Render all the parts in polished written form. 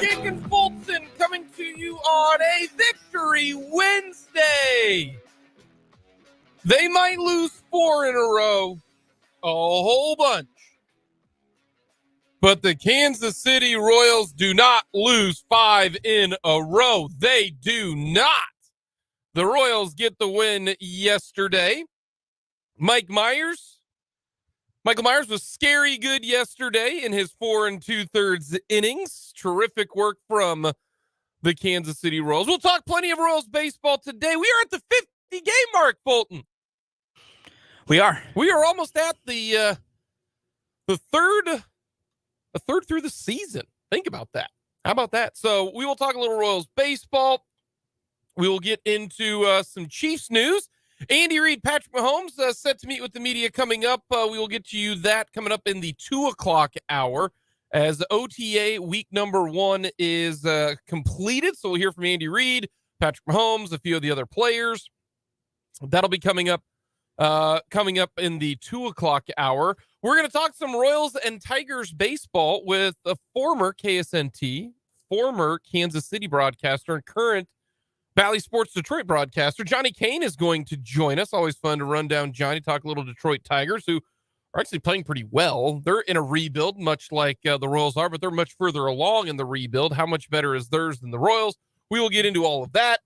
Jake and Fulton coming to you on a Victory Wednesday. They might lose 4 in a row, a whole bunch. But the Kansas City Royals do not lose 5 in a row. They do not. The Royals get the win yesterday. Michael Myers was scary good yesterday in his 4 2/3 innings. Terrific work from the Kansas City Royals. We'll talk plenty of Royals baseball today. We are at the 50-game mark, Fulton. We are. We are almost at the third through the season. Think about that. How about that? So we will talk a little Royals baseball. We will get into some Chiefs news. Andy Reid, Patrick Mahomes set to meet with the media coming up. We will get to you that coming up in the 2 o'clock hour as OTA week number 1 is completed. So we'll hear from Andy Reid, Patrick Mahomes, a few of the other players. That'll be coming up in the 2 o'clock hour. We're going to talk some Royals and Tigers baseball with a former KSNT, former Kansas City broadcaster, and current Bally Sports Detroit broadcaster. Johnny Kane is going to join us. Always fun to run down Johnny, talk a little Detroit Tigers, who are actually playing pretty well. They're in a rebuild, much like the Royals are, but they're much further along in the rebuild. How much better is theirs than the Royals? We will get into all of that.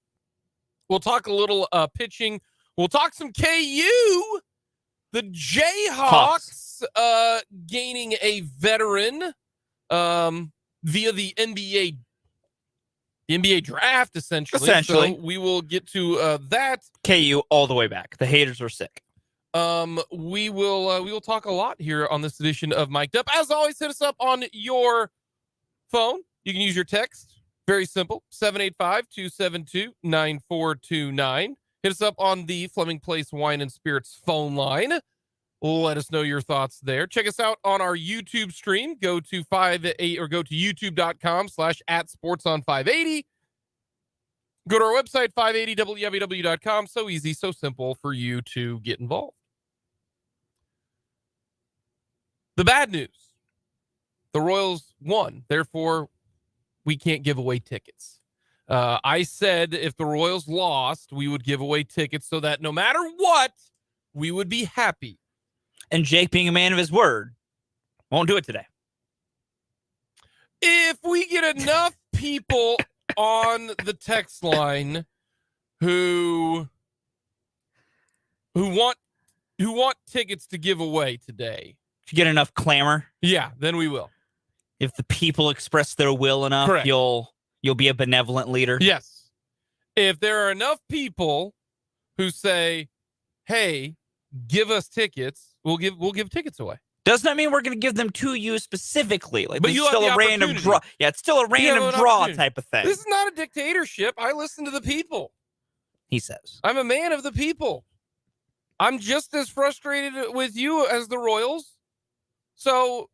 We'll talk a little pitching. We'll talk some KU. The Jayhawks gaining a veteran via the NBA draft, essentially. So we will get to that. KU all the way back. The haters are sick. We will talk a lot here on this edition of Mic'd Up. As always, hit us up on your phone. You can use your text. Very simple. 785-272-9429. Hit us up on the Fleming Place Wine and Spirits phone line. Let us know your thoughts there. Check us out on our YouTube stream. Go to youtube.com/@sportson580. Go to our website, 580www.com. So easy, so simple for you to get involved. The bad news. The Royals won. Therefore, we can't give away tickets. I said if the Royals lost, we would give away tickets so that no matter what, we would be happy. And Jake, being a man of his word, won't do it today. If we get enough people on the text line who want tickets to give away today, if you get enough clamor, yeah, then we will. If the people express their will enough, correct, you'll be a benevolent leader. Yes. If there are enough people who say, "Hey, give us tickets," we'll give tickets away. Doesn't that mean we're going to give them to you specifically? Like, but it's you still a random draw. Yeah, it's still a random draw type of thing. This is not a dictatorship. I listen to the people. He says. I'm a man of the people. I'm just as frustrated with you as the Royals. So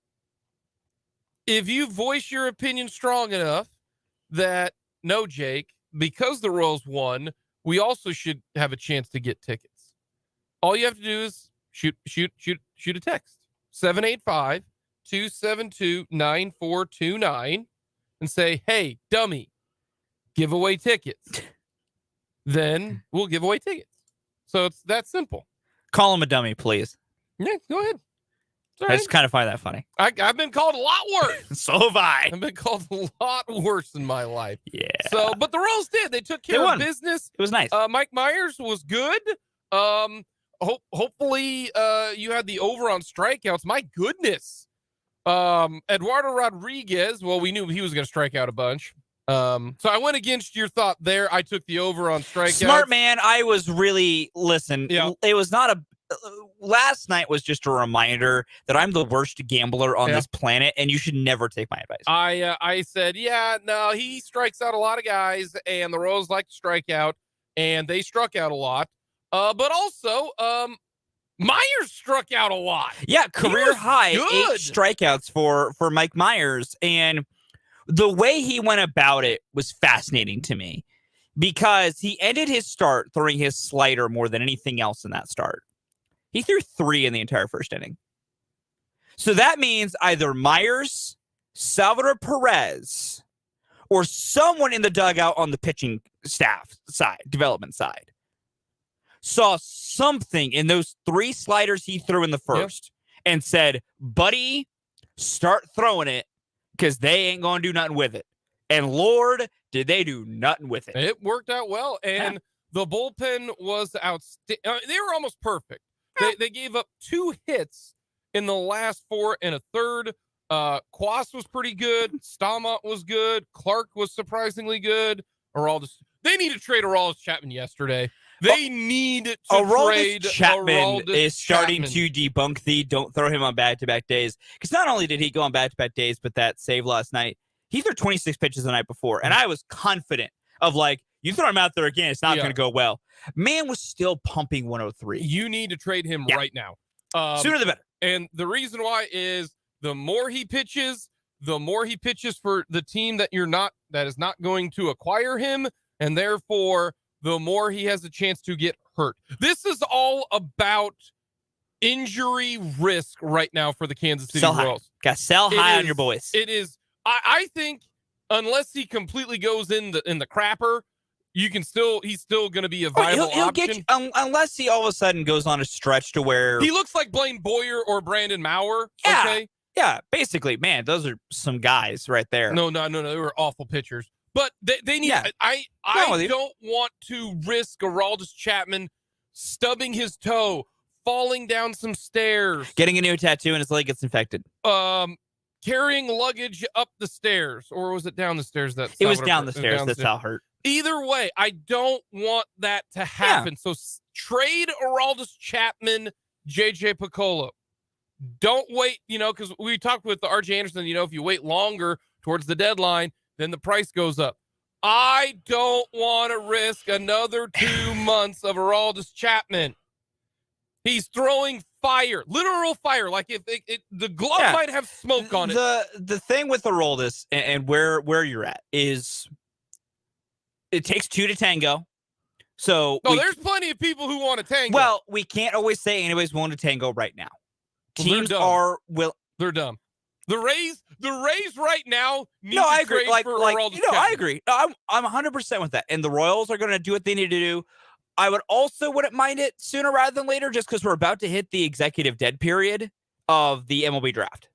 if you voice your opinion strong enough that, no, Jake, because the Royals won, we also should have a chance to get tickets. All you have to do is shoot a text. 785-272-9429 and say, "Hey, dummy, give away tickets." Then we'll give away tickets. So it's that simple. Call him a dummy, please. Yeah, go ahead. I just kind of find that funny. I've been called a lot worse. So have I. I've been called a lot worse in my life. Yeah. So, but the Royals did. They took care of business. It was nice. Mike Myers was good. Hopefully you had the over on strikeouts. My goodness. Eduardo Rodriguez, well, we knew he was going to strike out a bunch. So I went against your thought there. I took the over on strikeouts. Smart man. I was really, Yeah. It was not last night was just a reminder that I'm the worst gambler on this planet, and you should never take my advice. I said, yeah, no, he strikes out a lot of guys, and the Royals like to strike out, and they struck out a lot. But also, Myers struck out a lot. Yeah, career high, good. 8 strikeouts for Mike Myers. And the way he went about it was fascinating to me because he ended his start throwing his slider more than anything else in that start. He threw 3 in the entire first inning. So that means either Myers, Salvador Perez, or someone in the dugout on the pitching staff side, development side, saw something in those 3 sliders he threw in the first and said, buddy, start throwing it because they ain't going to do nothing with it. And Lord, did they do nothing with it. It worked out well. And the bullpen was outstanding. They were almost perfect. They gave up 2 hits in the last 4 1/3. Quas was pretty good. Stamont was good. Clark was surprisingly good. They need to trade Aroldis Chapman yesterday. They need to trade Chapman is starting Chapman. to debunk the don't throw him on back-to-back days. Because not only did he go on back-to-back days, but that save last night, he threw 26 pitches the night before. And I was confident of like, you throw him out there again, it's not going to go well. Man was still pumping 103. You need to trade him right now. Sooner the better. And the reason why is the more he pitches for the team that is not going to acquire him. And therefore, the more he has a chance to get hurt. This is all about injury risk right now for the Kansas City Royals. Got to sell high on your boys. It is. I think unless he completely goes in the crapper, he's still going to be a viable he'll get you, unless he all of a sudden goes on a stretch to where he looks like Blaine Boyer or Brandon Maurer. Yeah. Okay. Yeah, basically, man, those are some guys right there. No, they were awful pitchers. But they need. Yeah. I don't want to risk Aroldis Chapman stubbing his toe, falling down some stairs, getting a new tattoo, and his leg gets infected. Carrying luggage up the stairs, or was it down the stairs? It was down the stairs. That's how hurt. Either way, I don't want that to happen. So trade Aroldis Chapman, JJ Piccolo. Don't wait, because we talked with the RJ Anderson, if you wait longer towards the deadline, then the price goes up. I don't want to risk another 2 months of Aroldis Chapman. He's throwing fire, literal fire. Like if the glove might have smoke on it. The thing with Aroldis and where you're at is it takes 2 to tango. So there's plenty of people who want to tango. Well, we can't always say anybody's willing to tango right now. Teams they're dumb. The Rays right now need to I agree. trade for Aroldis Chapman. I agree. I'm 100% with that. And the Royals are going to do what they need to do. I wouldn't mind it sooner rather than later, just because we're about to hit the executive dead period of the MLB draft.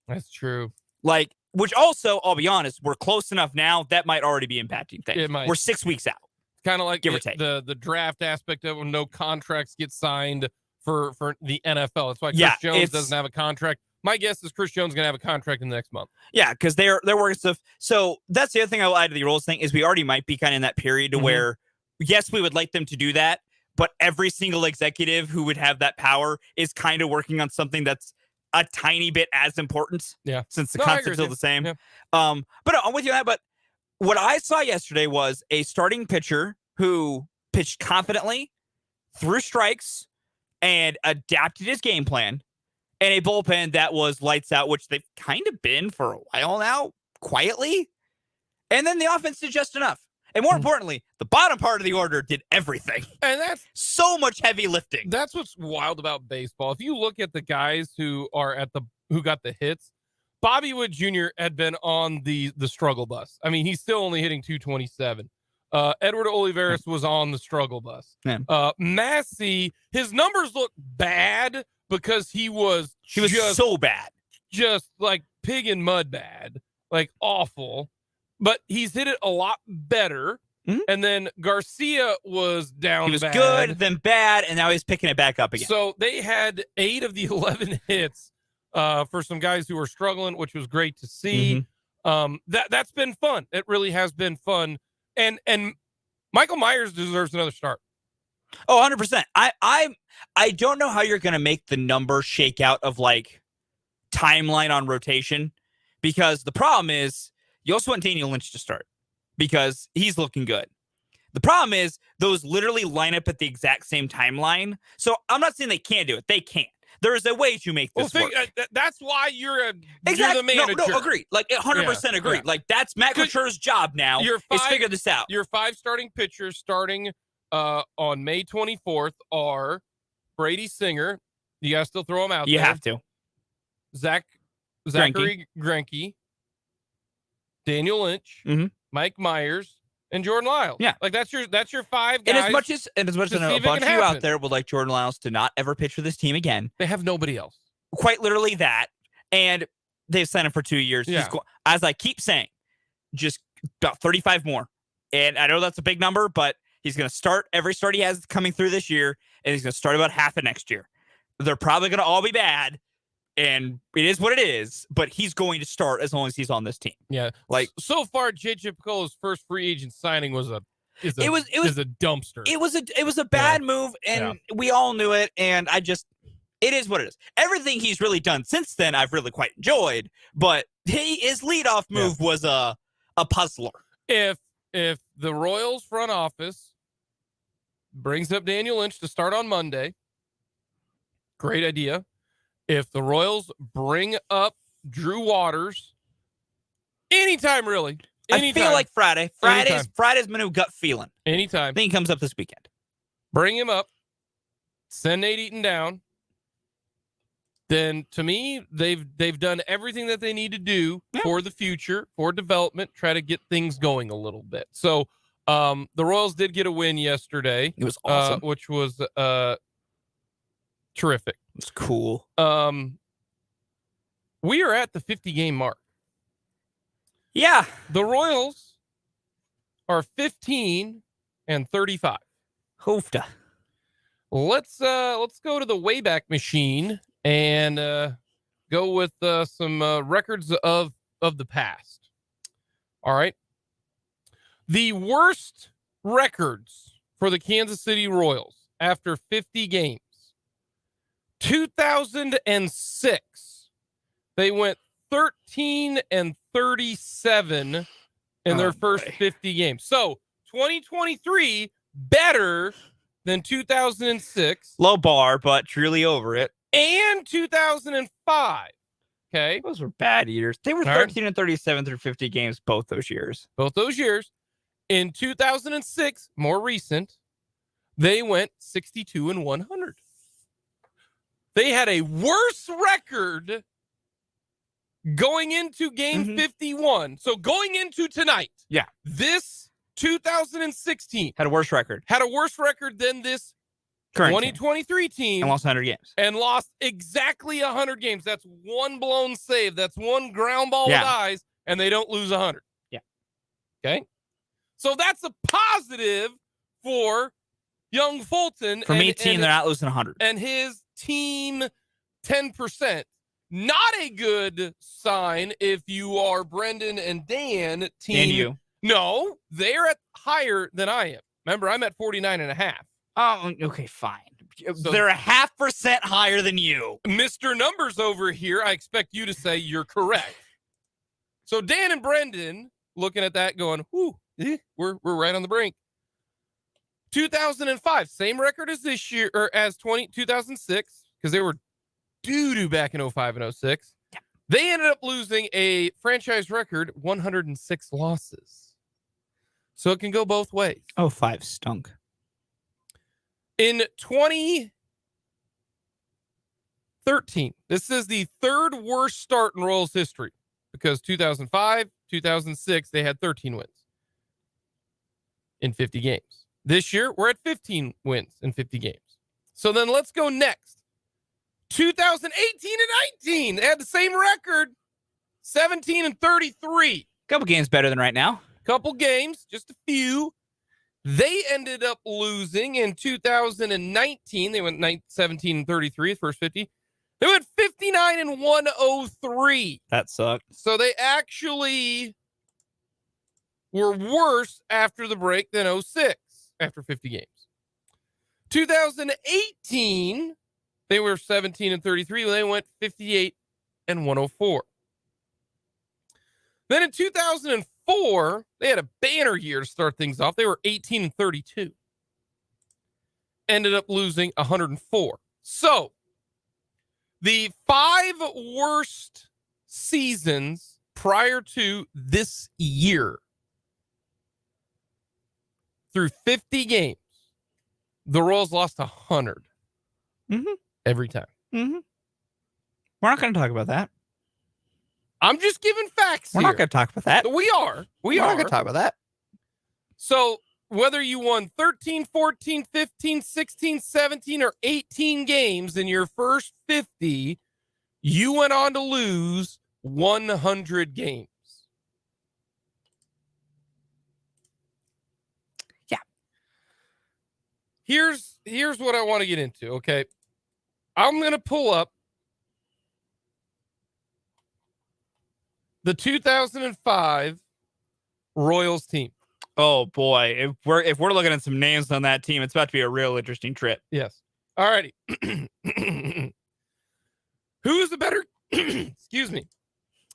That's true. Which also, I'll be honest, we're close enough now that might already be impacting things. It might. We're 6 weeks out. Kind of like give or take. The draft aspect of when no contracts get signed for the NFL. That's why Chris Jones doesn't have a contract. My guess is Chris Jones is going to have a contract in the next month. Yeah, because they're working stuff. So that's the other thing I will add to the Royals thing is we already might be kind of in that period to where, yes, we would like them to do that, but every single executive who would have that power is kind of working on something that's a tiny bit as important. Yeah, since the concept's still the same. Yeah. But no, I'm with you on that. But what I saw yesterday was a starting pitcher who pitched confidently, threw strikes, and adapted his game plan. And a bullpen that was lights out, which they've kind of been for a while now, quietly. And then the offense did just enough. And more importantly, the bottom part of the order did everything. And that's so much heavy lifting. That's what's wild about baseball. If you look at the guys who got the hits, Bobby Wood Jr. had been on the struggle bus. I mean, he's still only hitting 227. Edward Olivares was on the struggle bus. Yeah. Massey, his numbers look bad because he was just so bad. Just like pig in mud bad. Like awful. But he's hit it a lot better. Mm-hmm. And then Garcia was down. He was bad. Good, then bad, and now he's picking it back up again. So they had 8 of the 11 hits for some guys who were struggling, which was great to see. Mm-hmm. That's been fun. It really has been fun. And Michael Myers deserves another start. Oh, 100%. I don't know how you're going to make the number shake out of like timeline on rotation, because the problem is you also want Daniel Lynch to start because he's looking good. The problem is those literally line up at the exact same timeline. So I'm not saying they can't do it. They can't. There is a way to make this work. That's why you're the manager. No, agree. Like 100% agree. Yeah. Like that's Matt Couture's job now is figure this out. Your 5 starting pitchers starting on May 24th are Brady Singer. You got to still throw him out there. You have to. Zachary Greinke. Daniel Lynch, Mhm. Mike Myers, and Jordan Lyles. Yeah. Like that's your 5 guys. And as much as to I know see a if it bunch of can you out happen. there would like Jordan Lyles to not ever pitch for this team again. They have nobody else. Quite literally that. And they've signed him for 2 years. Yeah. As I keep saying, just about 35 more. And I know that's a big number, but he's going to start every start he has coming through this year, and he's going to start about half of next year. They're probably going to all be bad, and it is what it is, but he's going to start as long as he's on this team. Yeah. Like so far, JJ McCullar's first free agent signing was a dumpster. It was a bad move, and we all knew it, and it is what it is. Everything he's really done since then, I've really quite enjoyed, but his leadoff move was a puzzler. If the Royals front office brings up Daniel Lynch to start on Monday, great idea. If the Royals bring up Drew Waters, anytime really. Anytime. I feel like Friday's my new gut feeling. Anytime. I think he comes up this weekend. Bring him up. Send Nate Eaton down. Then to me, they've done everything that they need to do for the future, for development, try to get things going a little bit. So the Royals did get a win yesterday. It was awesome. Which was terrific. It's cool. We are at the 50-game mark. Yeah. The Royals are 15-35. Hoofda. Let's go to the Wayback Machine and go with some records of the past. All right. The worst records for the Kansas City Royals after 50 games. 2006, they went 13-37 in their first 50 games. So 2023 better than 2006. Low bar, but truly over it. And 2005. Okay. Those were bad years. They were 13-37 through 50 games both those years. In 2006, more recent, they went 62-100. They had a worse record going into game 51. So going into tonight. Yeah. This 2016 had a worse record than this current 2023 team. And lost 100 games. And lost exactly 100 games. That's one blown save. That's one ground ball with eyes. And they don't lose 100. Yeah. Okay. So that's a positive for young Fulton. For me, they're not losing 100. And his team 10%. Not a good sign if you are Brendan and Dan team. And you. No, they're at higher than I am. Remember, I'm at 49.5. Oh, okay, fine. So they're 0.5% higher than you. Mr. Numbers over here, I expect you to say you're correct. So Dan and Brendan looking at that going, whoo, we're right on the brink. 2005, same record as this year, or as 2006, because they were doo-doo back in 05 and 06. Yeah. They ended up losing a franchise record 106 losses. So it can go both ways. 05 stunk. In 2013, this is the third worst start in Royals history because 2005, 2006, they had 13 wins in 50 games. This year, we're at 15 wins in 50 games. So then let's go next. 2018 and 19, they had the same record, 17-33. Couple games better than right now. Couple games, just a few. They ended up losing in 2019. They went 17-33, first 50. They went 59-103. That sucked. So they actually were worse after the break than 06 after 50 games. 2018, they were 17-33. They went 58-104. Then in 2004, they had a banner year to start things off. They were 18-32. Ended up losing 104. So the 5 worst seasons prior to this year, through 50 games, the Royals lost 100 every time. We're not going to talk about that. I'm just giving facts We're here. not going to talk about that. We are. We're not going to talk about that. So whether you won 13, 14, 15, 16, 17, or 18 games in your first 50, you went on to lose 100 games. Yeah. Here's what I want to get into, okay? I'm going to pull up the 2005 Royals team. Oh boy, if we're looking at some names on that team, it's about to be a real interesting trip. Yes. All righty. Who's the better? Excuse me.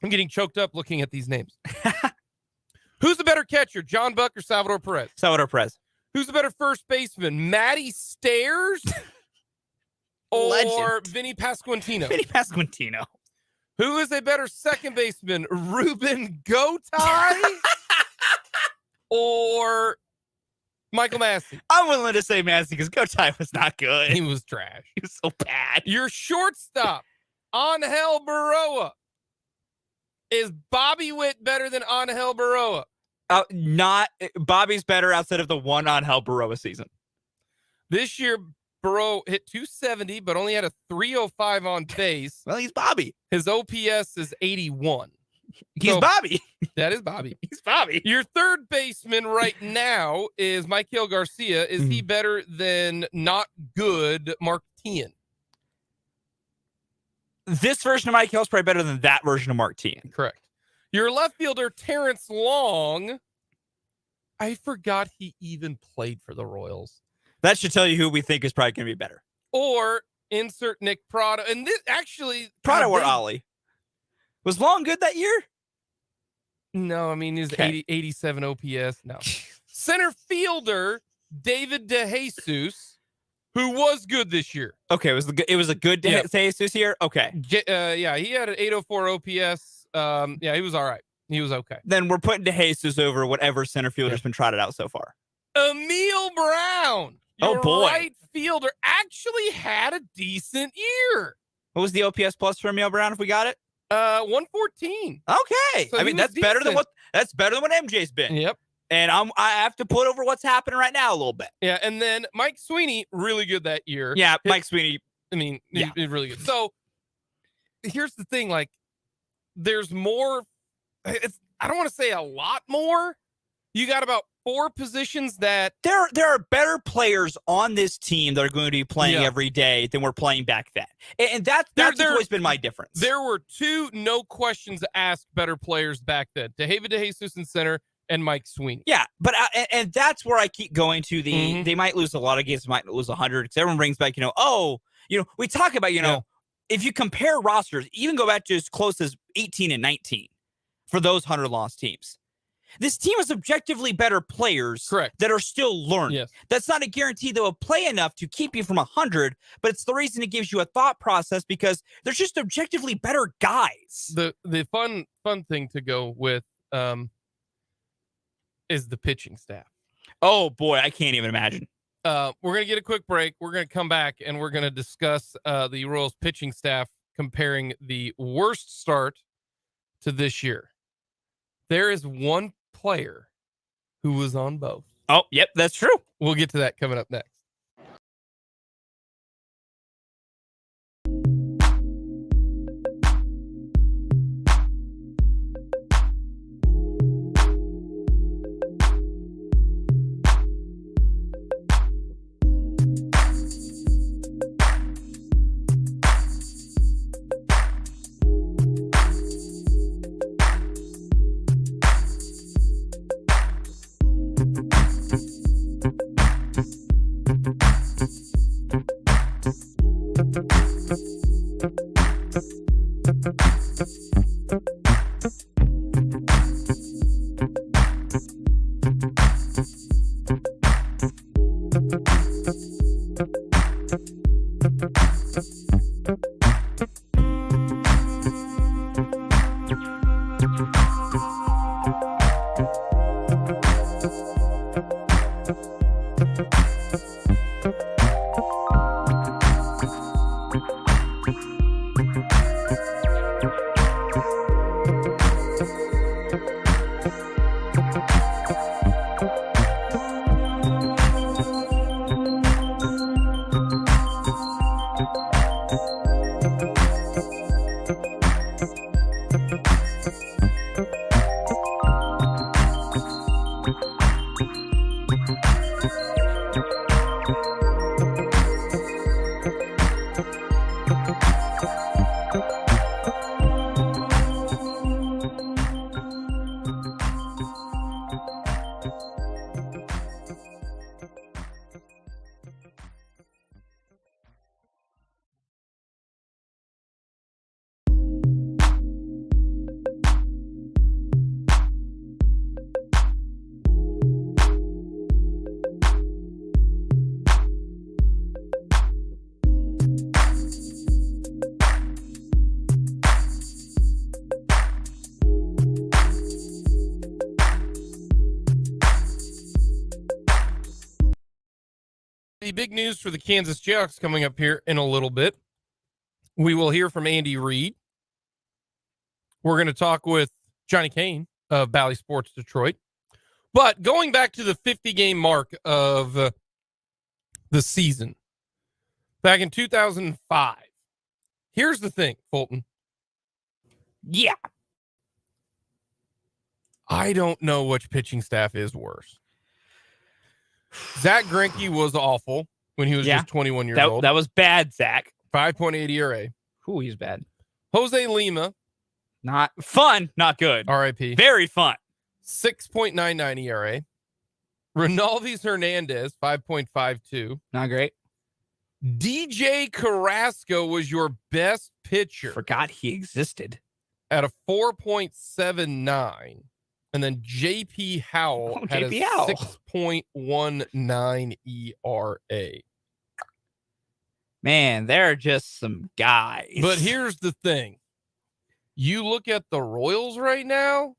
I'm getting choked up looking at these names. Who's the better catcher, John Buck or Salvador Perez? Salvador Perez. Who's the better first baseman, Matty Stairs or Legend. Vinny Pasquantino? Vinny Pasquantino. Who is a better second baseman, Ruben Gotay or Michael Massey? I'm willing to say Massey because Gotay was not good. He was trash. He was so bad. Your shortstop, Angel Baroa. Is Bobby Witt better than Angel Baroa? Bobby's better outside of the one Angel Baroa season. This year, Baroa hit 270, but only had a 305 on base. Well, he's Bobby. His OPS is 81. He's Bobby. That is Bobby. He's Bobby. Your third baseman right now is Michael Garcia. Is he better than not good Mark Tien? This version of Mike Hill is probably better than that version of Mark Tien. Correct. Your left fielder, Terrence Long. I forgot he even played for the Royals. That should tell you who we think is probably going to be better. Or insert Nick Prado. And this actually... Prado or Ollie? Was Long good that year? No, I mean, he's 87 OPS. No. Center fielder, David DeJesus, who was good this year. Okay, it was a good DeJesus this year? Okay. Yeah, he had an 804 OPS. Yeah, he was all right. He was okay. Then we're putting DeJesus over whatever center fielder's been trotted out so far. Emil Brown, your oh boy, right fielder, actually had a decent year. What was the OPS plus for Emil Brown if we got it? 114. Okay. So I mean, that's better than what MJ's been. Yep. And I have to put over what's happening right now a little bit. Yeah, and then Mike Sweeney, really good that year. Yeah, Mike Sweeney. I mean, he's really good. So here's the thing, like, there's more. I don't want to say a lot more. You got about 4 positions that there are better players on this team that are going to be playing every day than we're playing back then. And that's always been my difference. There were 2 no questions asked better players back then. David DeJesus in center and Mike Sweeney. Yeah, but and that's where I keep going to the they might lose a lot of games, might lose 100 because everyone brings back, we talk about, if you compare rosters, even go back to as close as 18 and 19 for those 100 lost teams. This team is objectively better players that are still learning. Yes. That's not a guarantee they will play enough to keep you from 100, but it's the reason it gives you a thought process because they're just objectively better guys. The fun thing to go with is the pitching staff. Oh, boy, I can't even imagine. We're going to get a quick break. We're going to come back, and we're going to discuss the Royals pitching staff comparing the worst start to this year. There is one player who was on both. Oh, yep, that's true. We'll get to that coming up next. The big news for the Kansas Jayhawks coming up here in a little bit. We will hear from Andy Reid. We're going to talk with Johnny Kane of Bally Sports Detroit. But going back to the 50-game mark of the season, back in 2005, here's the thing, Fulton. Yeah. I don't know which pitching staff is worse. Zach Greinke was awful when he was just 21 years old. That was bad, Zach. 5.8 ERA. Ooh, he's bad. Jose Lima. Not fun, not good. RIP. Very fun. 6.99 ERA. Ronalvis Hernandez, 5.52. Not great. DJ Carrasco was your best pitcher. Forgot he existed. At a 4.79. And then JP Howell had JP a Howell. 6.19 ERA. Man, they're just some guys. But here's the thing. You look at the Royals right now,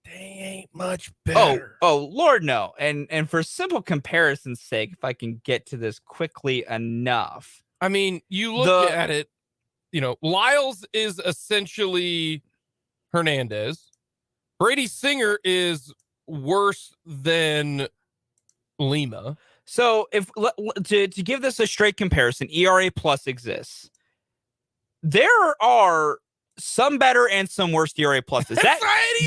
they ain't much better. Oh, Lord, no. And for simple comparison's sake, if I can get to this quickly enough. I mean, you look at it, Lyles is essentially Hernandez. Brady Singer is worse than Lima. So if to give this a straight comparison, ERA plus exists. There are some better and some worse ERA pluses.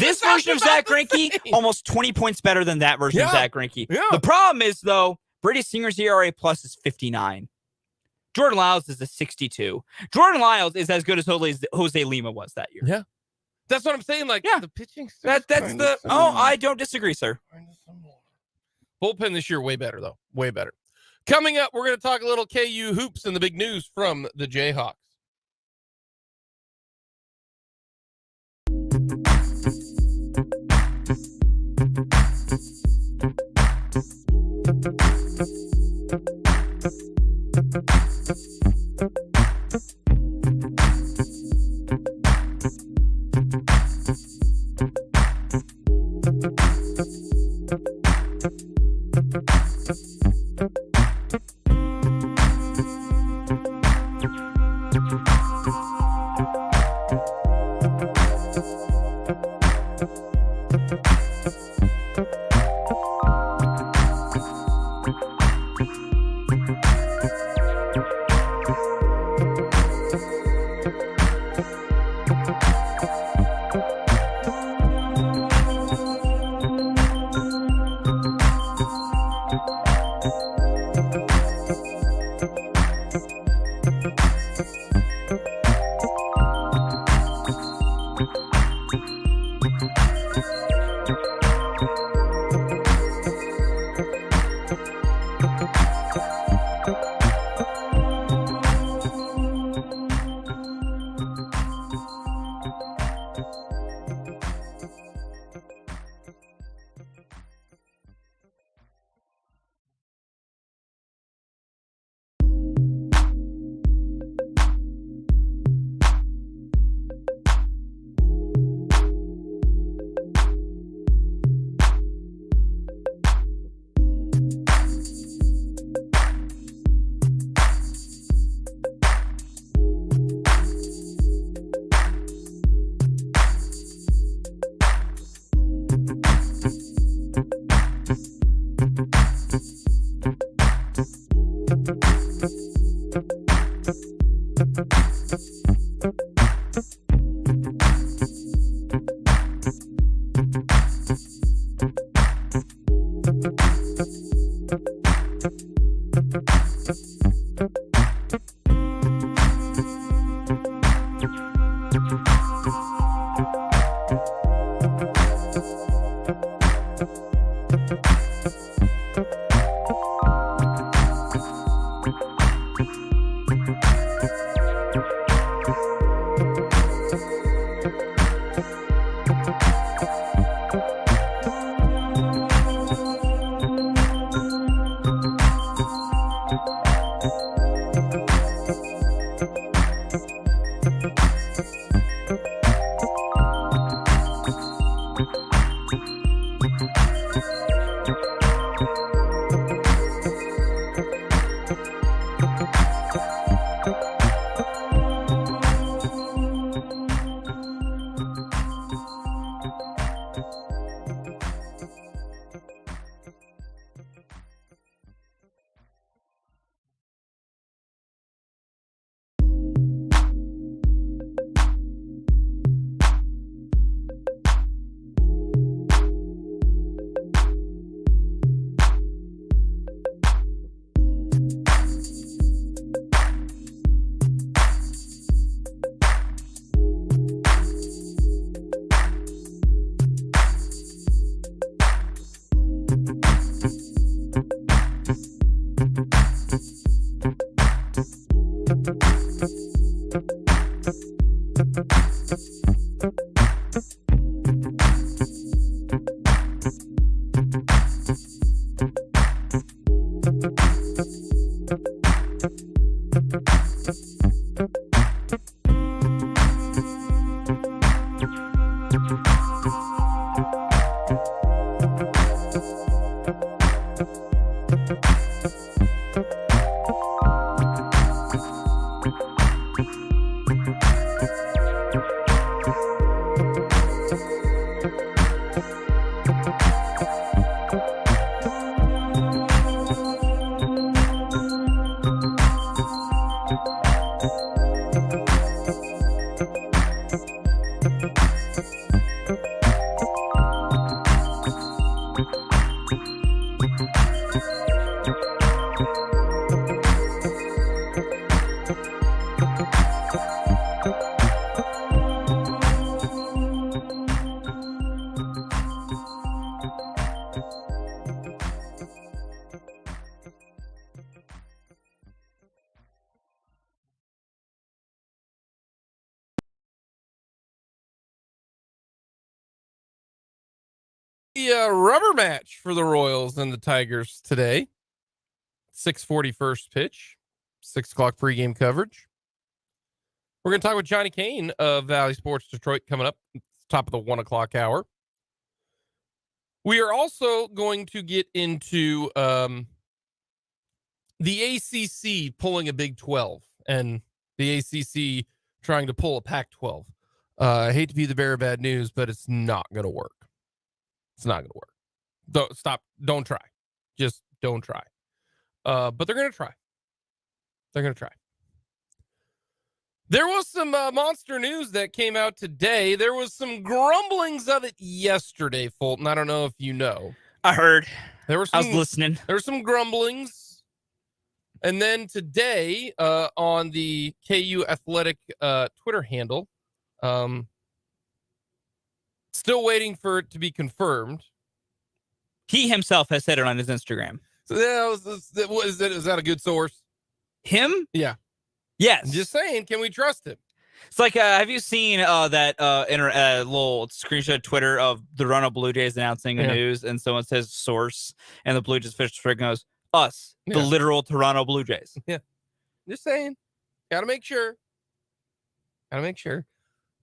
This version of Zach Greinke almost 20 points better than that version of Zach Greinke. Yeah. The problem is though, Brady Singer's ERA plus is 59. Jordan Lyles is a 62. Jordan Lyles is as good as Jose Lima was that year. Yeah. That's what I'm saying. Like, the pitching that's the I don't disagree, sir. Bullpen this year way better though. Way better. Coming up, we're going to talk a little KU hoops and the big news from the Jayhawks. The rubber match for the Royals and the Tigers today. 6:40 first pitch, 6 o'clock pregame coverage. We're going to talk with Johnny Kane of Valley Sports Detroit coming up at the top of the 1 o'clock hour. We are also going to get into the ACC pulling a Big 12 and the ACC trying to pull a Pac-12. I hate to be the bearer of bad news, but it's not going to work. It's not going to work. Don't try. Just don't try. But they're going to try. They're going to try. There was some monster news that came out today. There was some grumblings of it yesterday, Fulton. I don't know if you know. I heard. I was listening. There were some grumblings. And then today on the KU Athletic Twitter handle, still waiting for it to be confirmed. He himself has said it on his Instagram. So is that a good source? Him? Yeah. Yes. I'm just saying, can we trust him? It's like, have you seen that little screenshot of Twitter of the Toronto Blue Jays announcing the news, and someone says source, and the Blue Jays official goes, us, the literal Toronto Blue Jays. Yeah. Just saying. Gotta make sure.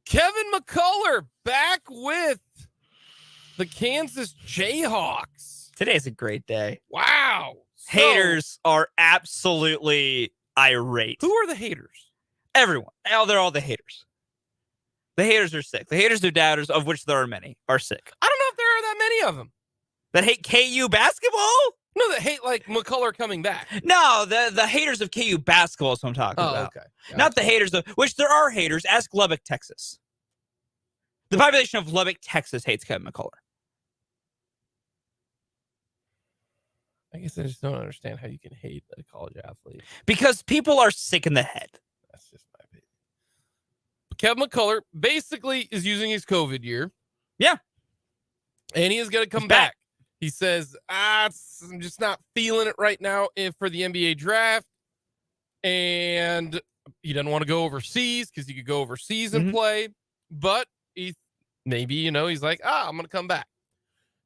Kevin McCullar back with the Kansas Jayhawks. Today's a great day. Wow. Haters are absolutely irate. Who are the haters? Everyone. They're all the haters. The haters are sick. The haters, the doubters, of which there are many, are sick. I don't know if there are that many of them. That hate KU basketball? No, that hate like McCullar coming back. No, the haters of KU basketball is what I'm talking about. Okay. Gotcha. Not the haters of, which there are haters. Ask Lubbock, Texas. The population of Lubbock, Texas hates Kevin McCullar. I guess I just don't understand how you can hate a college athlete. Because people are sick in the head. That's just my opinion. Kevin McCullar basically is using his COVID year. Yeah. And he is going to come back. He says, I'm just not feeling it right now for the NBA draft. And he doesn't want to go overseas because he could go overseas and play. But he's like, I'm going to come back.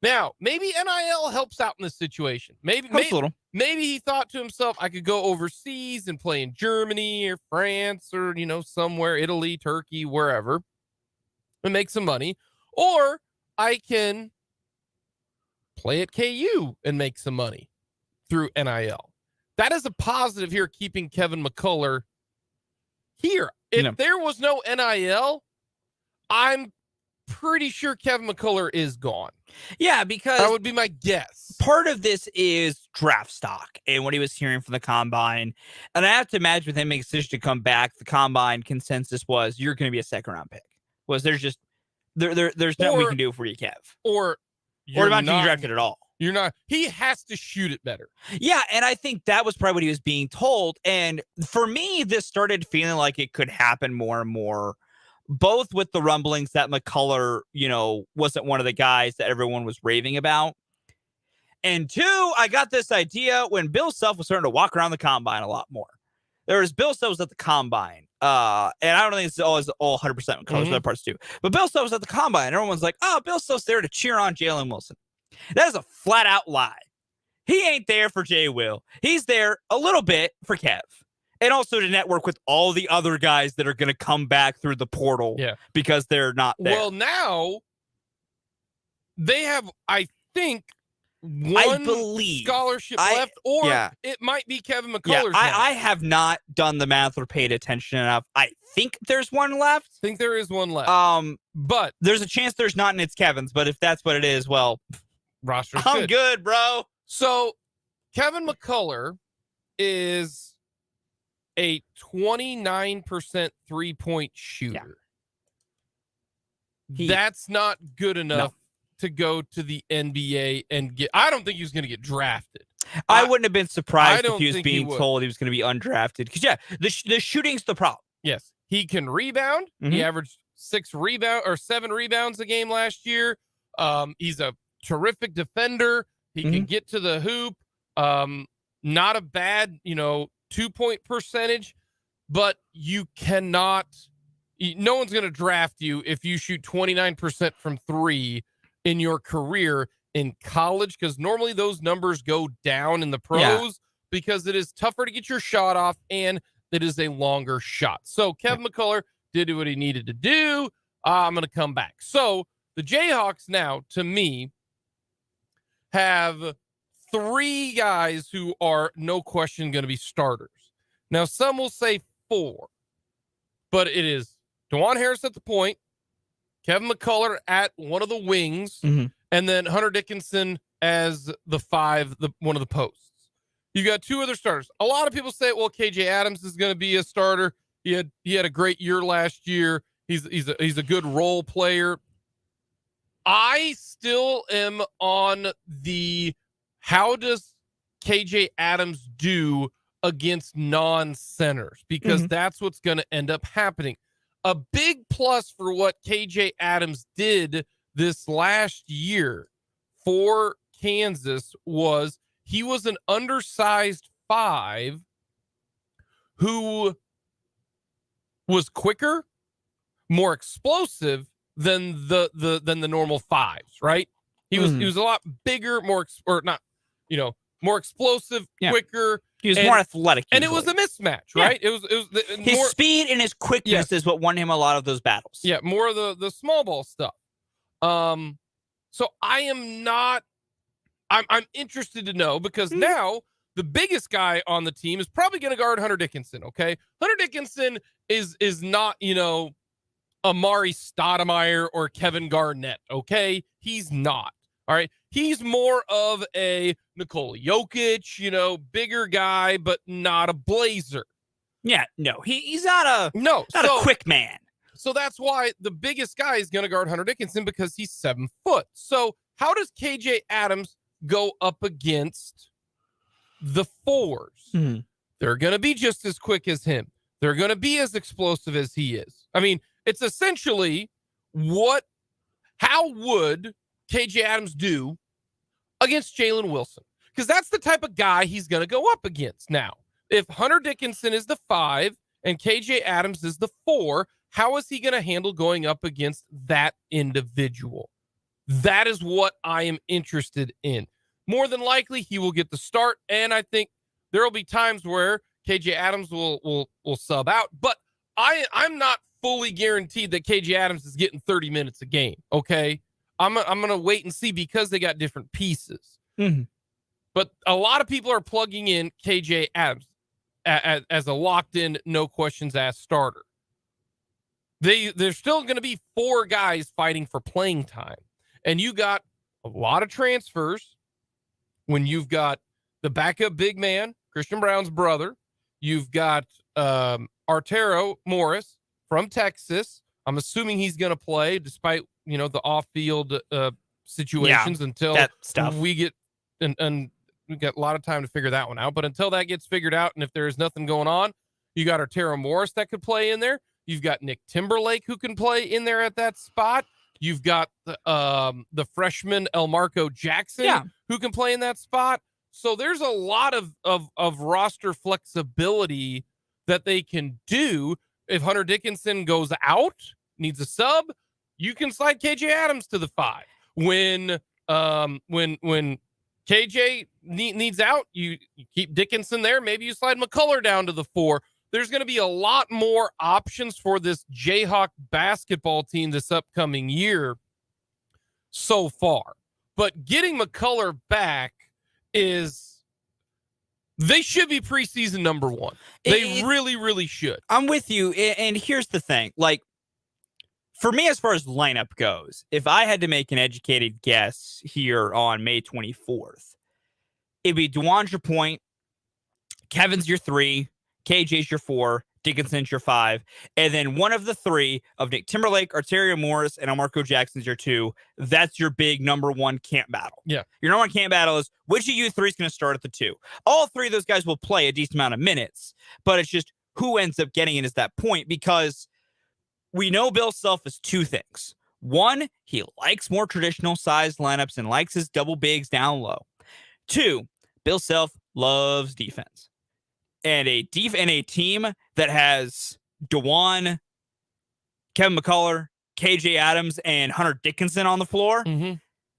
Now, maybe NIL helps out in this situation. Maybe he thought to himself, I could go overseas and play in Germany or France or, somewhere, Italy, Turkey, wherever, and make some money. Or I can play at KU and make some money through NIL. That is a positive here, keeping Kevin McCullar here. If there was no NIL, I'm pretty sure Kevin McCullar is gone. Yeah, because that would be my guess. Part of this is draft stock and what he was hearing from the combine. And I have to imagine with him making a decision to come back, the combine consensus was you're going to be a second round pick. There's nothing we can do for you, Kev. Or not being drafted at all. You're not. He has to shoot it better. Yeah, and I think that was probably what he was being told. And for me, this started feeling like it could happen more and more, both with the rumblings that McCullar, wasn't one of the guys that everyone was raving about. And two, I got this idea when Bill Self was starting to walk around the combine a lot more. there was Bill Self was at the combine. And I don't think it's always all 100% McCullar's Mm-hmm. other parts too. But Bill Self was at the combine. Everyone's like, oh, Bill Self's there to cheer on Jalen Wilson. That is a flat out lie. He ain't there for Jay Will. He's there a little bit for Kev. And also to network with all the other guys that are going to come back through the portal because they're not there. Well, now they have, I think, one scholarship left, or it might be Kevin McCullar's. I have not done the math or paid attention enough. I think there's one left. I think there is one left. But there's a chance there's not, and it's Kevin's. But if that's what it is, well, roster. I'm good, bro. So Kevin McCullar is a 29% 3-point shooter. That's not good enough to go to the NBA and get. I don't think he was going to get drafted. I wouldn't have been surprised if he was being told he was going to be undrafted. Because the shooting's the problem. Yes, he can rebound. Mm-hmm. He averaged 7 rebounds a game last year. He's a terrific defender. He can get to the hoop. Not a bad, 2-point percentage, but you cannot. No one's going to draft you if you shoot 29% from 3 in your career in college, because normally those numbers go down in the pros because it is tougher to get your shot off and it is a longer shot. So Kevin McCullar did what he needed to do. I'm going to come back. So the Jayhawks now, to me, have 3 guys who are no question going to be starters. Now, some will say 4, but it is DeJuan Harris at the point, Kevin McCullar at one of the wings, and then Hunter Dickinson as the 5, one of the posts. You got 2 other starters. A lot of people say, well, KJ Adams is going to be a starter. He had a great year last year. He's a good role player. I still am on the how does KJ Adams do against non-centers, because that's what's going to end up happening. A big plus for what KJ Adams did this last year for Kansas was he was an undersized 5 who was quicker, more explosive than the normal 5s, right? He was a lot bigger, more explosive, quicker. He was more athletic, and it was a mismatch, right? It was his more, speed and his quickness is what won him a lot of those battles. Yeah, more of the small ball stuff. So I am not. I'm interested to know, because now the biggest guy on the team is probably going to guard Hunter Dickinson. Okay, Hunter Dickinson is not Amari Stoudemire or Kevin Garnett. Okay, he's not. All right. He's more of a Nikola Jokic, bigger guy, but not a blazer. Yeah, no, he's not a quick man. So that's why the biggest guy is going to guard Hunter Dickinson, because he's 7 foot. So how does KJ Adams go up against the 4s? They're going to be just as quick as him. They're going to be as explosive as he is. I mean, it's essentially how would KJ Adams do against Jalen Wilson? Because that's the type of guy he's going to go up against. Now, if Hunter Dickinson is the 5 and KJ Adams is the 4, how is he going to handle going up against that individual? That is what I am interested in. More than likely, he will get the start, and I think there will be times where KJ Adams will sub out, but I'm not fully guaranteed that KJ Adams is getting 30 minutes a game, okay? I'm going to wait and see, because they got different pieces. But a lot of people are plugging in KJ Adams as a locked-in, no questions asked starter. There's still going to be 4 guys fighting for playing time. And you got a lot of transfers when you've got the backup big man, Christian Brown's brother. You've got Artero Morris from Texas. I'm assuming he's going to play despite, the off-field situations until that stuff. We get and we got a lot of time to figure that one out. But until that gets figured out, and if there is nothing going on, you got Artero Morris that could play in there. You've got Nick Timberlake who can play in there at that spot. You've got the freshman Elmarco Jackson who can play in that spot. So there's a lot of roster flexibility that they can do. If Hunter Dickinson goes out, needs a sub, you can slide KJ Adams to the 5. When KJ needs out, you keep Dickinson there. Maybe you slide McCullar down to the 4. There's going to be a lot more options for this Jayhawk basketball team this upcoming year so far. But getting McCullar back they should be preseason number 1. They really, really should. I'm with you. And here's the thing. Like, for me, as far as lineup goes, if I had to make an educated guess here on May 24th, it'd be Dewan's your point, Kevin's your 3, KJ's your 4, Dickinson's your 5, and then one of the 3 of Nick Timberlake, Arterio Morris, and Elmarko Jackson's your 2. That's your big number 1 camp battle. Yeah. Your number 1 camp battle is which of you 3 is going to start at the 2. All 3 of those guys will play a decent amount of minutes, but it's just who ends up getting it is that point, because we know Bill Self is 2 things. 1, he likes more traditional sized lineups and likes his double bigs down low. 2, Bill Self loves defense. And a team that has Dewan, Kevin McCullar, KJ Adams, and Hunter Dickinson on the floor,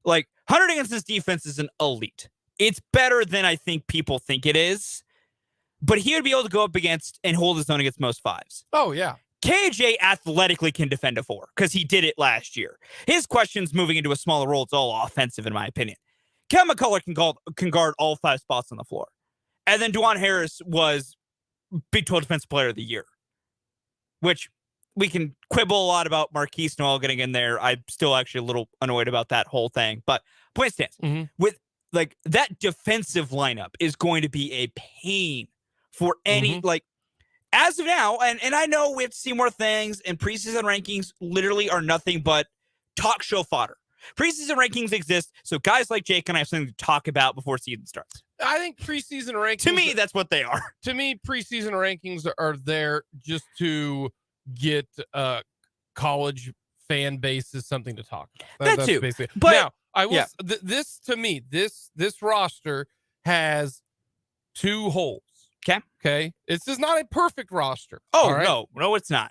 like Hunter Dickinson's defense is an elite. It's better than I think people think it is, but he would be able to go up against and hold his own against most 5s. Oh, yeah. KJ athletically can defend a 4 because he did it last year. His question's moving into a smaller role. It's all offensive, in my opinion. Kevin McCullar can guard all 5 spots on the floor. And then Dwan Harris was Big 12 Defensive Player of the Year, which we can quibble a lot about Marquise Noel getting in there. I'm still actually a little annoyed about that whole thing. But point stands, with like that defensive lineup is going to be a pain for any, like, as of now, and I know we have to see more things, and preseason rankings literally are nothing but talk show fodder. Preseason rankings exist so guys like Jake and I have something to talk about before season starts. I think preseason rankings... To me, that's what they are. To me, preseason rankings are there just to get college fan bases something to talk about. That too. Basically. But now, I will... This, to me, this roster has 2 holes. Okay? This is not a perfect roster. Oh, right? No, it's not.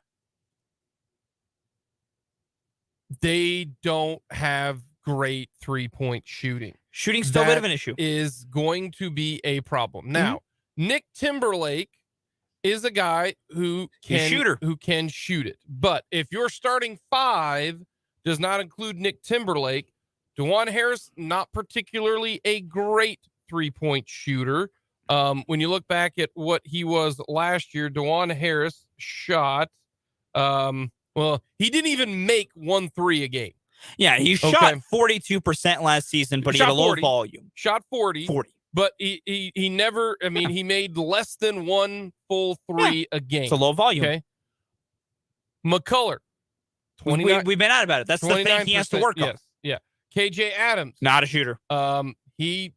They don't have great 3-point shooting. Shooting's still a bit of an issue. Is going to be a problem. Now, Nick Timberlake is a guy who can shoot it. But if your starting 5 does not include Nick Timberlake, Dewan Harris, not particularly a great 3-point shooter. When you look back at what he was last year, Dewan Harris shot, well, he didn't even make 1 3 a game. Yeah, he shot 42% last season, but he had a low volume. Shot 40. But he never, I mean, he made less than 1 full 3 a game. It's a low volume. Okay. McCullar. 29, we've been out about it. That's the thing he has to work on. Yeah. KJ Adams. Not a shooter. He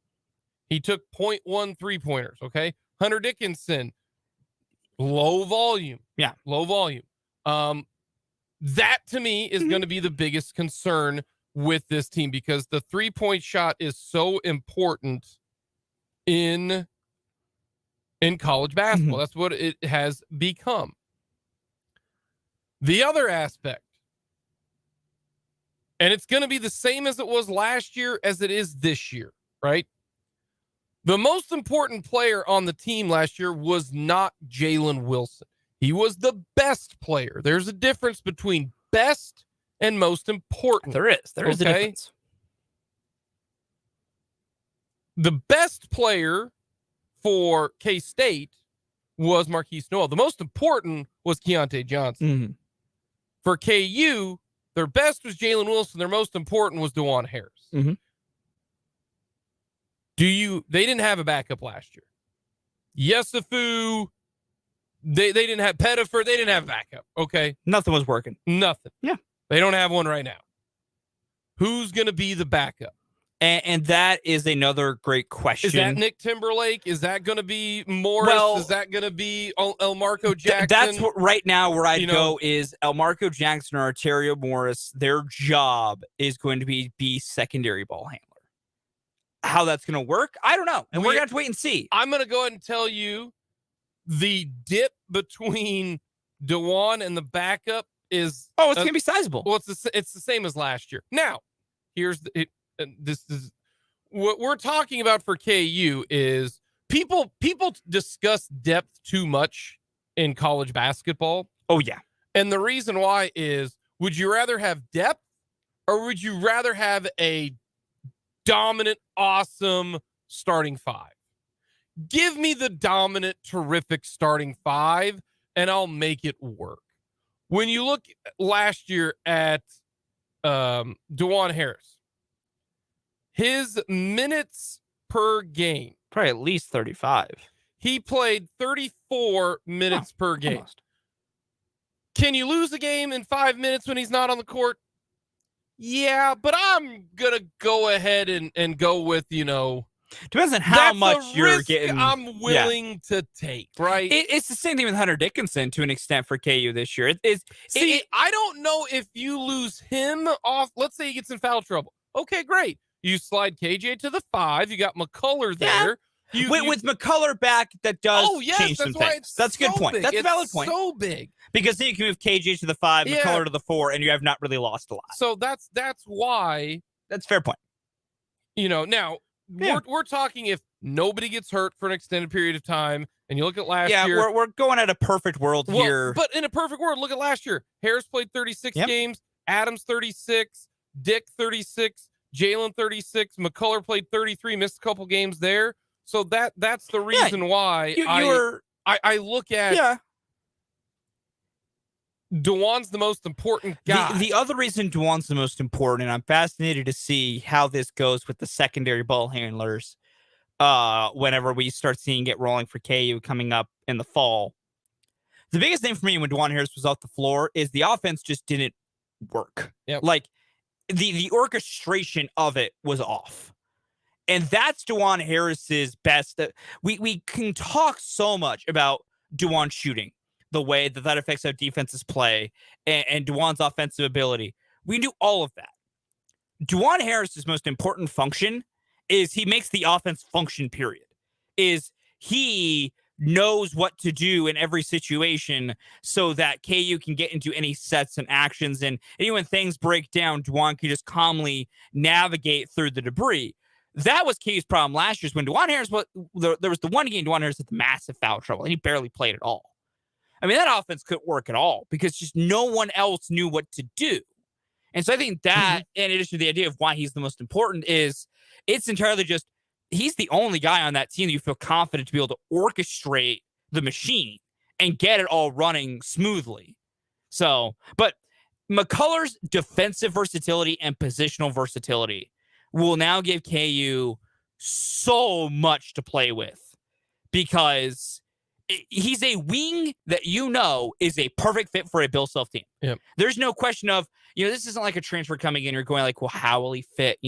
took 0.1 3-pointers. Okay. Hunter Dickinson. Low volume. Yeah. Low volume. That to me is going to be the biggest concern with this team, because the 3-point shot is so important in college basketball. That's what it has become. The other aspect, and it's going to be the same as it was last year as it is this year, right? The most important player on the team last year was not Jalen Wilson. He was the best player. There's a difference between best and most important. There is a difference. The best player for K-State was Marquise Noel. The most important was Keontae Johnson. For KU, their best was Jalen Wilson. Their most important was Dewan Harris. They didn't have a backup last year. Yesufu, they didn't have Pettifer. They didn't have backup. Okay. Nothing was working. Nothing. Yeah. They don't have one right now. Who's going to be the backup? And that is another great question. Is that Nick Timberlake? Is that going to be Morris? Well, is that going to be Elmarko Jackson? That's what, right now where I'd go is Elmarko Jackson or Arterio Morris. Their job is going to be secondary ball handler. How that's going to work, I don't know. And we're going to have to wait and see. I'm going to go ahead and tell you the dip between DeJuan and the backup is it's gonna be sizable. Well, it's the same as last year. Now, here's this is what we're talking about for KU is people discuss depth too much in college basketball. Oh yeah. And the reason why is, would you rather have depth or would you rather have a dominant, awesome starting five? Give me the dominant, terrific starting five, and I'll make it work. When you look last year at DeJuan Harris, his minutes per game, probably at least 35. He played 34 minutes per game. Almost. Can you lose a game in 5 minutes when he's not on the court? Yeah, but I'm going to go ahead and go with, depends on how much you're risk getting. I'm willing to take, right? It's the same thing with Hunter Dickinson to an extent for KU this year. I don't know if you lose him off. Let's say he gets in foul trouble. Okay, great. You slide KJ to the 5. You got McCullar there. With McCullar back, that does change some things. That's a good point. That's a valid point. So big. Because then you can move KJ to the 5, McCullar to the 4, and you have not really lost a lot. So that's why. That's a fair point. Now we're talking if nobody gets hurt for an extended period of time, and you look at last year. Yeah, we're going at a perfect world here. But in a perfect world, look at last year. Harris played 36 games, Adams 36, Dick 36, Jalen 36, McCullar played 33, missed a couple games there. So that's the reason why I look at DeJuan's the most important guy. The other reason DeJuan's the most important, and I'm fascinated to see how this goes with the secondary ball handlers whenever we start seeing it rolling for KU coming up in the fall. The biggest thing for me when DeJuan Harris was off the floor is the offense just didn't work. Yep. Like the orchestration of it was off. And that's DeJuan Harris's best. We can talk so much about DeJuan shooting, the way that affects how defenses play, and DeJuan's offensive ability. We can do all of that. DeJuan Harris's most important function is he makes the offense function, period. Is he knows what to do in every situation so that KU can get into any sets and actions. And when things break down, DeJuan can just calmly navigate through the debris. That was KU's problem last year. When DeJuan Harris there was the one game DeJuan Harris had the massive foul trouble, and he barely played at all. I mean, that offense couldn't work at all because just no one else knew what to do. And so I think that, in addition to the idea of why he's the most important, is it's entirely just he's the only guy on that team that you feel confident to be able to orchestrate the machine and get it all running smoothly. So, but McCullar's defensive versatility and positional versatility will now give KU so much to play with because he's a wing that is a perfect fit for a Bill Self team. Yep. There's no question of, this isn't like a transfer coming in. You're going like, well, how will he fit?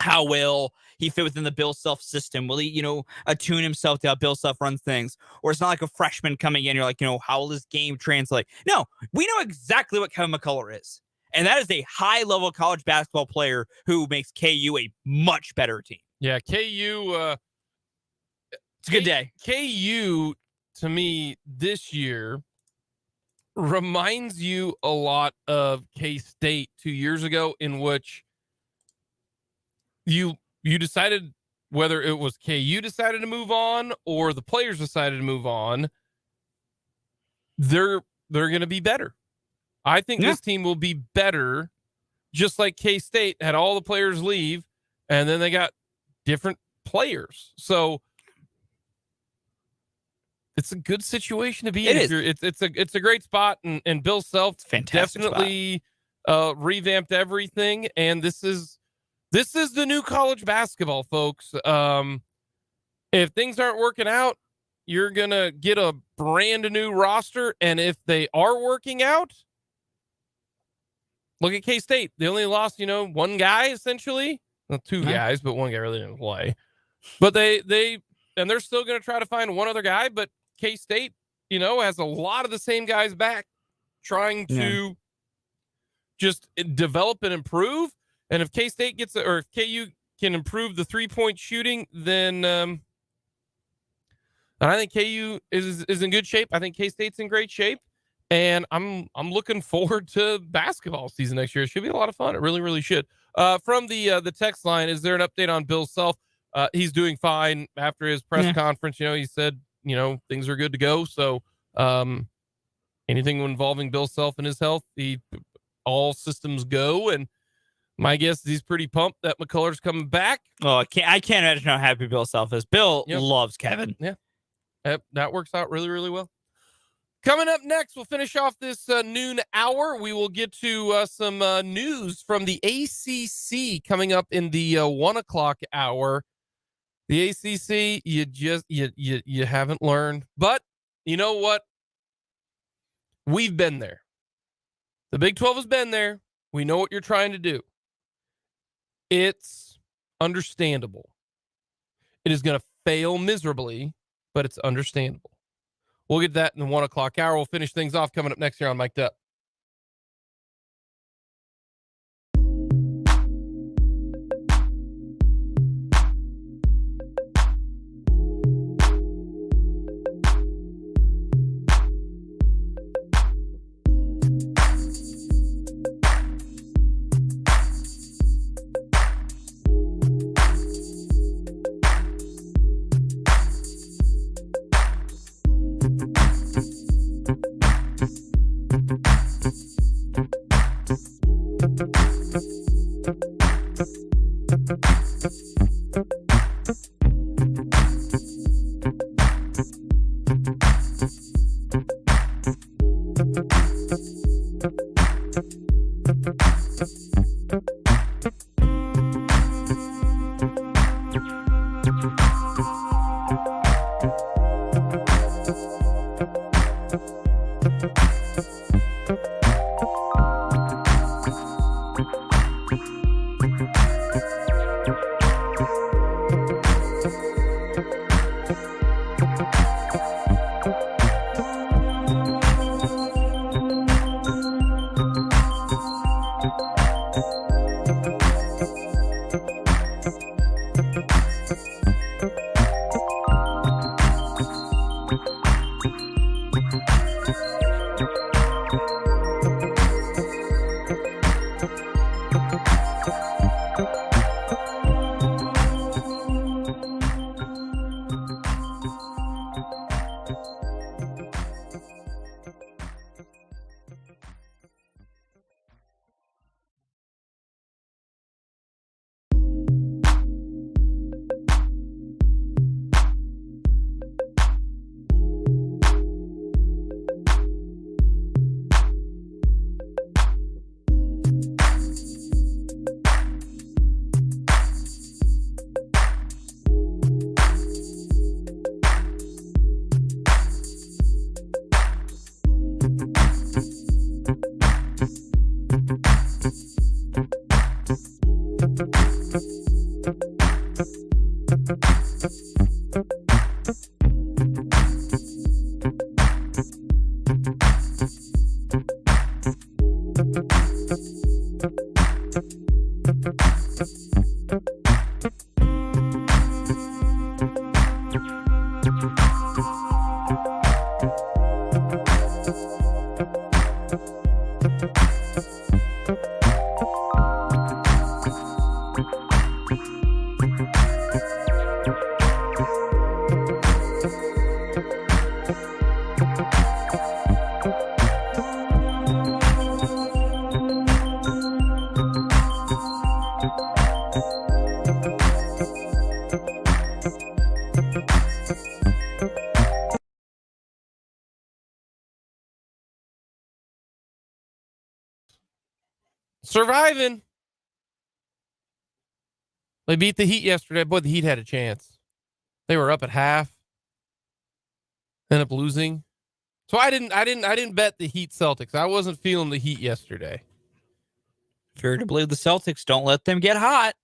How will he fit within the Bill Self system? Will he, attune himself to how Bill Self runs things? Or it's not like a freshman coming in. You're like, how will his game translate? No, we know exactly what Kevin McCullar is. And that is a high-level college basketball player who makes KU a much better team. Yeah, KU. It's a good day. KU, to me, this year reminds you a lot of K-State 2 years ago, in which you decided whether it was KU decided to move on or the players decided to move on. They're going to be better. I think this team will be better, just like K-State had all the players leave, and then they got different players. So it's a good situation to be in. It's a great spot, and Bill Self definitely revamped everything. And this is the new college basketball, folks. If things aren't working out, you're gonna get a brand new roster, and if they are working out, look at K-State. They only lost, one guy essentially. Well, two guys, but one guy really didn't play. But they're still going to try to find one other guy. But K-State, has a lot of the same guys back, trying to just develop and improve. And if K-State if KU can improve the 3-point shooting, then And I think KU is in good shape. I think K-State's in great shape. And I'm looking forward to basketball season next year. It should be a lot of fun. It really, really should. From the text line, is there an update on Bill Self? He's doing fine after his press conference. He said, things are good to go. So anything involving Bill Self and his health, all systems go. And my guess is he's pretty pumped that McCullar's coming back. Oh, I can't imagine how happy Bill Self is. Bill loves Kevin. Yeah. That works out really, really well. Coming up next, we'll finish off this noon hour. We will get to some news from the ACC coming up in the 1 o'clock hour. The ACC, you haven't learned, but you know what? We've been there. The Big 12 has been there. We know what you're trying to do. It's understandable. It is going to fail miserably, but it's understandable. We'll get that in the 1 o'clock hour. We'll finish things off coming up next here on Mic'd Up. Surviving. They beat the Heat yesterday. Boy, the Heat had a chance. They were up at half. Ended up losing. So I didn't bet the Heat Celtics. I wasn't feeling the Heat yesterday. Fair to believe the Celtics. Don't let them get hot.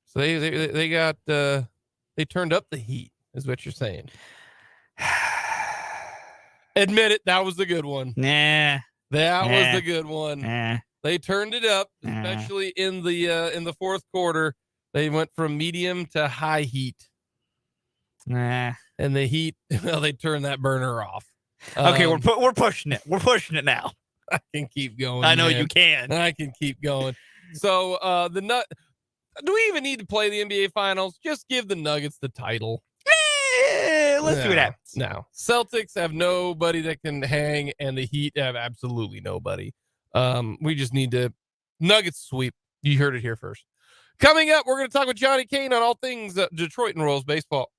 So they got they turned up the heat, is what you're saying. Admit it, that was the good one. Nah. That was the good one. Nah. They turned it up, especially in the fourth quarter. They went from medium to high heat. Nah. And the Heat, well, they turned that burner off. Okay, we're pushing it. We're pushing it now. I can keep going. I know man. you can. I can keep going. So do we even need to play the NBA Finals? Just give the Nuggets the title. Let's see what happens. No. Celtics have nobody that can hang, and the Heat have absolutely nobody. We just need to Nuggets sweep. You heard it here first. Coming up, we're going to talk with Johnny Kane on all things Detroit and Royals baseball.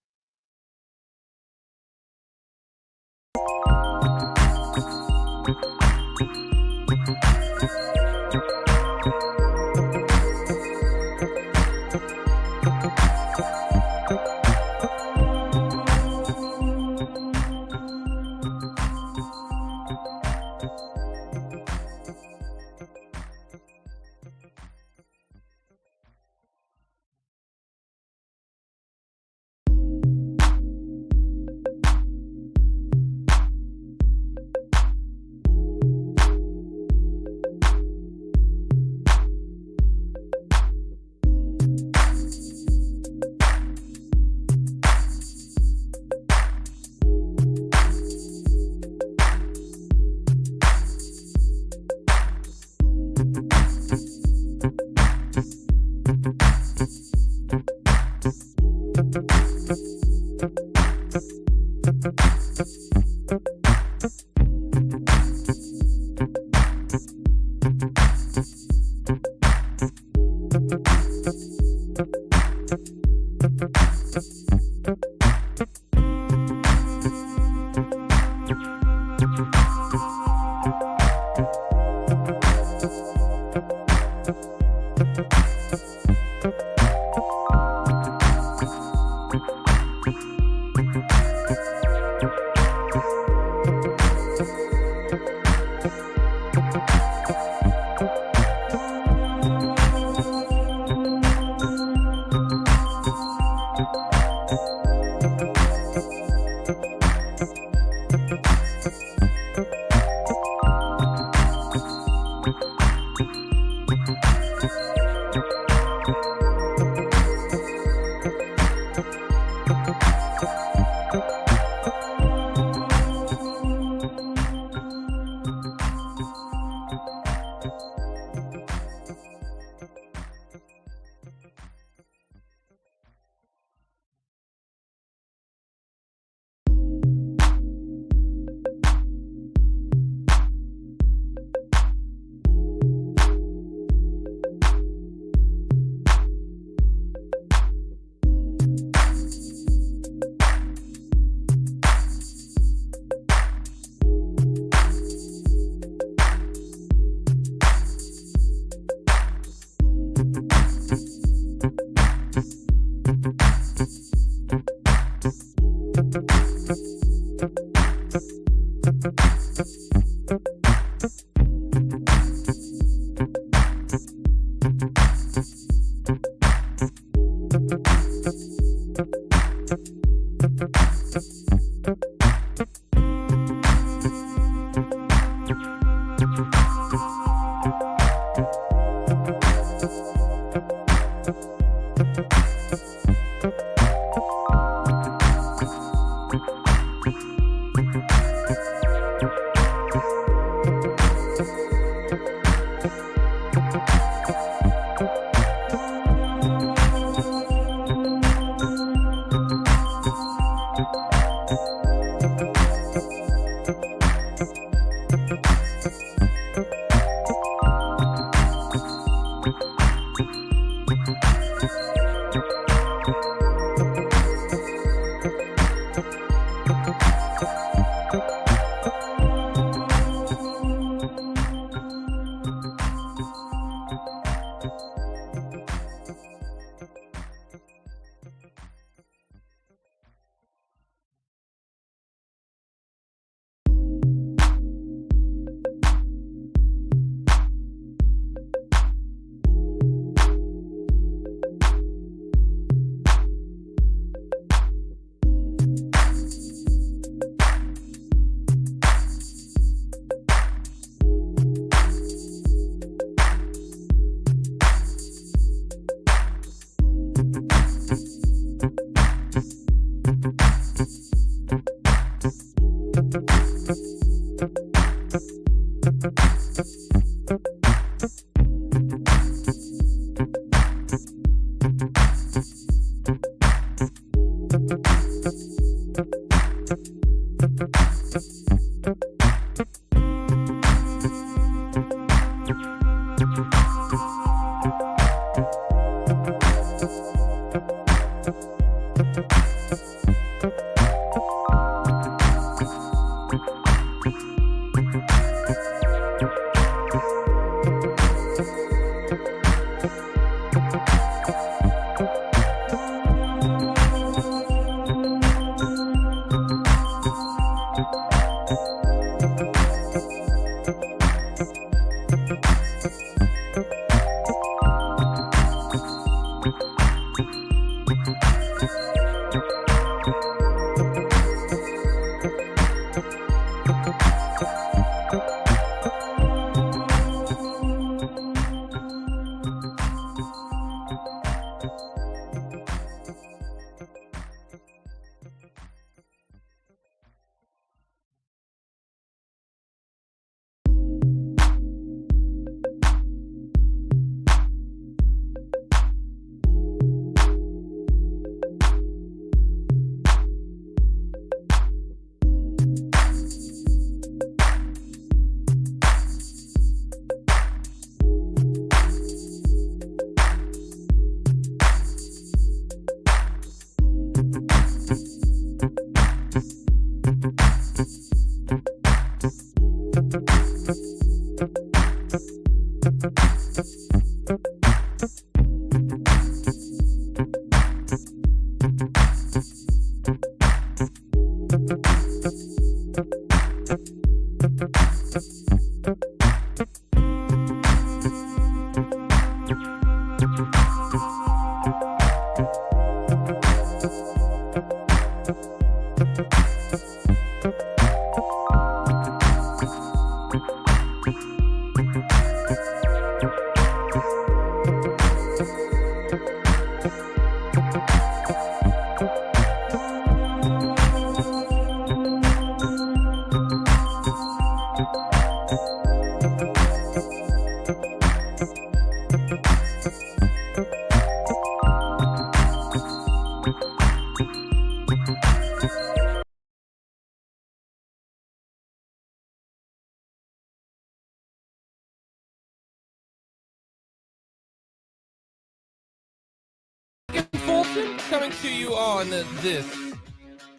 Jake and Fulton coming to you on this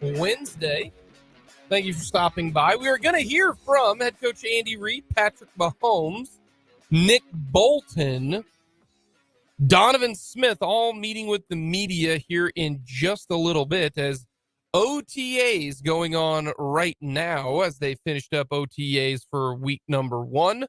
Wednesday. Thank you for stopping by. We are going to hear from head coach Andy Reid, Patrick Mahomes, Nick Bolton, Donovan Smith, all meeting with the media here in just a little bit as OTAs going on right now as they finished up OTAs for week number 1. So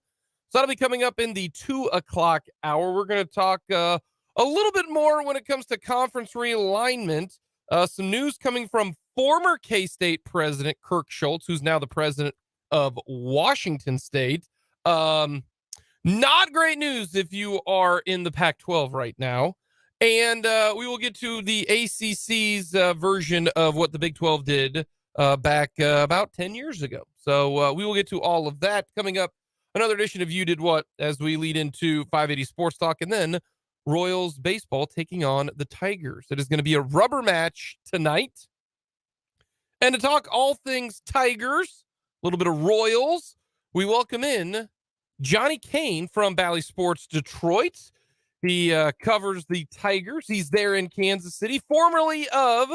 that'll be coming up in the 2 o'clock hour. We're going to talk a little bit more when it comes to conference realignment. Some news coming from former K-State president Kirk Schultz, who's now the president of Washington State. Not great news if you are in the Pac-12 right now. And we will get to the ACC's version of what the Big 12 did back about 10 years ago. So we will get to all of that coming up. Another edition of You Did What as we lead into 580 Sports Talk, and then Royals baseball taking on the Tigers. It is going to be a rubber match tonight. And to talk all things Tigers, a little bit of Royals, we welcome in Johnny Kane from Bally Sports Detroit. He covers the Tigers. He's there in Kansas City, formerly of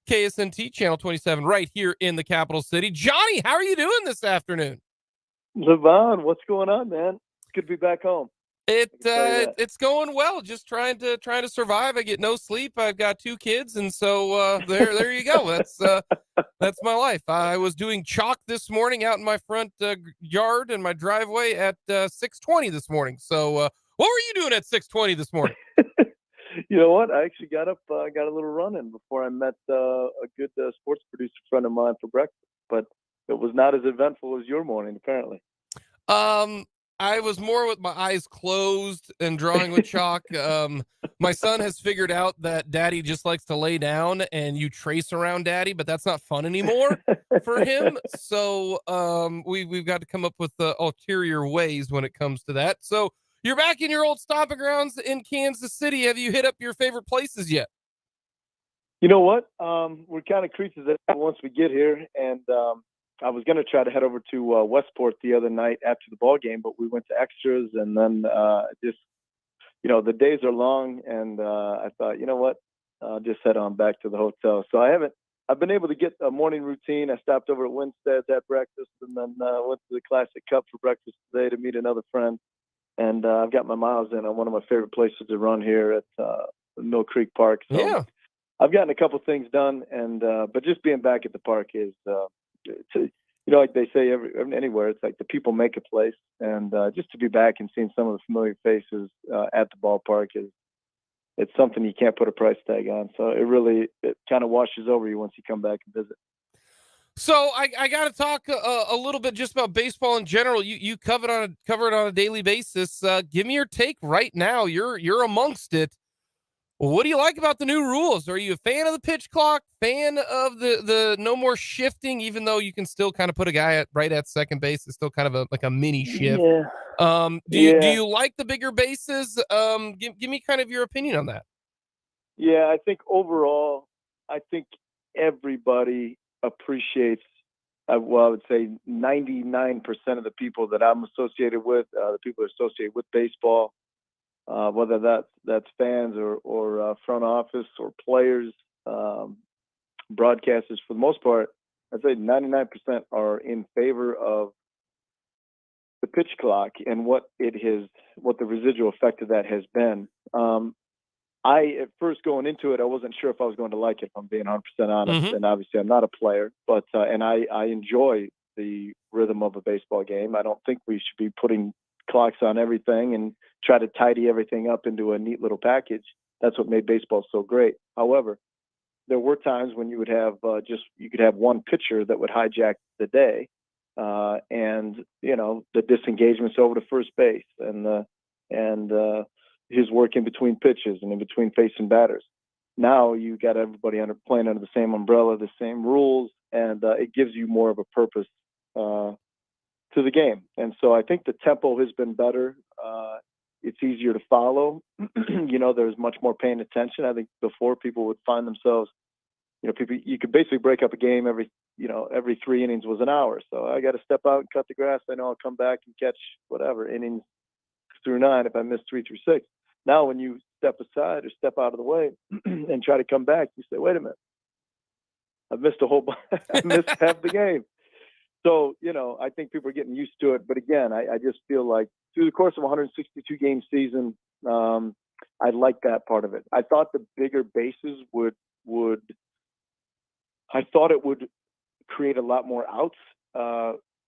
KSNT Channel 27 right here in the capital city. Johnny, how are you doing this afternoon? Levon, what's going on, man? It's good to be back home. It's going well. Just trying to survive. I get no sleep. I've got 2 kids, and so there you go. That's my life. I was doing chalk this morning out in my front yard and my driveway at 6:20 this morning. So what were you doing at 6:20 this morning? You know what? I actually got up, got a little run in before I met a good sports producer friend of mine for breakfast. But it was not as eventful as your morning, apparently. I was more with my eyes closed and drawing with chalk. My son has figured out that daddy just likes to lay down and you trace around daddy, but that's not fun anymore for him. So we've got to come up with ulterior ways when it comes to that. So you're back in your old stomping grounds in Kansas City. Have you hit up your favorite places yet? You know what? We're kind of creatures of that once we get here, and I was going to try to head over to Westport the other night after the ball game, but we went to extras, and then just, the days are long, and I thought, you know what? I'll just head on back to the hotel. So I've been able to get a morning routine. I stopped over at Winstead's at breakfast, and then went to the Classic Cup for breakfast today to meet another friend. And I've got my miles in on one of my favorite places to run here at Mill Creek Park. So yeah. I've gotten a couple things done, and but just being back at the park is, like they say anywhere, it's like the people make a place, and just to be back and seeing some of the familiar faces at the ballpark it's something you can't put a price tag on. So it kind of washes over you once you come back and visit. So I got to talk a little bit just about baseball in general. You cover it on a daily basis. Give me your take right now. You're amongst it. What do you like about the new rules? Are you a fan of the pitch clock? Fan of the no more shifting, even though you can still kind of put a guy right at second base? It's still kind of like a mini shift. Yeah. Do you like the bigger bases? Give me kind of your opinion on that. Yeah, I think overall, everybody appreciates. I would say 99% of the people that I'm associated with, the people associated with baseball, whether that's fans or front office or players, broadcasters, for the most part, I'd say 99% are in favor of the pitch clock and what the residual effect of that has been. At first going into it, I wasn't sure if I was going to like it, if I'm being 100% honest. Mm-hmm. And obviously I'm not a player, but and I enjoy the rhythm of a baseball game. I don't think we should be putting clocks on everything and try to tidy everything up into a neat little package. That's what made baseball so great. However, there were times when you would have you could have one pitcher that would hijack the day, and the disengagements over to first base and his work in between pitches and in between facing batters. Now you got everybody playing under the same umbrella, the same rules, and it gives you more of a purpose to the game. And so I think the tempo has been better. It's easier to follow. There's much more paying attention. I think before people would find themselves, you could basically break up a game every 3 innings was an hour. So I got to step out and cut the grass. I know I'll come back and catch whatever innings through 9 if I miss 3 through 6. Now, when you step aside or step out of the way and try to come back, you say, wait a minute, I've missed I missed half the game. So, I think people are getting used to it. But again, I just feel like through the course of a 162 game season, I like that part of it. I thought the bigger bases would create a lot more outs.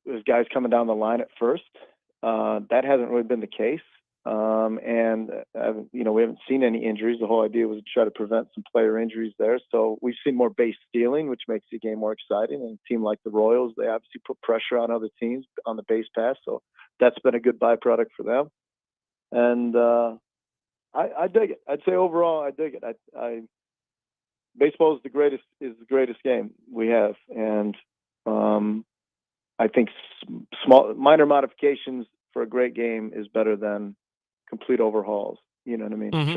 There's guys coming down the line at first. That hasn't really been the case. We haven't seen any injuries. The whole idea was to try to prevent some player injuries there. So we've seen more base stealing, which makes the game more exciting. And a team like the Royals, they obviously put pressure on other teams on the base pass. So that's been a good byproduct for them. And I dig it. I'd say overall, I dig it. Baseball is the greatest game we have. And I think minor modifications for a great game is better than complete overhauls. You know what I mean? Mm-hmm.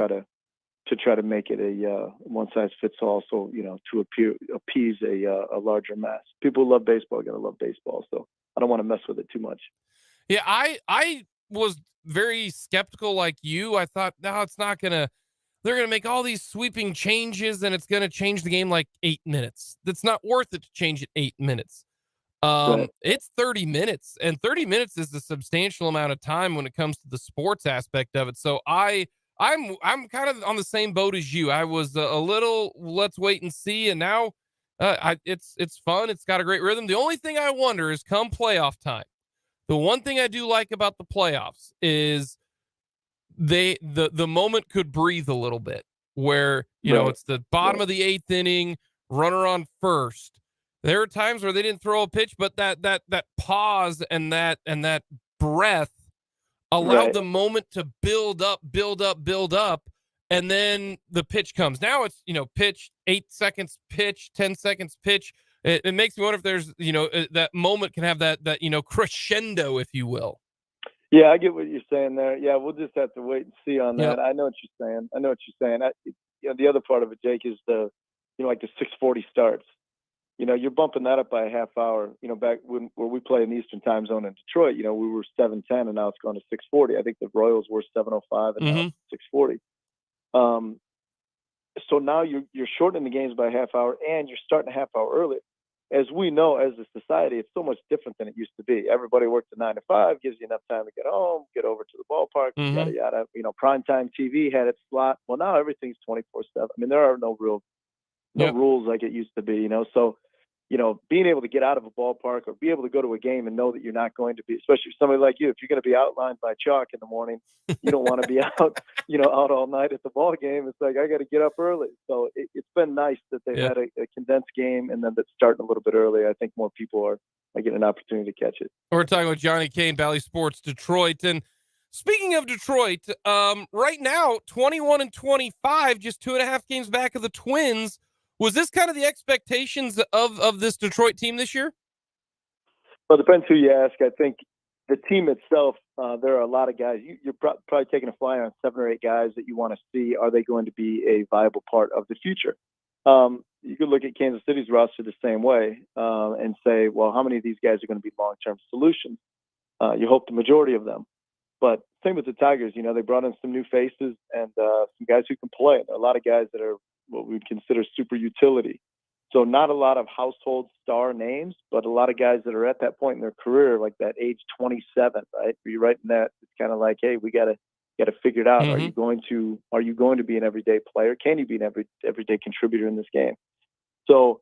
To try to make it a one size fits all. So to appease a larger mass. People who love baseball are gonna love baseball. So I don't want to mess with it too much. Yeah, I was very skeptical like you. I thought, no, it's not gonna. They're gonna make all these sweeping changes, and it's gonna change the game like 8 minutes. That's not worth it to change it 8 minutes. Right. It's 30 minutes, and 30 minutes is a substantial amount of time when it comes to the sports aspect of it. So I'm kind of on the same boat as you. I was a little, let's wait and see. And now it's fun. It's got a great rhythm. The only thing I wonder is come playoff time. The one thing I do like about the playoffs is the moment could breathe a little bit where, it's the bottom of the 8th inning, runner on first. There are times where they didn't throw a pitch, but that pause and that breath allowed the moment to build up. and then the pitch comes. Now it's, pitch, 8 seconds, pitch, 10 seconds, pitch. It makes me wonder if there's, that moment can have that, crescendo, if you will. Yeah, I get what you're saying there. Yeah, we'll just have to wait and see on that. Yep. I know what you're saying. The other part of it, Jake, is the 6:40 starts. You're bumping that up by a half hour. Back where we play in the Eastern Time Zone in Detroit, we were 7:10 and now it's going to 6:40. I think the Royals were 7:05 and now it's 6:40. So now you're shortening the games by a half hour and you're starting a half hour earlier. As we know, as a society, it's so much different than it used to be. Everybody works at 9 to 5, gives you enough time to get home, get over to the ballpark, yada yada. Primetime TV had its slot. Well, now everything's 24/7. I mean, there are no rules like it used to be. So being able to get out of a ballpark or be able to go to a game and know that you're not going to be, especially somebody like you, if you're going to be outlined by chalk in the morning, you don't want to be out, out all night at the ball game. It's like, I got to get up early. So it's been nice that they had a condensed game and then that's starting a little bit early. I think more people are getting an opportunity to catch it. We're talking with Johnny Kane, Bally Sports, Detroit. And speaking of Detroit, right now, 21-25, just 2.5 games back of the Twins. Was this kind of the expectations of this Detroit team this year? Well, it depends who you ask. I think the team itself, there are a lot of guys. You're probably taking a flyer on 7 or 8 guys that you want to see. Are they going to be a viable part of the future? You could look at Kansas City's roster the same way and say, well, how many of these guys are going to be long-term solutions? You hope the majority of them. But same with the Tigers. They brought in some new faces and some guys who can play. There are a lot of guys that are what we would consider super utility. So not a lot of household star names, but a lot of guys that are at that point in their career, like that age 27, right? You're right in that. It's kind of like, hey, we got to figure it out. Are you going to be an everyday player? Can you be an everyday contributor in this game? So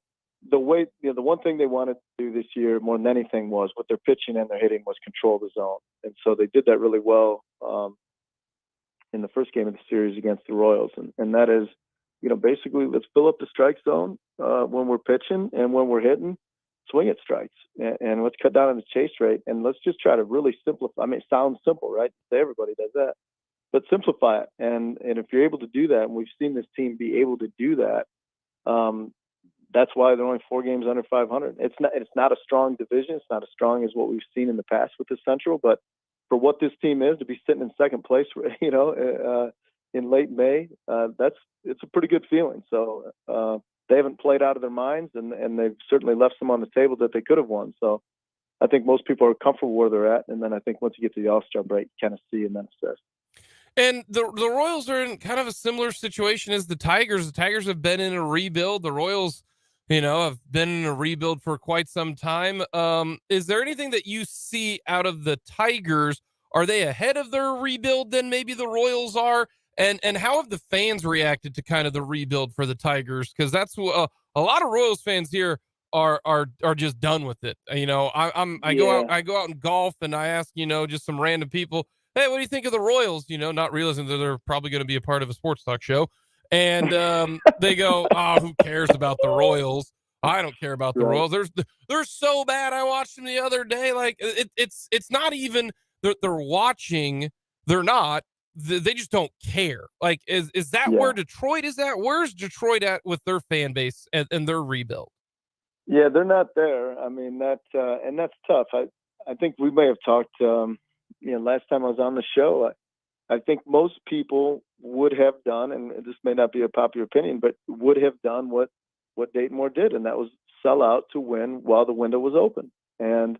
the way, the one thing they wanted to do this year more than anything was with their pitching and their hitting was control the zone. And so they did that really well in the first game of the series against the Royals. And that is, basically let's fill up the strike zone when we're pitching, and when we're hitting, swing at strikes, and let's cut down on the chase rate, and let's just try to really simplify. I mean, it sounds simple, right? Everybody does that, but simplify it. And if you're able to do that, and we've seen this team be able to do that, that's why they're only 4 games under 500. It's not a strong division. It's not as strong as what we've seen in the past with the Central, but for what this team is, to be sitting in second place, in late May, it's a pretty good feeling. So they haven't played out of their minds, and they've certainly left some on the table that they could have won. So I think most people are comfortable where they're at, and then I think once you get to the All-Star break, you kind of see and then assess. And the Royals are in kind of a similar situation as the Tigers. The Tigers have been in a rebuild. The Royals, have been in a rebuild for quite some time. Is there anything that you see out of the Tigers? Are they ahead of their rebuild than maybe the Royals are? And how have the fans reacted to kind of the rebuild for the Tigers? Because that's a lot of Royals fans here are just done with it. I go out and golf, and I ask just some random people, hey, what do you think of the Royals? Not realizing that they're probably going to be a part of a sports talk show, and they go, oh, who cares about the Royals? I don't care about the Royals. They're so bad. I watched them the other day. Like it's not even they're watching. They're not. They just don't care. Like, is that where Detroit is at? Where's Detroit at with their fan base and their rebuild? Yeah, they're not there. I mean, and that's tough. I think we may have talked, last time I was on the show. I think most people would have done, and this may not be a popular opinion, but would have done what Dayton Moore did, and that was sell out to win while the window was open. And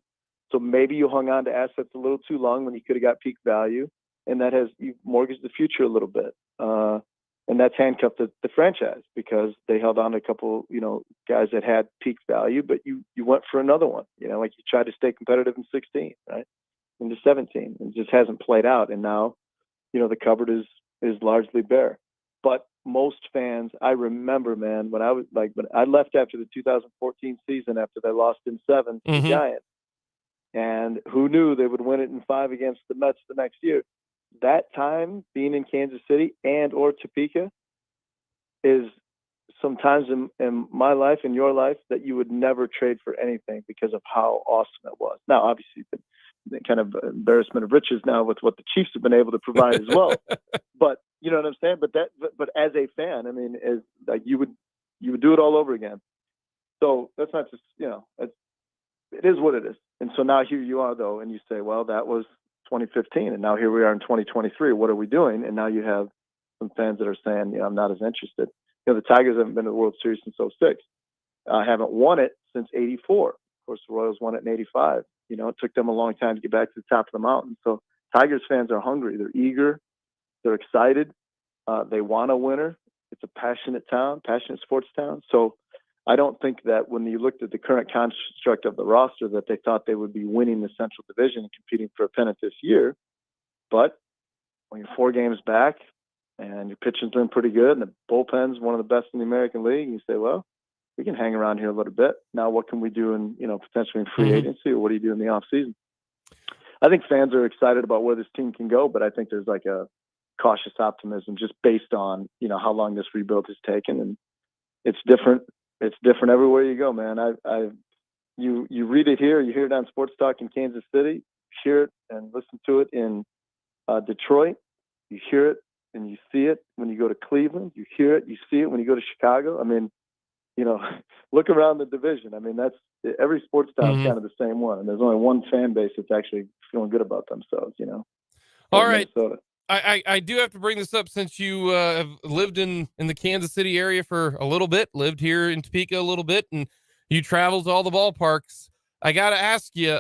so maybe you hung on to assets a little too long when you could have got peak value. And that has you mortgaged the future a little bit, and that's handcuffed the franchise because they held on to a couple, guys that had peak value, but you went for another one, like you tried to stay competitive in 16, right, into 17, and it just hasn't played out. And now, the cupboard is largely bare. But most fans, I remember, man, when I left after the 2014 season after they lost in 7 to the Giants, and who knew they would win it in 5 against the Mets the next year. That time being in Kansas City and or Topeka is sometimes in my life, in your life, that you would never trade for anything because of how awesome it was. Now, obviously, kind of embarrassment of riches now with what the Chiefs have been able to provide as well. But you know what I'm saying? But as a fan, I mean, as like you would do it all over again. So that's not just, it is what it is. And so now here you are though, and you say, well, that was 2015, and now here we are in 2023. What are we doing? And now you have some fans that are saying, I'm not as interested. The Tigers haven't been to the World Series since '06. Haven't won it since '84. Of course, the Royals won it in '85. It took them a long time to get back to the top of the mountain. So Tigers fans are hungry. They're eager. They're excited. They want a winner. It's a passionate town, passionate sports town. So I don't think that when you looked at the current construct of the roster that they thought they would be winning the Central Division and competing for a pennant this year. But when you're 4 games back and your pitching's doing pretty good and the bullpen's one of the best in the American League, you say, well, we can hang around here a little bit. Now what can we do in, potentially in free agency, or what do you do in the off season? I think fans are excited about where this team can go, but I think there's like a cautious optimism just based on, how long this rebuild has taken. And it's different. It's different everywhere you go, man. You read it here, you hear it on Sports Talk in Kansas City, hear it and listen to it in Detroit. You hear it and you see it when you go to Cleveland. You hear it, you see it when you go to Chicago. I mean, look around the division. I mean, that's every sports town is kind of the same one, and there's only one fan base that's actually feeling good about themselves. All right. Minnesota. I do have to bring this up since you have lived in the Kansas City area for a little bit, lived here in Topeka a little bit, and you traveled to all the ballparks. I got to ask you,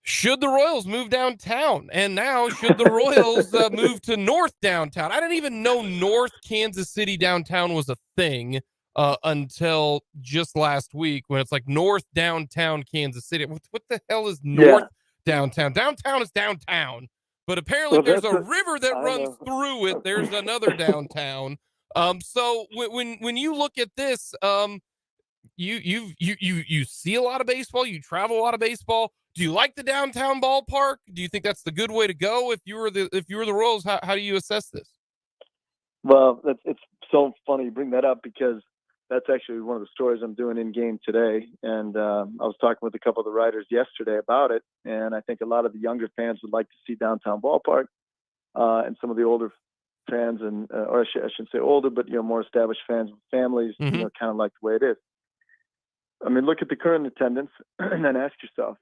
should the Royals move downtown? And now should the Royals move to North downtown? I didn't even know North Kansas City downtown was a thing until just last week when it's like North downtown Kansas City. What the hell is North downtown? Downtown is downtown. But apparently there's a river that runs through it. There's another downtown. So when you look at this, you see a lot of baseball, you travel a lot of baseball. Do you like the downtown ballpark? Do you think that's the good way to go? If you were the Royals, how do you assess this? Well, it's so funny you bring that up because that's actually one of the stories I'm doing in game today. And I was talking with a couple of the writers yesterday about it. And I think a lot of the younger fans would like to see downtown ballpark, and some of the older fans or I shouldn't say older, but, more established fans with families, kind of like the way it is. I mean, look at the current attendance and then ask yourself,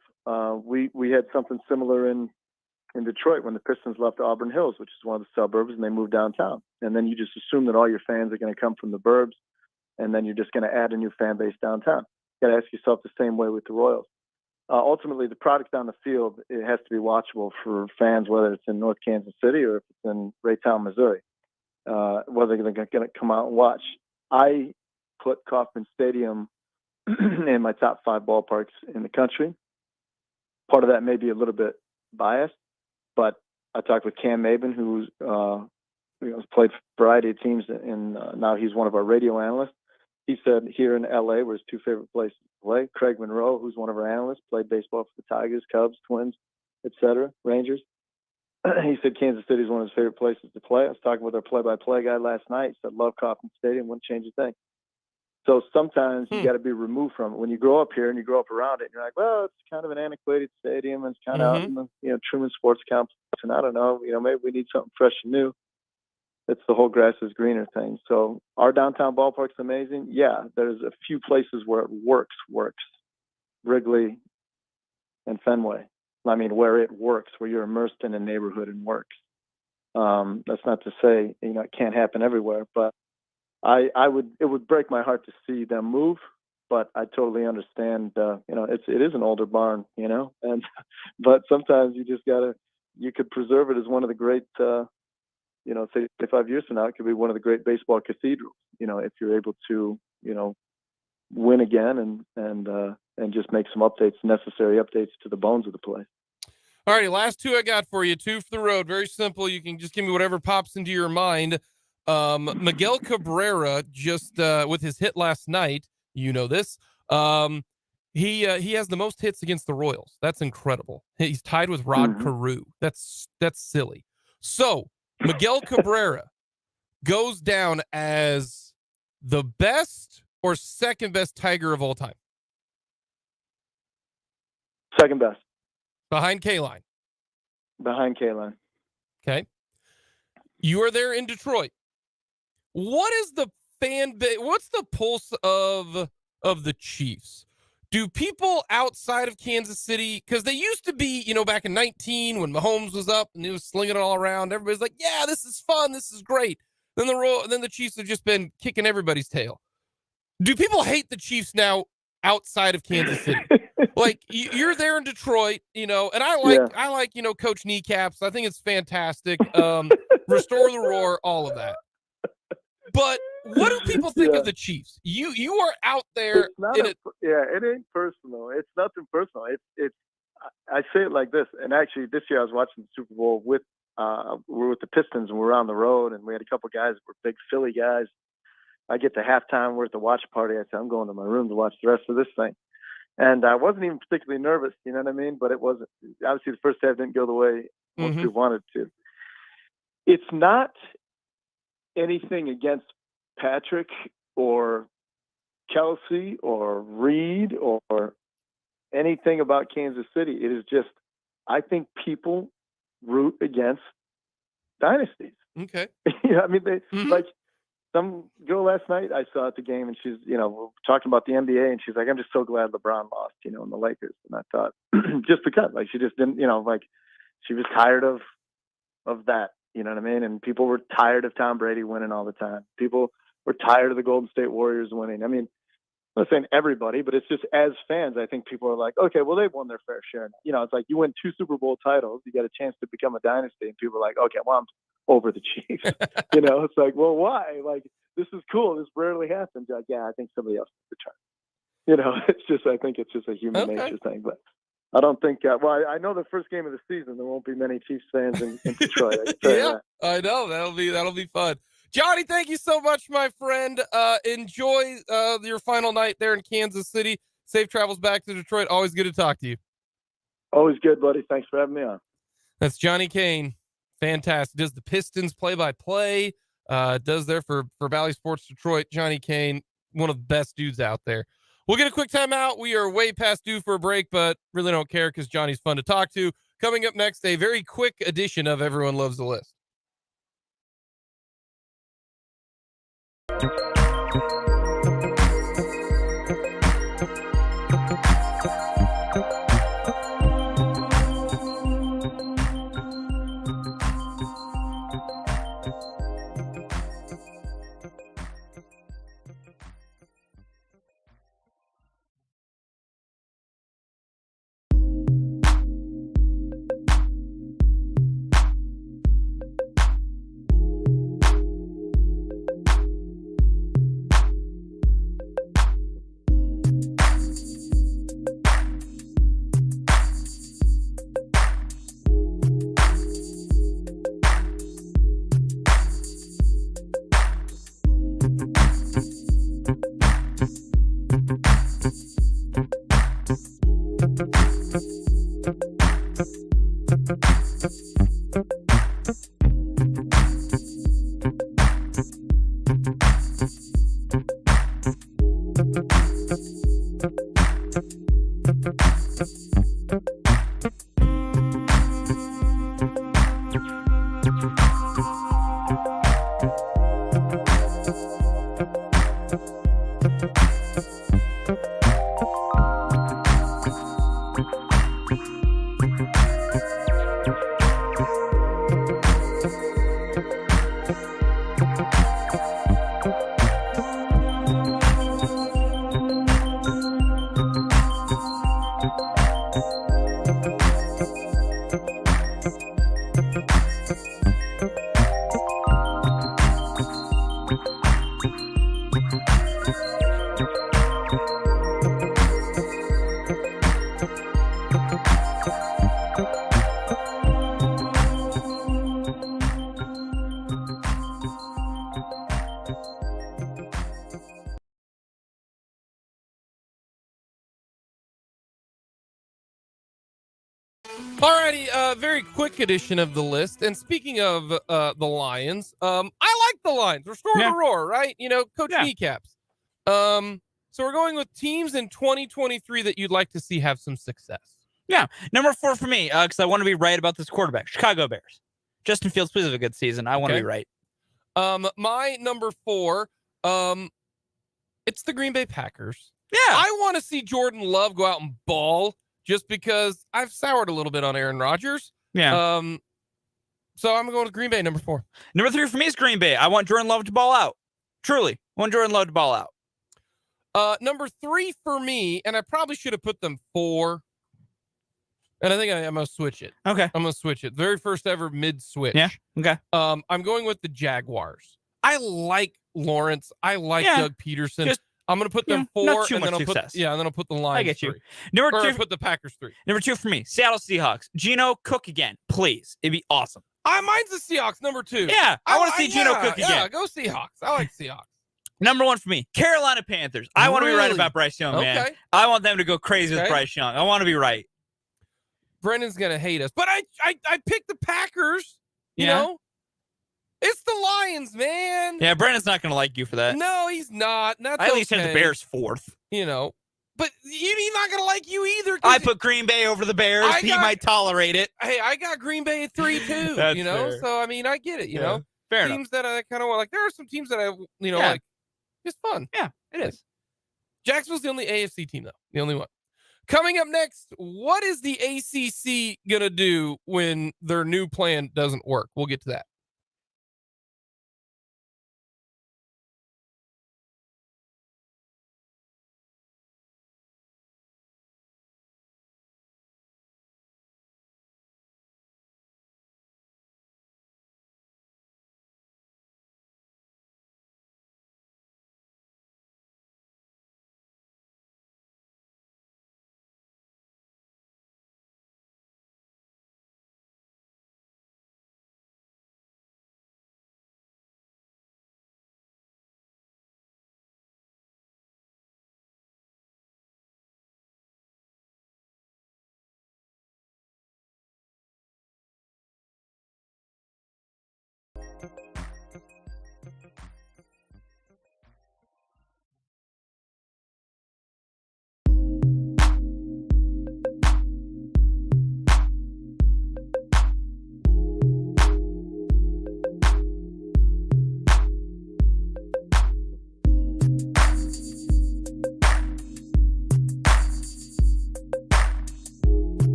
we had something similar in Detroit when the Pistons left Auburn Hills, which is one of the suburbs, and they moved downtown. And then you just assume that all your fans are going to come from the burbs, and then you're just going to add a new fan base downtown. You got to ask yourself the same way with the Royals. Ultimately, the product on the field, it has to be watchable for fans, whether it's in North Kansas City or if it's in Raytown, Missouri, whether they're going to come out and watch. I put Kauffman Stadium in my top 5 ballparks in the country. Part of that may be a little bit biased, but I talked with Cam Maben, who's played for a variety of teams, and now he's one of our radio analysts. He said here in LA were his 2 favorite places to play. Craig Monroe, who's one of our analysts, played baseball for the Tigers, Cubs, Twins, etc., Rangers. He said Kansas City is one of his favorite places to play. I was talking with our play-by-play guy last night. He said, love Kauffman Stadium, wouldn't change a thing. So sometimes you got to be removed from it. When you grow up here and you grow up around it, and you're like, well, it's kind of an antiquated stadium, and it's kind of out in the Truman Sports Complex, and I don't know, maybe we need something fresh and new. It's the whole grass is greener thing. So our downtown ballpark's amazing. Yeah, there's a few places where it works. Wrigley and Fenway. I mean, where it works, where you're immersed in a neighborhood and works. That's not to say, it can't happen everywhere, but it would break my heart to see them move, but I totally understand, it is an older barn, but sometimes you just you could preserve it as one of the great, say 5 years from now, it could be one of the great baseball cathedrals, if you're able to, win again and just make some necessary updates to the bones of the place. All righty, last 2 I got for you. 2 for the road. Very simple. You can just give me whatever pops into your mind. Miguel Cabrera just with his hit last night, this. He has the most hits against the Royals. That's incredible. He's tied with Rod Carew. That's silly. So Miguel Cabrera goes down as the best or second best Tiger of all time. Second best. Behind K-Line. Behind K-Line. Okay. You are there in Detroit. What is the fan base? What's the pulse of the Chiefs? Do people outside of Kansas City, because they used to be, back in 19 when Mahomes was up and he was slinging it all around, everybody's like, yeah, this is fun, this is great. Then the Chiefs have just been kicking everybody's tail. Do people hate the Chiefs now outside of Kansas City? Like you're there in Detroit, and I like Coach Kneecaps. I think it's fantastic. Restore the roar, all of that. But what do people think of the Chiefs? You are out there. It ain't personal. It's nothing personal. It's I say it like this. And actually, this year I was watching the Super Bowl we were with the Pistons and we were on the road and we had a couple guys that were big Philly guys. I get to halftime, we're at the watch party. I said, I'm going to my room to watch the rest of this thing. And I wasn't even particularly nervous, you know what I mean? But it wasn't, obviously the first half didn't go the way most people wanted to. It's not anything against Patrick or Kelsey or Reid or anything about Kansas City. It is just, I think people root against dynasties. Okay. I mean, they like some girl last night I saw at the game and she's, we're talking about the NBA and she's like, I'm just so glad LeBron lost, in the Lakers. And I thought just because like, she just didn't, like she was tired of that, you know what I mean? And people were tired of Tom Brady winning all the time. People were tired of the Golden State Warriors winning. I mean, I'm not saying everybody, but it's just as fans, I think people are like, okay, well, they've won their fair share now. It's like you win 2 Super Bowl titles, you get a chance to become a dynasty, and people are like, okay, well, I'm over the Chiefs. It's like, well, why? Like, this is cool. This rarely happens. Like, yeah, I think somebody else will return. I think it's just a human nature thing. But I don't think, I know the first game of the season, there won't be many Chiefs fans in Detroit. I know. That'll be fun. Johnny, thank you so much, my friend. Enjoy your final night there in Kansas City. Safe travels back to Detroit. Always good to talk to you. Always good, buddy. Thanks for having me on. That's Johnny Kane. Fantastic. Does the Pistons play-by-play. Does there for Bally Sports Detroit. Johnny Kane, one of the best dudes out there. We'll get a quick timeout. We are way past due for a break, but really don't care because Johnny's fun to talk to. Coming up next, a very quick edition of Everyone Loves the List. Alrighty, very quick edition of the list. And speaking of the Lions, I like the Lions. Restore the roar, right? Coach Kneecaps. So we're going with teams in 2023 that you'd like to see have some success. Yeah. Number 4 for me, because I want to be right about this quarterback. Chicago Bears. Justin Fields, please have a good season. I want to be right. My number 4, it's the Green Bay Packers. Yeah. I want to see Jordan Love go out and ball just because I've soured a little bit on Aaron Rodgers. Yeah. So I'm going with Green Bay, number 4. Number 3 for me is Green Bay. I want Jordan Love to ball out. Truly. I want Jordan Love to ball out. Number 3 for me, and I probably should have put them 4. And I think I'm going to switch it. Okay. I'm going to switch it. Very first ever mid-switch. Yeah. Okay. I'm going with the Jaguars. I like Lawrence. I like Doug Peterson. I'm going to put them 4. Not too and much then I'll success. and then I'll put the Lions. I get you. 3. Number 2. Put the Packers 3. Number 2 for me, Seattle Seahawks. Geno Cook again, please. It'd be awesome. Mine's the Seahawks, number 2. Yeah. I want to see Geno Cook again. Yeah, go Seahawks. I like Seahawks. Number 1 for me, Carolina Panthers. I want to be right about Bryce Young, man. Okay. I want them to go crazy with Bryce Young. I want to be right. Brendan's gonna hate us, but I picked the Packers. You know, it's the Lions, man. Yeah, Brendan's not gonna like you for that. No, he's not. That's I at least had the Bears 4th. You know, but he's not gonna like you either. I put Green Bay over the Bears. He might tolerate it. Hey, I got Green Bay at 3 too. That's you know, fair. so I mean, I get it. You know, fair teams enough. that I kind of want. Like, there are some teams that I, like, it's fun. Yeah, it is. Jacksonville's the only AFC team, though. The only one. Coming up next, what is the ACC going to do when their new plan doesn't work? We'll get to that.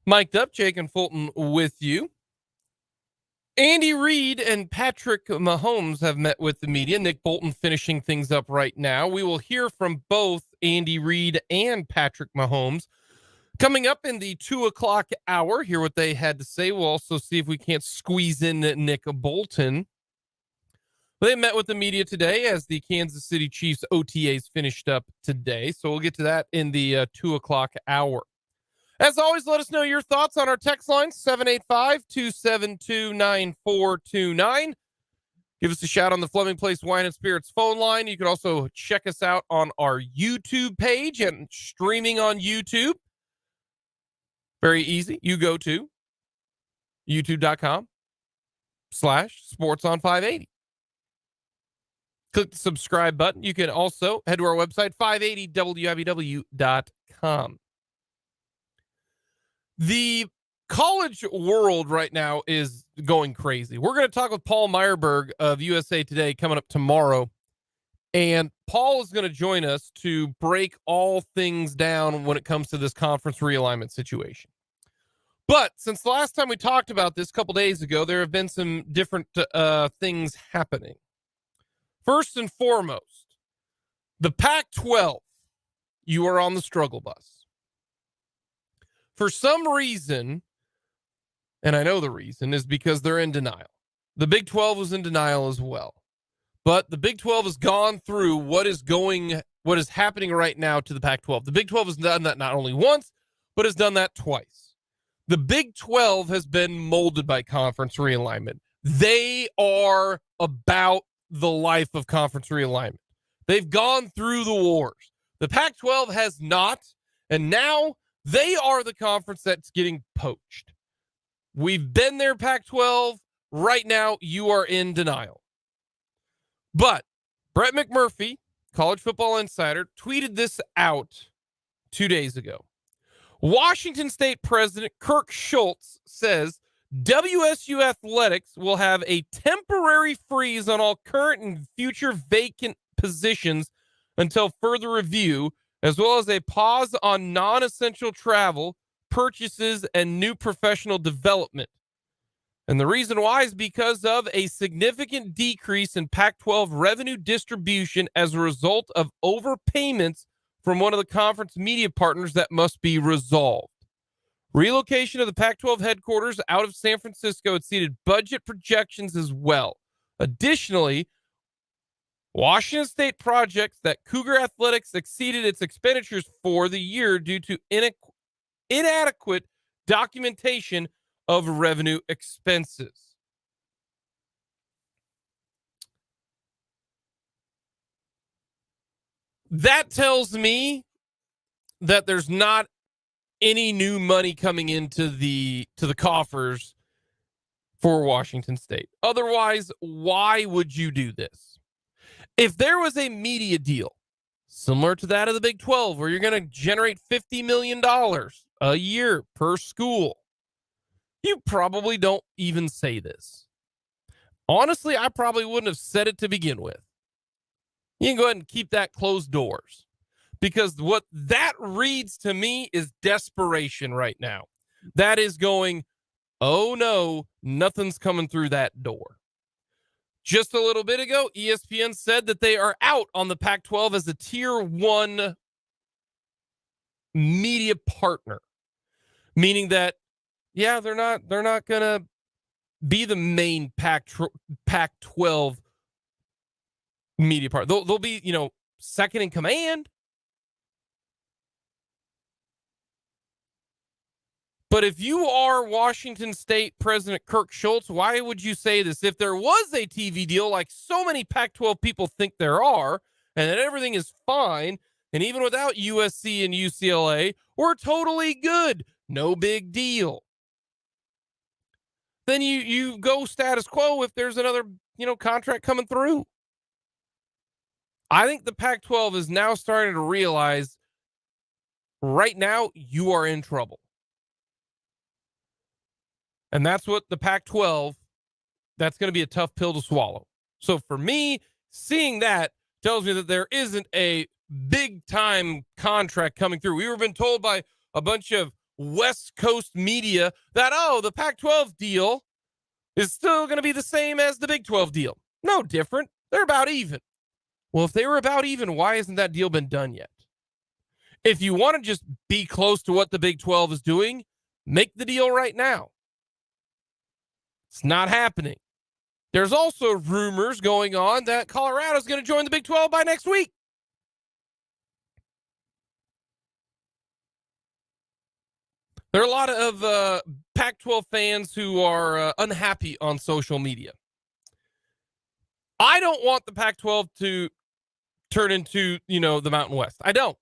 Mic'd up, Jake and Fulton with you. Andy Reid and Patrick Mahomes have met with the media. Nick Bolton finishing things up right now. We will hear from both Andy Reid and Patrick Mahomes coming up in the 2 o'clock hour. Hear what they had to say. We'll also see if we can't squeeze in Nick Bolton. They met with the media today as the Kansas City Chiefs OTAs finished up today. So we'll get to that in the 2 o'clock hour. As always, let us know your thoughts on our text line, 785-272-9429. Give us a shout on the Fleming Place Wine and Spirits phone line. You can also check us out on our YouTube page and streaming on YouTube. Very easy. You go to youtube.com/sportson580. Click the subscribe button. You can also head to our website, 580wibw.com. The college world right now is going crazy. We're going to talk with Paul Meyerberg of USA Today coming up tomorrow. And Paul is going to join us to break all things down when it comes to this conference realignment situation. But since the last time we talked about this a couple days ago, there have been some different things happening. First and foremost, the Pac-12, you are on the struggle bus. For some reason, and I know the reason, is because they're in denial. The Big 12 was in denial as well. But the Big 12 has gone through what is happening right now to the Pac-12. The Big 12 has done that not only once, but has done that twice. The Big 12 has been molded by conference realignment. They are about the life of conference realignment. They've gone through the wars. The Pac-12 has not, and now they are the conference that's getting poached. We've been there, Pac-12. Right now, you are in denial. But Brett McMurphy, College Football Insider, tweeted this out 2 days ago. Washington State President Kirk Schultz says WSU Athletics will have a temporary freeze on all current and future vacant positions until further review, as well as a pause on non-essential travel, purchases, and new professional development. And the reason why is because of a significant decrease in Pac-12 revenue distribution as a result of overpayments from one of the conference media partners that must be resolved. Relocation of the Pac-12 headquarters out of San Francisco exceeded budget projections as well. Additionally, Washington State projects that Cougar Athletics exceeded its expenditures for the year due to inadequate documentation of revenue expenses. That tells me that there's not any new money coming into the coffers for Washington State. Otherwise, why would you do this? If there was a media deal similar to that of the Big 12, where you're going to generate $50 million a year per school, you probably don't even say this. Honestly, I probably wouldn't have said it to begin with. You can go ahead and keep that closed doors, because what that reads to me is desperation right now. That is going, oh no, nothing's coming through that door. Just a little bit ago, ESPN said that they are out on the Pac-12 as a tier 1 media partner, meaning that, yeah, they're not going to be the main Pac-12 media part. They'll be, second in command. But if you are Washington State President Kirk Schultz, why would you say this? If there was a TV deal, like so many Pac-12 people think there are, and that everything is fine, and even without USC and UCLA, we're totally good, no big deal, then you go status quo if there's another, contract coming through. I think the Pac-12 is now starting to realize right now you are in trouble. And that's what the Pac-12, that's going to be a tough pill to swallow. So for me, seeing that tells me that there isn't a big time contract coming through. We were been told by a bunch of West Coast media that, the Pac-12 deal is still going to be the same as the Big 12 deal. No different. They're about even. Well, if they were about even, why hasn't that deal been done yet? If you want to just be close to what the Big 12 is doing, make the deal right now. It's not happening. There's also rumors going on that Colorado's going to join the Big 12 by next week. There are a lot of Pac-12 fans who are unhappy on social media. I don't want the Pac-12 to turn into, the Mountain West. I don't.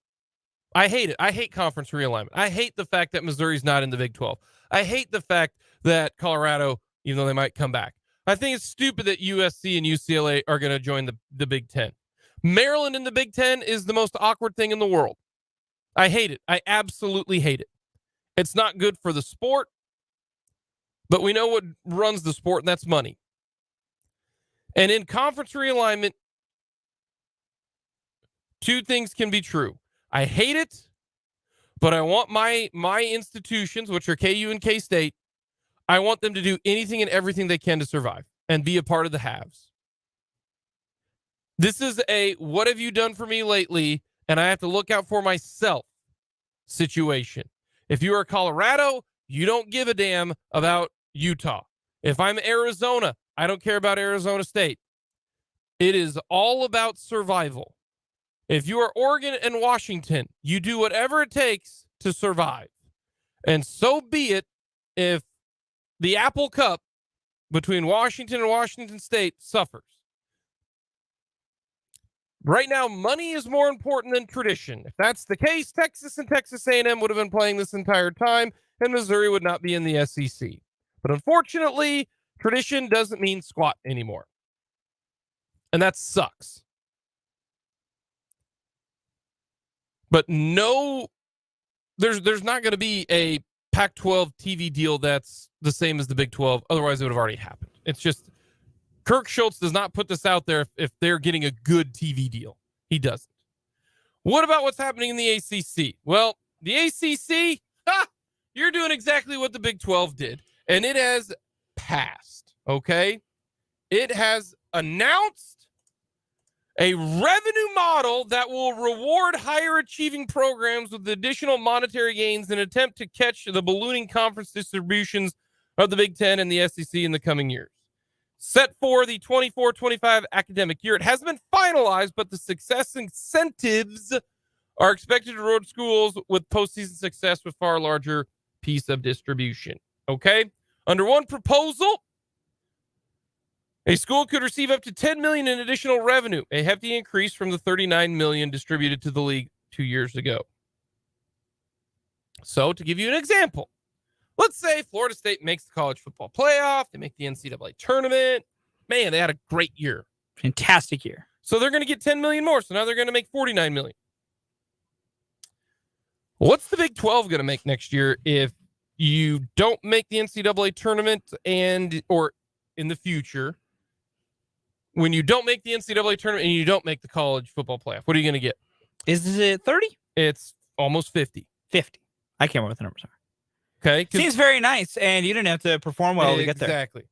I hate it. I hate conference realignment. I hate the fact that Missouri's not in the Big 12. I hate the fact that Colorado, even though they might come back. I think it's stupid that USC and UCLA are going to join the Big 10. Maryland in the Big 10 is the most awkward thing in the world. I hate it. I absolutely hate it. It's not good for the sport, but we know what runs the sport, and that's money. And in conference realignment, two things can be true. I hate it, but I want my institutions, which are KU and K-State, I want them to do anything and everything they can to survive and be a part of the haves. This is a what have you done for me lately, and I have to look out for myself situation. If you are Colorado, you don't give a damn about Utah. If I'm Arizona, I don't care about Arizona State. It is all about survival. If you are Oregon and Washington, you do whatever it takes to survive. And so be it if the Apple Cup between Washington and Washington State suffers. Right now, money is more important than tradition. If that's the case, Texas and Texas A&M would have been playing this entire time, and Missouri would not be in the SEC. But unfortunately, tradition doesn't mean squat anymore. And that sucks. But no, there's not going to be a Pac-12 TV deal that's the same as the Big 12. Otherwise, it would have already happened. It's just Kirk Schultz does not put this out there if they're getting a good TV deal. He doesn't. What about what's happening in the ACC? Well, the ACC, you're doing exactly what the Big 12 did, and it has passed, okay? It has announced A revenue model that will reward higher achieving programs with additional monetary gains in an attempt to catch the ballooning conference distributions of the Big Ten and the SEC in the coming years. Set for the 24-25 academic year. It hasn't been finalized, but the success incentives are expected to reward schools with postseason success with far larger piece of distribution. Okay? Under one proposal, a school could receive up to $10 million in additional revenue, a hefty increase from the $39 million distributed to the league 2 years ago. So, to give you an example, let's say Florida State makes the college football playoff, they make the NCAA tournament. Man, they had a great year. Fantastic year. So they're going to get $10 million more. So now they're going to make $49 million. What's the Big 12 going to make next year if you don't make the NCAA tournament or in the future, when you don't make the NCAA tournament and you don't make the college football playoff? What are you going to get? Is it 30? It's almost 50. 50. I can't remember what the numbers are. Okay. Seems very nice, and you didn't have to perform well to get there. Exactly.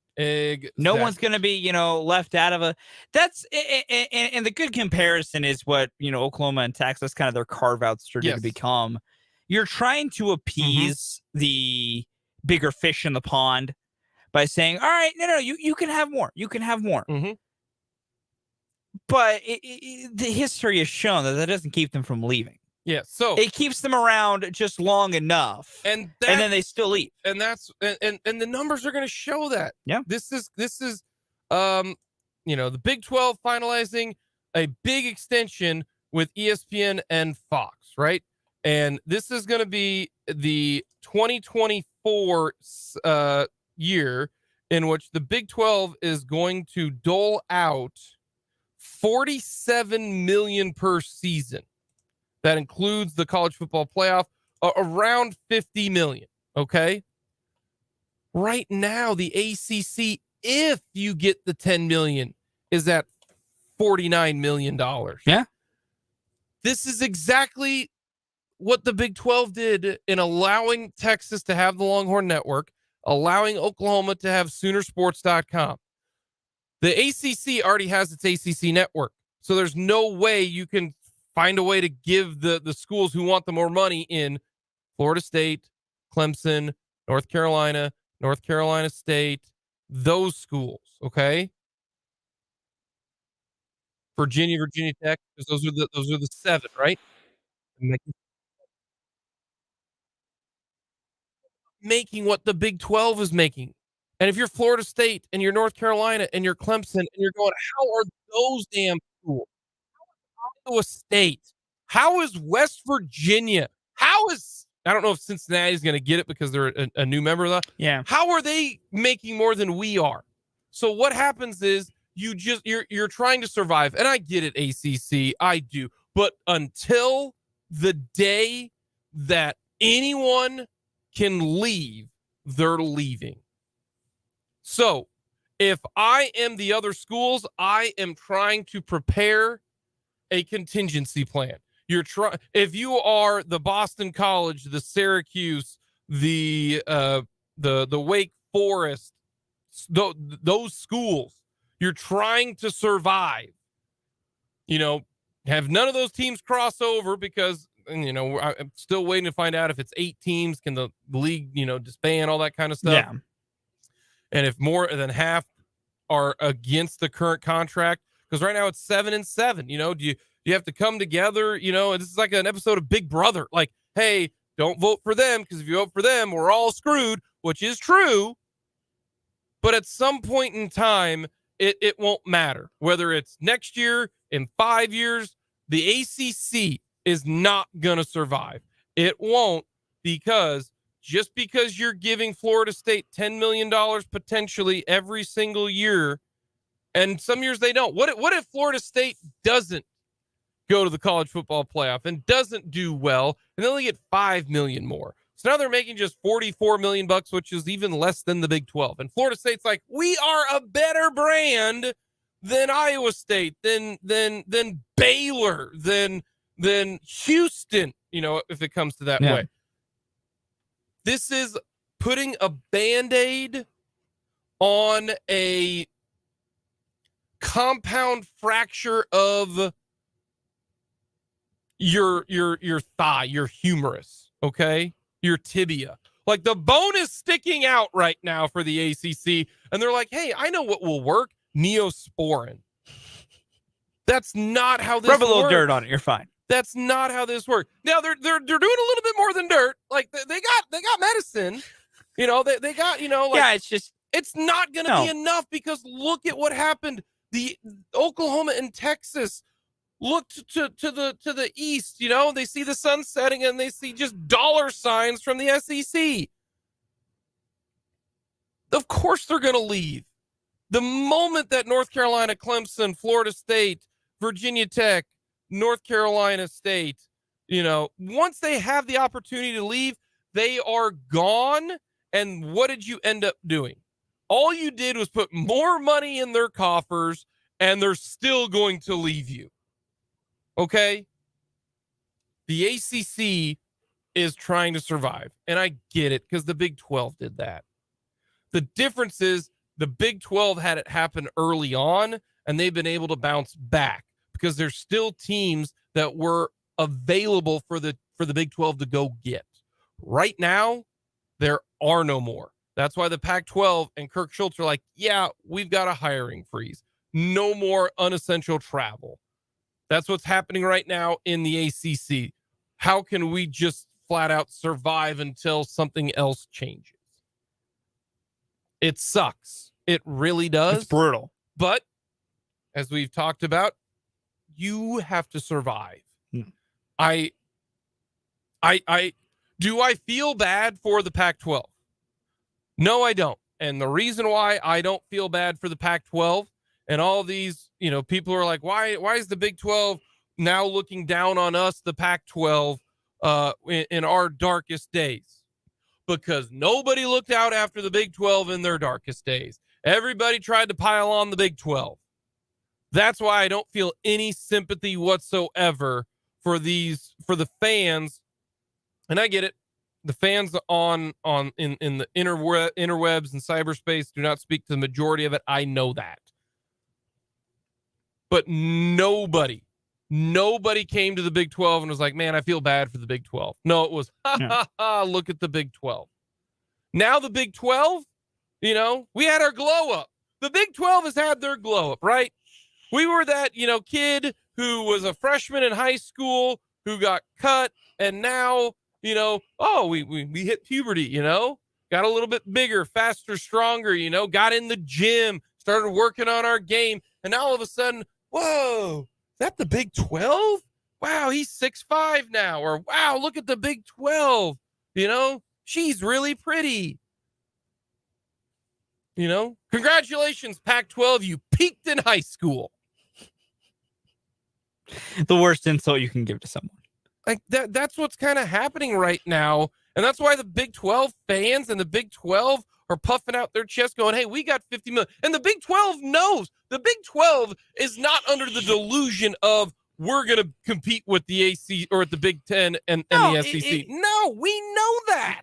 No one's going to be, left out of that's, and the good comparison is what, Oklahoma and Texas, kind of their carve-outs started to become. You're trying to appease the bigger fish in the pond by saying, all right, no, you can have more. You can have more. Mm-hmm. But the history has shown that doesn't keep them from leaving. Yeah, so it keeps them around just long enough, and then they still leave. And that's and the numbers are going to show that. Yeah, this is the Big 12 finalizing a big extension with ESPN and Fox, right? And this is going to be the 2024 year in which the Big 12 is going to dole out $47 million per season. That includes the college football playoff, around $50 million. Okay. Right now, the ACC, if you get the $10 million, is at $49 million. Yeah. This is exactly what the Big 12 did in allowing Texas to have the Longhorn Network, allowing Oklahoma to have Soonersports.com. The ACC already has its ACC network. So there's no way you can find a way to give the schools who want the more money in Florida State, Clemson, North Carolina State, those schools, okay? Virginia Tech, because those are the 7, right? Making what the Big 12 is making. And if you're Florida State and you're North Carolina and you're Clemson and you're going, how are those damn schools? How is Iowa State? How is West Virginia? I don't know if Cincinnati's going to get it because they're a new member of that. Yeah. How are they making more than we are? So what happens is you're trying to survive. And I get it, ACC. I do. But until the day that anyone can leave, they're leaving. So if I am the other schools, I am trying to prepare a contingency plan. If you are the Boston College, the Syracuse, the Wake Forest, those schools, you're trying to survive. Have none of those teams cross over because I'm still waiting to find out if it's 8 teams, can the league disband, all that kind of stuff. Yeah. And if more than half are against the current contract, because right now it's 7-7. Do you have to come together? This is like an episode of Big Brother. Like, hey, don't vote for them because if you vote for them, we're all screwed, which is true. But at some point in time, it won't matter. Whether it's next year, in 5 years, the ACC is not going to survive. It won't, because just because you're giving Florida State $10 million potentially every single year, and some years they don't. What if Florida State doesn't go to the college football playoff and doesn't do well, and they only get $5 million more? So now they're making just $44 million, which is even less than the Big 12. And Florida State's like, we are a better brand than Iowa State, than Baylor, than Houston, if it comes to that way. This is putting a Band-Aid on a compound fracture of your thigh, your humerus, okay? Your tibia. Like the bone is sticking out right now for the ACC. And they're like, hey, I know what will work. Neosporin. That's not how this Rub a little works. dirt on it. You're fine. That's not how this works. Now they're doing a little bit more than dirt. Like they got medicine. You know, they got, you know, like, Yeah, it's just, it's not going to be enough because look at what happened. The Oklahoma and Texas looked to the east, you know, they see the sun setting and they see just dollar signs from the SEC. Of course they're going to leave. The moment that North Carolina, Clemson, Florida State, Virginia Tech, North Carolina State, you know, once they have the opportunity to leave, they are gone. And what did you end up doing? All you did was put more money in their coffers, and they're still going to leave you. Okay? The ACC is trying to survive, and I get it because the Big 12 did that. The difference is the Big 12 had it happen early on, and they've been able to bounce back because there's still teams that were available for the Big 12 to go get. Right now, there are no more. That's why the Pac-12 and Kirk Schultz are like, yeah, we've got a hiring freeze. No more unessential travel. That's what's happening right now in the ACC. How can we just flat out survive until something else changes? It sucks. It really does. it's brutal. But as we've talked about, you have to survive. I do I feel bad for the Pac-12? No, I don't. And the reason why I don't feel bad for the Pac-12 and all these, you know, people are like, why is the Big 12 now looking down on us, the Pac-12, in our darkest days? Because nobody looked out after the Big 12 in their darkest days. Everybody tried to pile on the Big 12. That's why I don't feel any sympathy whatsoever for the fans. And I get it. The fans in the interwebs and cyberspace do not speak to the majority of it. I know that. But nobody came to the Big 12 and was like, man, I feel bad for the Big 12. No, it was, look at the Big 12. Now the Big 12, you know, we had our glow up. The Big 12 has had their glow up, right? We were that, you know, kid who was a freshman in high school who got cut, and now, you know, we hit puberty, you know, got a little bit bigger, faster, stronger, you know, got in the gym, started working on our game, and now all of a sudden, whoa, is that the Big 12? Wow, he's 6'5" now, or wow, look at the Big 12, you know, she's really pretty. You know, congratulations, Pac-12, you peaked in high school. The worst insult you can give to someone. Like that's what's kind of happening right now. And that's why the Big 12 fans and the Big 12 are puffing out their chest going, hey, we got 50 million. And the Big 12 knows. The Big 12 is not under the delusion of we're going to compete with the AC or at the Big 10 and the SEC. No, we know that.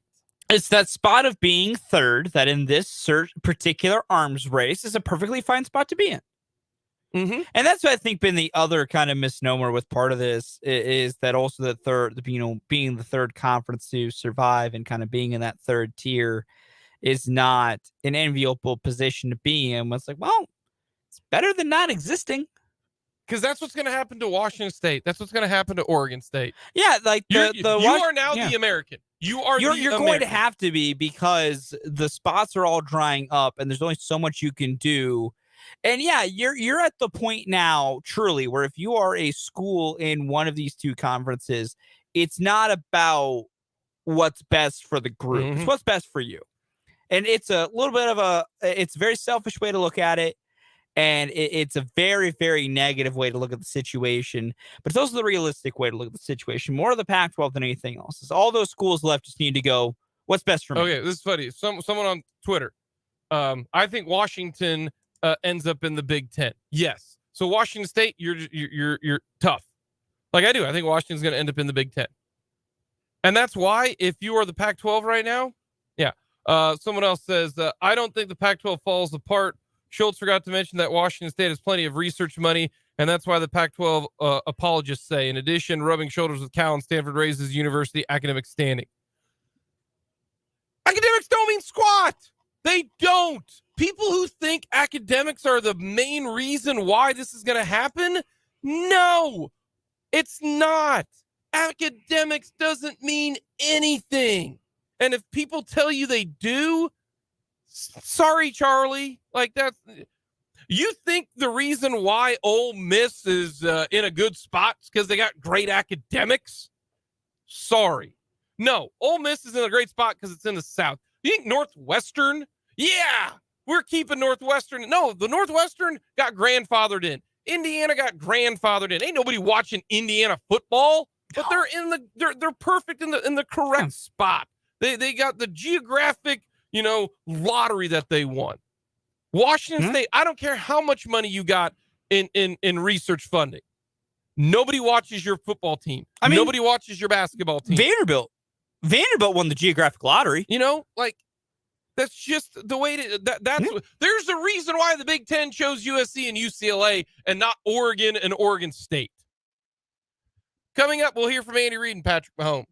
It's that spot of being third that in this particular arms race is a perfectly fine spot to be in. Mm-hmm. And that's what I think been the other kind of misnomer with part of this is that also the third, you know, being the third conference to survive and kind of being in that third tier is not an enviable position to be in. It's like, well, it's better than not existing. Because that's what's going to happen to Washington State. That's what's going to happen to Oregon State. Yeah, like you are now the American. You're going to have to be because the spots are all drying up and there's only so much you can do. And yeah, you're at the point now, truly, where if you are a school in one of these two conferences, it's not about what's best for the group. Mm-hmm. It's what's best for you. And it's a little bit of it's a very selfish way to look at it. And it's a very, very negative way to look at the situation. But it's also the realistic way to look at the situation. More of the Pac-12 than anything else. Is all those schools left just need to go, what's best for me? Okay, this is funny. Someone on Twitter. I think Washington ends up in the Big 10. Yes. So Washington State, you're tough. Like I do. I think Washington's going to end up in the Big 10. And that's why if you are the Pac-12 right now, yeah. Someone else says, I don't think the Pac-12 falls apart Schultz forgot to mention that Washington State has plenty of research money, and that's why the Pac-12 apologists say, in addition, rubbing shoulders with Cal and Stanford raises university academic standing. Academics don't mean squat. They don't. People who think academics are the main reason why this is going to happen, no, it's not. Academics doesn't mean anything. And if people tell you they do, sorry, Charlie. Like, that's, you think the reason why Ole Miss is in a good spot is because they got great academics? Sorry. No, Ole Miss is in a great spot because it's in the South. You think Northwestern? Yeah, we're keeping Northwestern. No, the Northwestern got grandfathered in. Indiana got grandfathered in. Ain't nobody watching Indiana football, but they're perfect in the correct spot. They got the geographic, lottery that they won. Washington State, I don't care how much money you got in research funding. Nobody watches your football team. Nobody watches your basketball team. Vanderbilt won the geographic lottery. That's just the way there's a reason why the Big Ten chose USC and UCLA and not Oregon and Oregon State. Coming up, we'll hear from Andy Reid and Patrick Mahomes.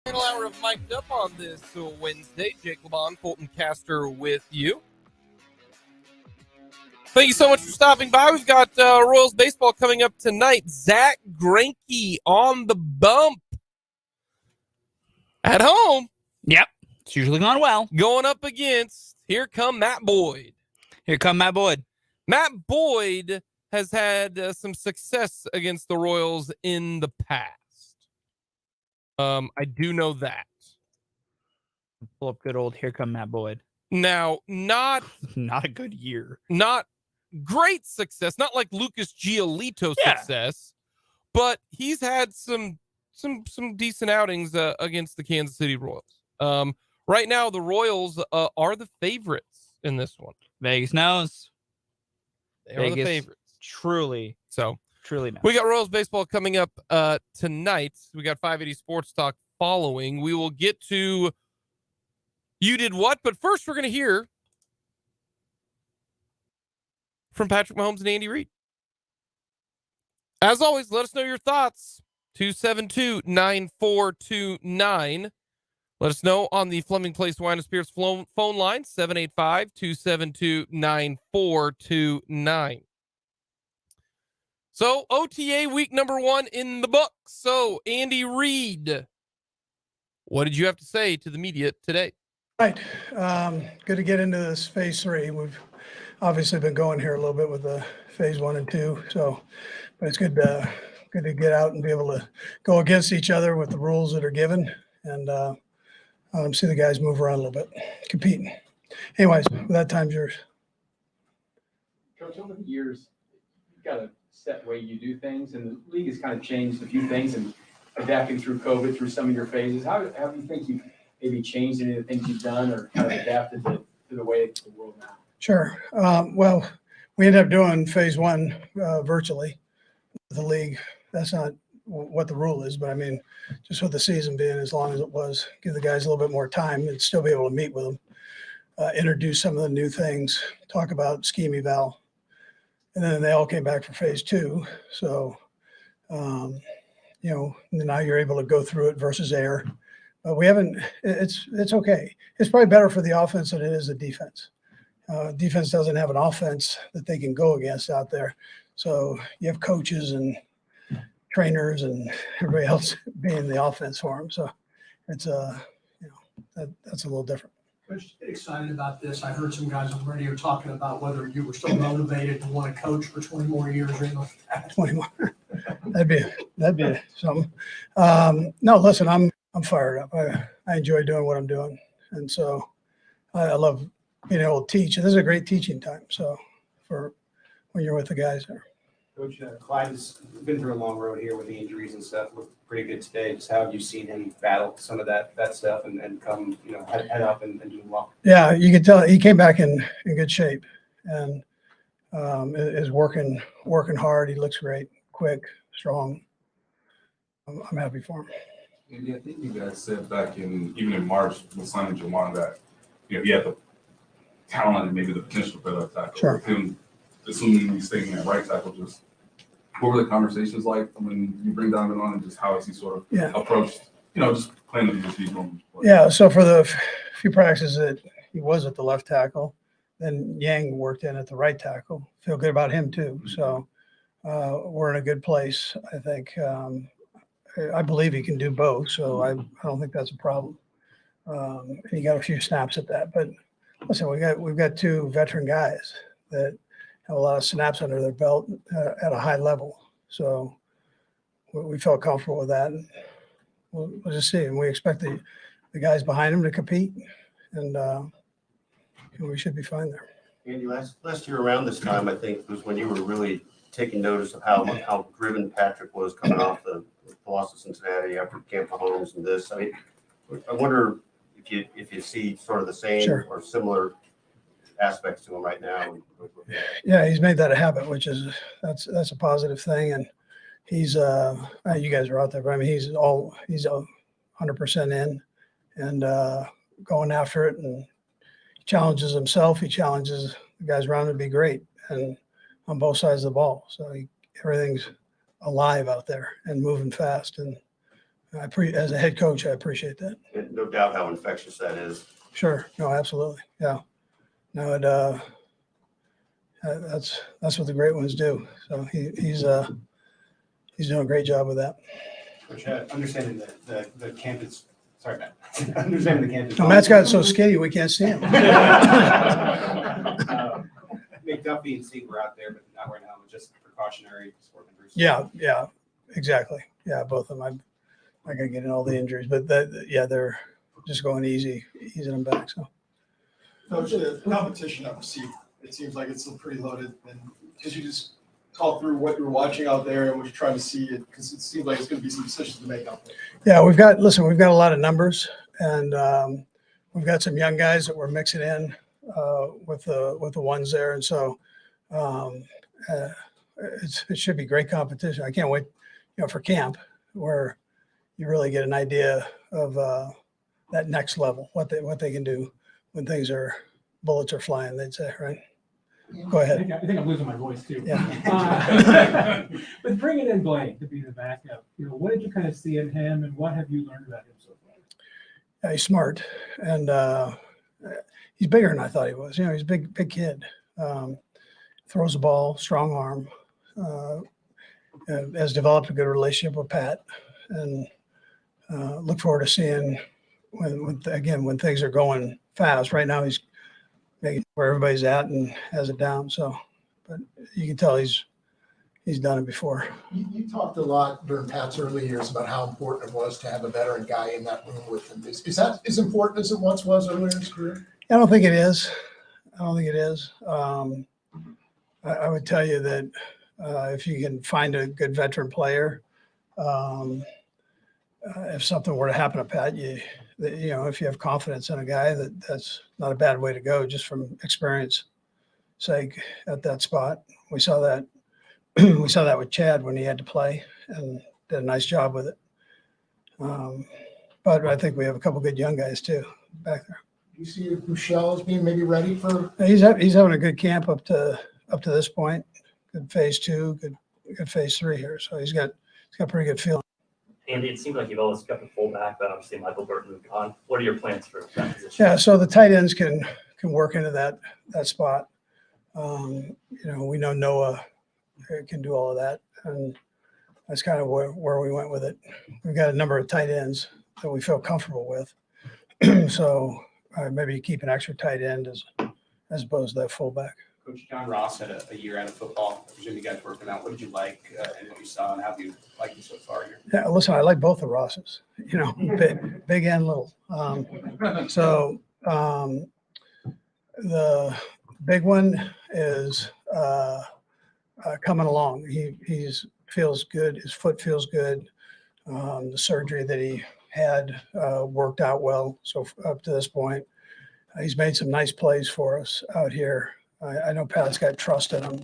Final hour of Mic'd Up on this Wednesday. Jake Fulton Caster with you. Thank you so much for stopping by. We've got Royals baseball coming up tonight. Zach Greinke on the bump at home. Yep. It's usually gone well. Going up against, here come Matt Boyd. Here come Matt Boyd. Matt Boyd has had some success against the Royals in the past. I do know that. Pull up good old here come Matt Boyd. Now, not a good year. Not great success, not like Lucas Giolito success, but he's had some decent outings against the Kansas City Royals. Right now, the Royals are the favorites in this one. Vegas knows. They are the favorites. Truly knows. We got Royals baseball coming up tonight. We got 580 Sports Talk following. We will get to You Did What, but first we're going to hear from Patrick Mahomes and Andy Reid. As always, let us know your thoughts. 272-9429. Let us know on the Fleming Place Wine and Spirits phone line, 785-272-9429. So, OTA week number 1 in the books. So, Andy Reid, what did you have to say to the media today? Right. Good to get into this phase 3. We've obviously been going here a little bit with the phase 1 and 2. So, but it's good to get out and be able to go against each other with the rules that are given and see the guys move around a little bit, competing. Anyways, that time's yours. Coach, over the years, you've got a set way you do things, and the league has kind of changed a few things and adapting through COVID, through some of your phases. How do you think you've maybe changed any of the things you've done or kind of adapted to the way of the world now? Sure. Well, we ended up doing phase 1 virtually with the league. That's not what the rule is, but I mean, just with the season being as long as it was, give the guys a little bit more time and still be able to meet with them, introduce some of the new things, talk about scheme eval. And then they all came back for phase 2. So, now you're able to go through it versus air. But we haven't, it's okay. It's probably better for the offense than it is the defense. Defense doesn't have an offense that they can go against out there. So you have coaches and trainers and everybody else being the offense for them. So it's that's a little different. Coach, excited about this. I heard some guys on the radio talking about whether you were still motivated to want to coach for 20 more years or anything like that. 20 more. That'd be something. No, listen, I'm fired up. I enjoy doing what I'm doing. And so I love being able to teach. And this is a great teaching time. So for when you're with the guys there. Coach, Clyde has been through a long road here with the injuries and stuff. Looked pretty good today. Just how have you seen him battle some of that stuff and come, head up and do well? Yeah, you can tell he came back in good shape and is working hard. He looks great, quick, strong. I'm happy for him. And I think you guys said back even in March with signing Jamar that he had the talent and maybe the potential for that tackle. Sure. With him assuming he's staying at right tackle, just what were the conversations like when you bring Donovan on, and just how has he sort of approached, just playing the position normally? Yeah, so for the few practices that he was at the left tackle, then Yang worked in at the right tackle. Feel good about him too. So we're in a good place, I think. I believe he can do both, so I don't think that's a problem. And he got a few snaps at that, but listen, we've got two veteran guys that have a lot of snaps under their belt at a high level. So we felt comfortable with that. And we'll just see. And we expect the guys behind him to compete, and we should be fine there. Andy, last year around this time, I think, was when you were really taking notice of how driven Patrick was coming off the loss of Cincinnati after Camp Mahomes and this. I mean, I wonder if you see sort of the same or similar aspects to him right now. Yeah, he's made that a habit, which is that's a positive thing. And he's you guys are out there, but I mean he's 100% in and going after it, and he challenges himself. He challenges the guys around him to be great, and on both sides of the ball. So everything's alive out there and moving fast. And as a head coach, I appreciate that. And no doubt how infectious that is. Sure. No, absolutely. Yeah. No, that's what the great ones do. So he's doing a great job with that. Coach, understanding the camp is sorry, Matt. Understanding the camp is. No, Matt's got so skinny we can't see him. McDuffie and Seager were out there, but not wearing helmets, just precautionary sport injuries. Yeah, exactly. Yeah, both of them. I'm not gonna get in all the injuries, but they're just going easing them back. So. Coach, the competition at receiver, it seems like it's still pretty loaded. And could you just talk through what you're watching out there and what you're trying to see? Because it seems like it's going to be some decisions to make out there. Yeah, we've got a lot of numbers, and we've got some young guys that we're mixing in with the ones there, and so it should be great competition. I can't wait, for camp where you really get an idea of that next level, what they can do when bullets are flying, they'd say, right? Go ahead. I think I'm losing my voice too. Yeah. But bringing in Blaine to be the backup, what did you kind of see in him, and what have you learned about him so far? Yeah, he's smart, and he's bigger than I thought he was. He's a big kid. Throws the ball, strong arm. Has developed a good relationship with Pat, and look forward to seeing when things are going fast. Right now, he's making where everybody's at and has it down. So, but you can tell he's done it before. You talked a lot during Pat's early years about how important it was to have a veteran guy in that room with him. Is that as important as it once was earlier in his career? I don't think it is. I would tell you that if you can find a good veteran player, if something were to happen to Pat, if you have confidence in a guy, that's not a bad way to go, just from experience sake at that spot. We saw that with Chad when he had to play and did a nice job with it. But I think we have a couple good young guys too back there. Do you see Michelle as being maybe ready for? He's having a good camp up to this point. Good phase 2, good phase 3 here. So he's got pretty good feeling. Andy, it seems like you've always got the fullback, but obviously Michael Burton moved on. What are your plans for that position? Yeah, so the tight ends can work into that spot. We know Noah can do all of that, and that's kind of where we went with it. We've got a number of tight ends that we feel comfortable with. So maybe keep an extra tight end as opposed to that fullback. Coach John Ross had a year out of football. I presume you guys working out. What did you like and what you saw, and how have you liked him so far here? Yeah, listen, I like both the Rosses, big and little. The big one is coming along. He feels good. His foot feels good. The surgery that he had worked out well. So up to this point, he's made some nice plays for us out here. I know Pat's got trust in him,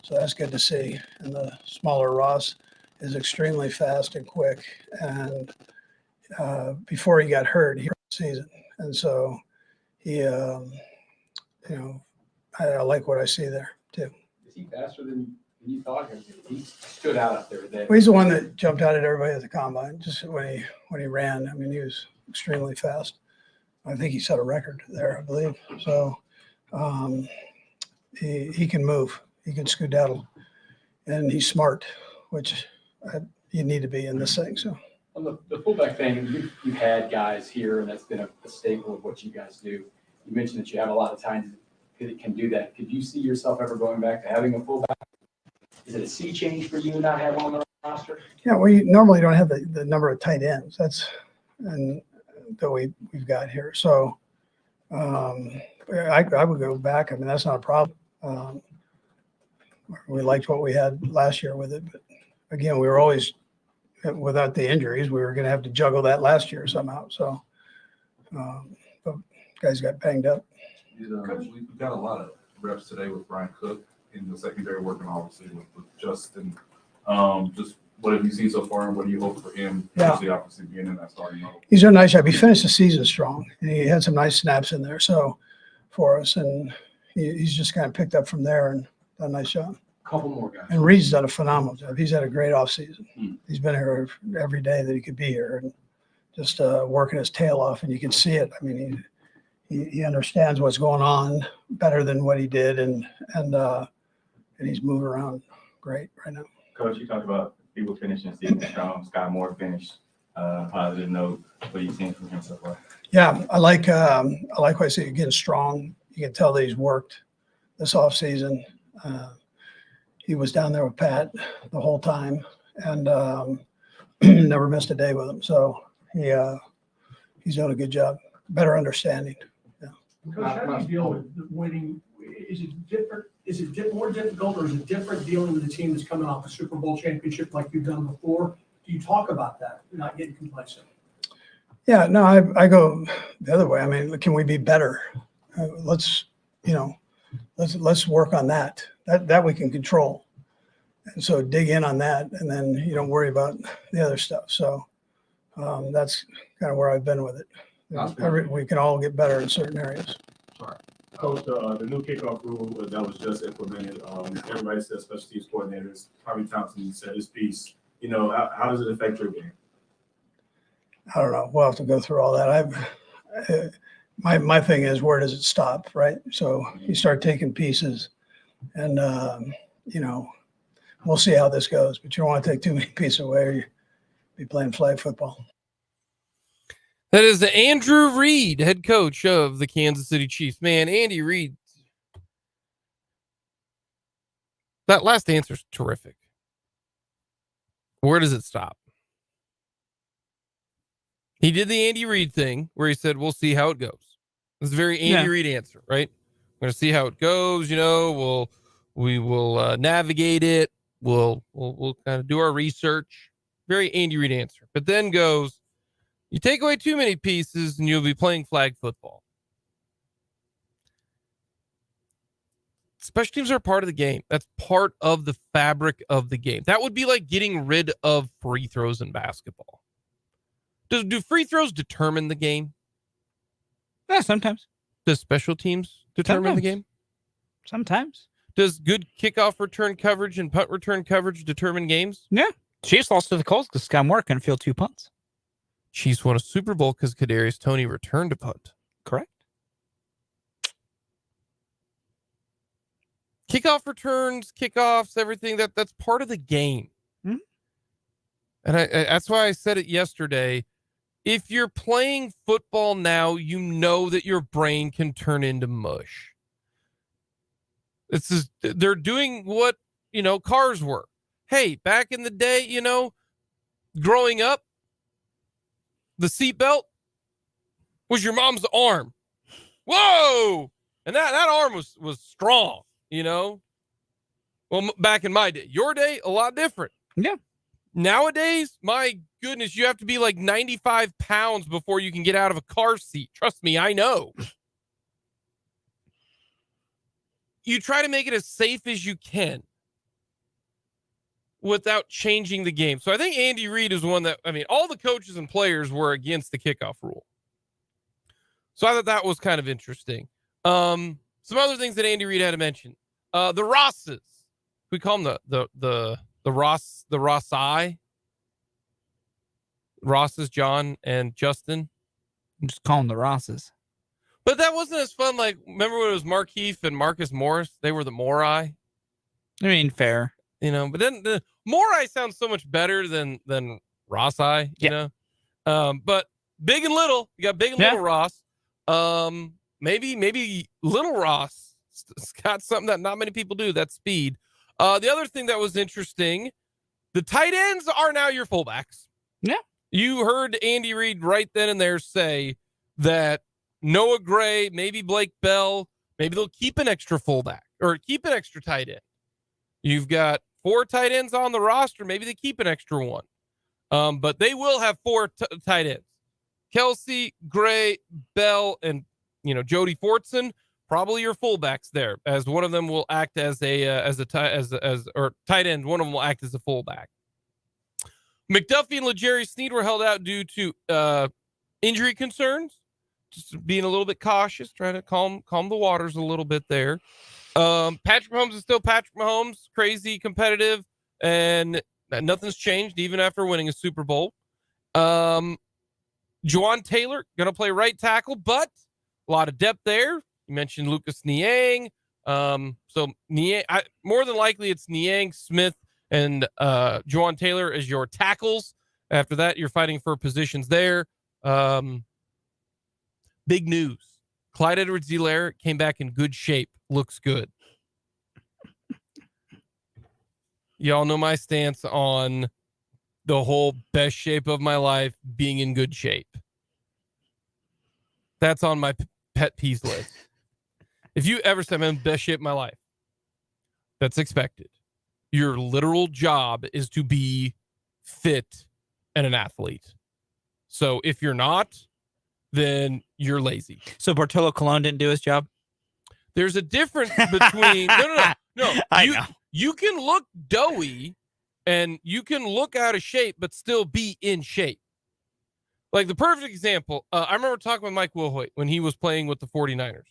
so that's good to see. And the smaller Ross is extremely fast and quick. And before he got hurt, he hurt the season. And so he, I like what I see there too. Is he faster than you thought? He stood out up there. Well, he's the one that jumped out at everybody at the combine. Just when he ran, I mean, he was extremely fast. I think he set a record there, I believe. So he can move. He can skedaddle, and he's smart, which you need to be in this thing. So on the fullback thing, you've had guys here, and that's been a staple of what you guys do. You mentioned that you have a lot of times that can do that. Could you see yourself ever going back to having a fullback? Is it a sea change for you not have on the roster? Yeah, we normally don't have the number of tight ends. That we've got here. So I would go back. I mean, that's not a problem. We liked what we had last year with it, but again, we were always without the injuries. We were going to have to juggle that last year somehow. So but guys got banged up. We've got a lot of reps today with Brian Cook in the secondary, working obviously with Justin. Just what have you seen so far, and what do you hope for him? Yeah. Obviously being in that starting role. He's done a nice job. He finished the season strong, and he had some nice snaps in there. So for us, and he's just kind of picked up from there and done a nice job. Couple more guys. And Reid's done a phenomenal job. He's had a great offseason. He's been here every day that he could be here and just working his tail off, and you can see it. I mean, he understands what's going on better than what he did, and he's moving around great right now. Coach, you talked about people finishing the season strong. Scott Moore finished positive note. What are you seeing from him so far? Yeah, I like what I see. Getting strong. You can tell that he's worked this offseason. He was down there with Pat the whole time and never missed a day with him. So he's doing a good job. Better understanding. Yeah. Coach, how do you deal with winning? Is it different? Is it more difficult, or is it different dealing with a team that's coming off a Super Bowl championship like you've done before? Do you talk about that, not getting complacent? Yeah, no, I go the other way. I mean, can we be better? Let's work on that. That we can control. And so dig in on that, and then you don't worry about the other stuff. So that's kind of where I've been with it. We can all get better in certain areas. Sorry. Coach, the new kickoff rule that was just implemented, everybody says special teams coordinators. Harvey Thompson said his piece. How does it affect your game? I don't know. We'll have to go through all that. My thing is, where does it stop, right? So you start taking pieces, and we'll see how this goes. But you don't want to take too many pieces away, or you'll be playing flag football. That is Andrew Reid, head coach of the Kansas City Chiefs. Man, Andy Reid. That last answer is terrific. Where does it stop? He did the Andy Reid thing where he said, we'll see how it goes. It's a very Andy Reid answer, right? We're going to see how it goes. We will navigate it. We'll kind of do our research. Very Andy Reid answer. But then goes, you take away too many pieces and you'll be playing flag football. Special teams are part of the game. That's part of the fabric of the game. That would be like getting rid of free throws in basketball. Do free throws determine the game? Yeah, sometimes. Does special teams determine the game? Sometimes. Does good kickoff return coverage and punt return coverage determine games? Yeah. Chiefs lost to the Colts because Scott Moore couldn't field 2 punts. Chiefs won a Super Bowl because Kadarius Toney returned a punt. Correct. Kickoff returns, kickoffs, everything that's part of the game. Mm-hmm. And that's why I said it yesterday. If you're playing football now, you know that your brain can turn into mush. They're doing what, cars were. Hey, back in the day, growing up, the seatbelt was your mom's arm. Whoa! And that arm was strong, Well, back in my day. Your day, a lot different. Yeah. Nowadays, my goodness, you have to be like 95 pounds before you can get out of a car seat. Trust me, I know. You try to make it as safe as you can without changing the game. So I think Andy Reid is one that, all the coaches and players were against the kickoff rule. So I thought that was kind of interesting. Some other things that Andy Reid had to mention. The Rosses. we call them the Rossai. Ross's, John and Justin. Just call them the Rosses. But that wasn't as fun. Like, remember when it was Markeith and Marcus Morris? They were the Morai. I mean, fair. But then the Morai sounds so much better than Rossai, you know? But big and little, you got big and little Ross. Maybe little Ross has got something that not many people do. That's speed. The other thing that was interesting, the tight ends are now your fullbacks. Yeah. You heard Andy Reid right then and there say that Noah Gray, maybe Blake Bell, maybe they'll keep an extra fullback or keep an extra tight end. You've got 4 tight ends on the roster. Maybe they keep an extra one. But they will have 4 tight ends. Kelsey, Gray, Bell, and Jody Fortson, probably your fullbacks there, as one of them will act as tight end. One of them will act as a fullback. McDuffie and L'Jarius Sneed were held out due to injury concerns. Just being a little bit cautious, trying to calm the waters a little bit there. Patrick Mahomes is still Patrick Mahomes, crazy competitive, and nothing's changed even after winning a Super Bowl. Juwan Taylor going to play right tackle, but a lot of depth there. You mentioned Lucas Niang. So Niang, more than likely it's Niang, Smith, and Juwan Taylor as your tackles. After that, you're fighting for positions there. Big news. Clyde Edwards-Helaire came back in good shape. Looks good. Y'all know my stance on the whole best shape of my life being in good shape. That's on my pet peeves list. If you ever say I'm in best shape of my life, that's expected. Your literal job is to be fit and an athlete. So if you're not, then you're lazy. So Bartolo Colon didn't do his job? There's a difference between no. You can look doughy and you can look out of shape, but still be in shape. Like the perfect example, I remember talking with Mike Wilhoit when he was playing with the 49ers.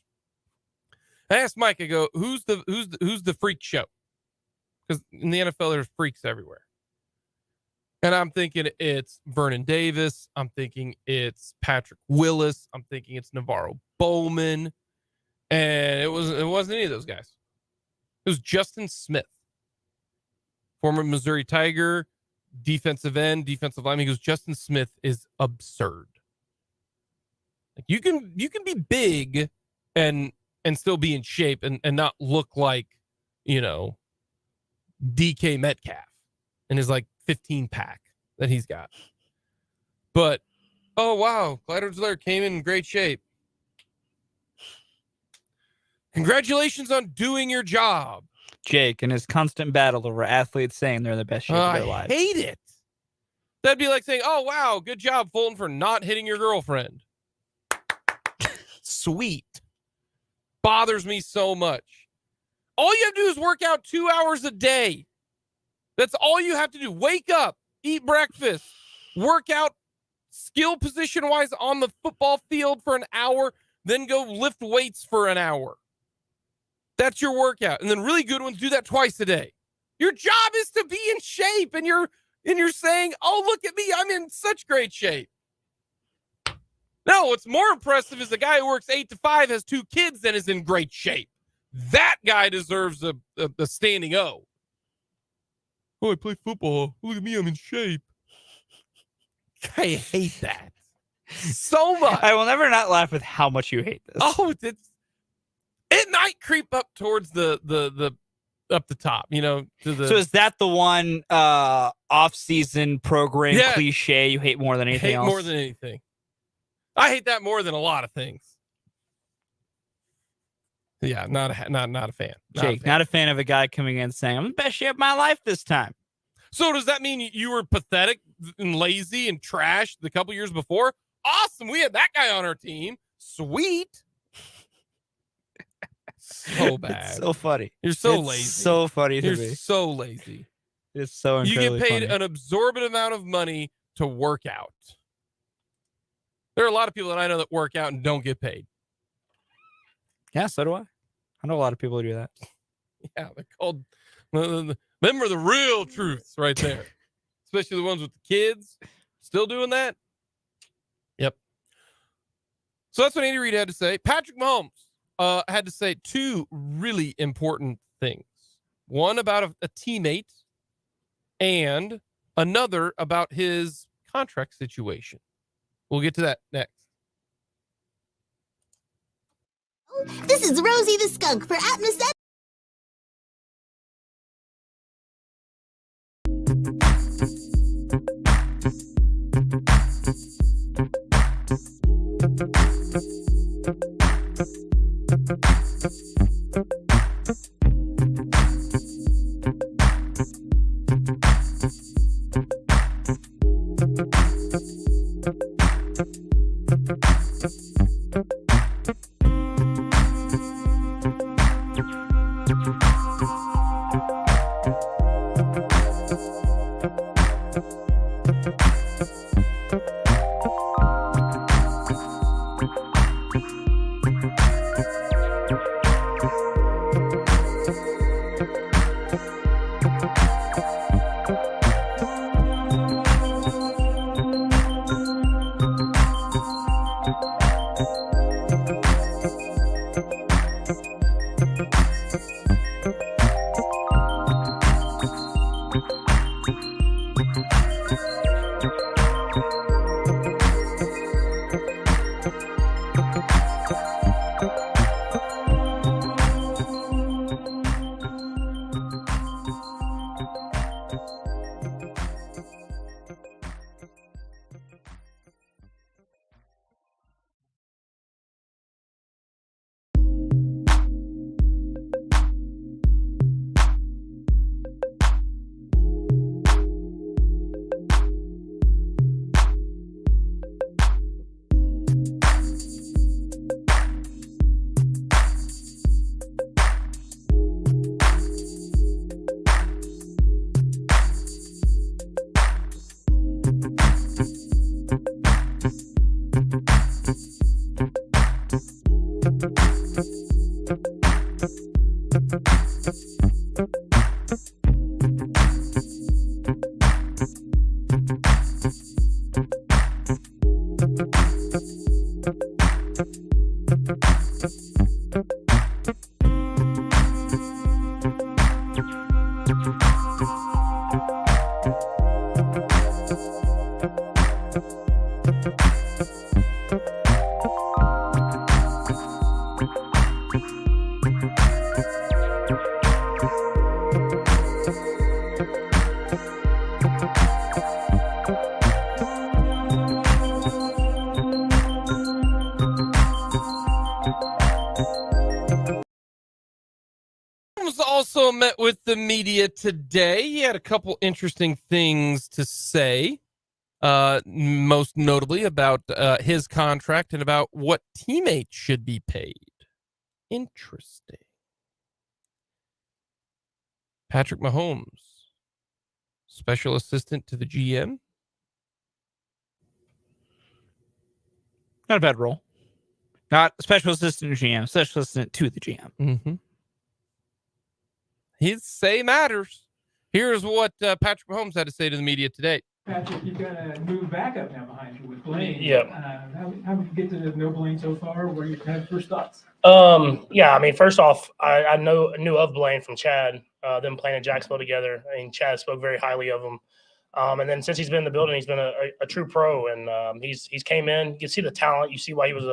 I asked Mike, I go, who's the freak show? Because in the NFL, there's freaks everywhere. And I'm thinking it's Vernon Davis. I'm thinking it's Patrick Willis. I'm thinking it's Navarro Bowman. And it wasn't any of those guys. It was Justin Smith, former Missouri Tiger, defensive end, defensive lineman. He goes, Justin Smith is absurd. Like you can be big and still be in shape and not look like, DK Metcalf and his like 15 pack that he's got. But oh wow, Clyde Edwards-Helaire came in great shape. Congratulations on doing your job. Jake and his constant battle over athletes saying they're the best shape of their lives. I hate it. That'd be like saying, oh, wow, good job, Fulton, for not hitting your girlfriend. Sweet. Bothers me so much. All you have to do is work out 2 hours a day. That's all you have to do. Wake up, eat breakfast, work out skill position-wise on the football field for an hour, then go lift weights for an hour. That's your workout. And then really good ones do that twice a day. Your job is to be in shape, and you're saying, oh, look at me, I'm in such great shape. No, what's more impressive is the guy who works 8 to 5, has 2 kids, and is in great shape. That guy deserves a standing O. Oh, I play football. Look at me, I'm in shape. I hate that so much. I will never not laugh with how much you hate this. Oh, it might creep up towards the up the top, to the. So is that the one off-season program cliche you hate more than anything else? More than anything. I hate that more than a lot of things. Yeah, not a fan. Jake, not a fan of a guy coming in saying, I'm the best shape of my life this time. So does that mean you were pathetic and lazy and trash the couple years before? Awesome. We had that guy on our team. Sweet. So bad. It's so funny. You're so lazy. So funny to me. You're so lazy. It's so incredibly You get paid funny. an absorbent amount of money to work out. There are a lot of people that I know that work out and don't get paid. Yeah, so do I. I know a lot of people who do that. Yeah, they're called Them are the real truths right there, especially the ones with the kids. Still doing that? Yep. So that's what Andy Reid had to say. Patrick Mahomes had to say two really important things. One about a teammate and another about his contract situation. We'll get to that next. This is Rosie the Skunk for Atmos. Also met with the media today. He had a couple interesting things to say, most notably about his contract and about what teammates should be paid. Interesting. Patrick Mahomes, special assistant to the GM. Not a bad role. Not special assistant to GM, special assistant to the GM. Mm-hmm. His say matters. Here's what Patrick Mahomes had to say to the media today. Patrick, you've got a new backup now behind you with Blaine. Yep. How did you get to know Blaine so far? What are your kind of first thoughts? Yeah, I mean, first off, I knew of Blaine from Chad, them playing in Jacksonville together. I mean, Chad spoke very highly of him. And then since he's been in the building, he's been a true pro, and he's came in. You can see the talent. You see why he was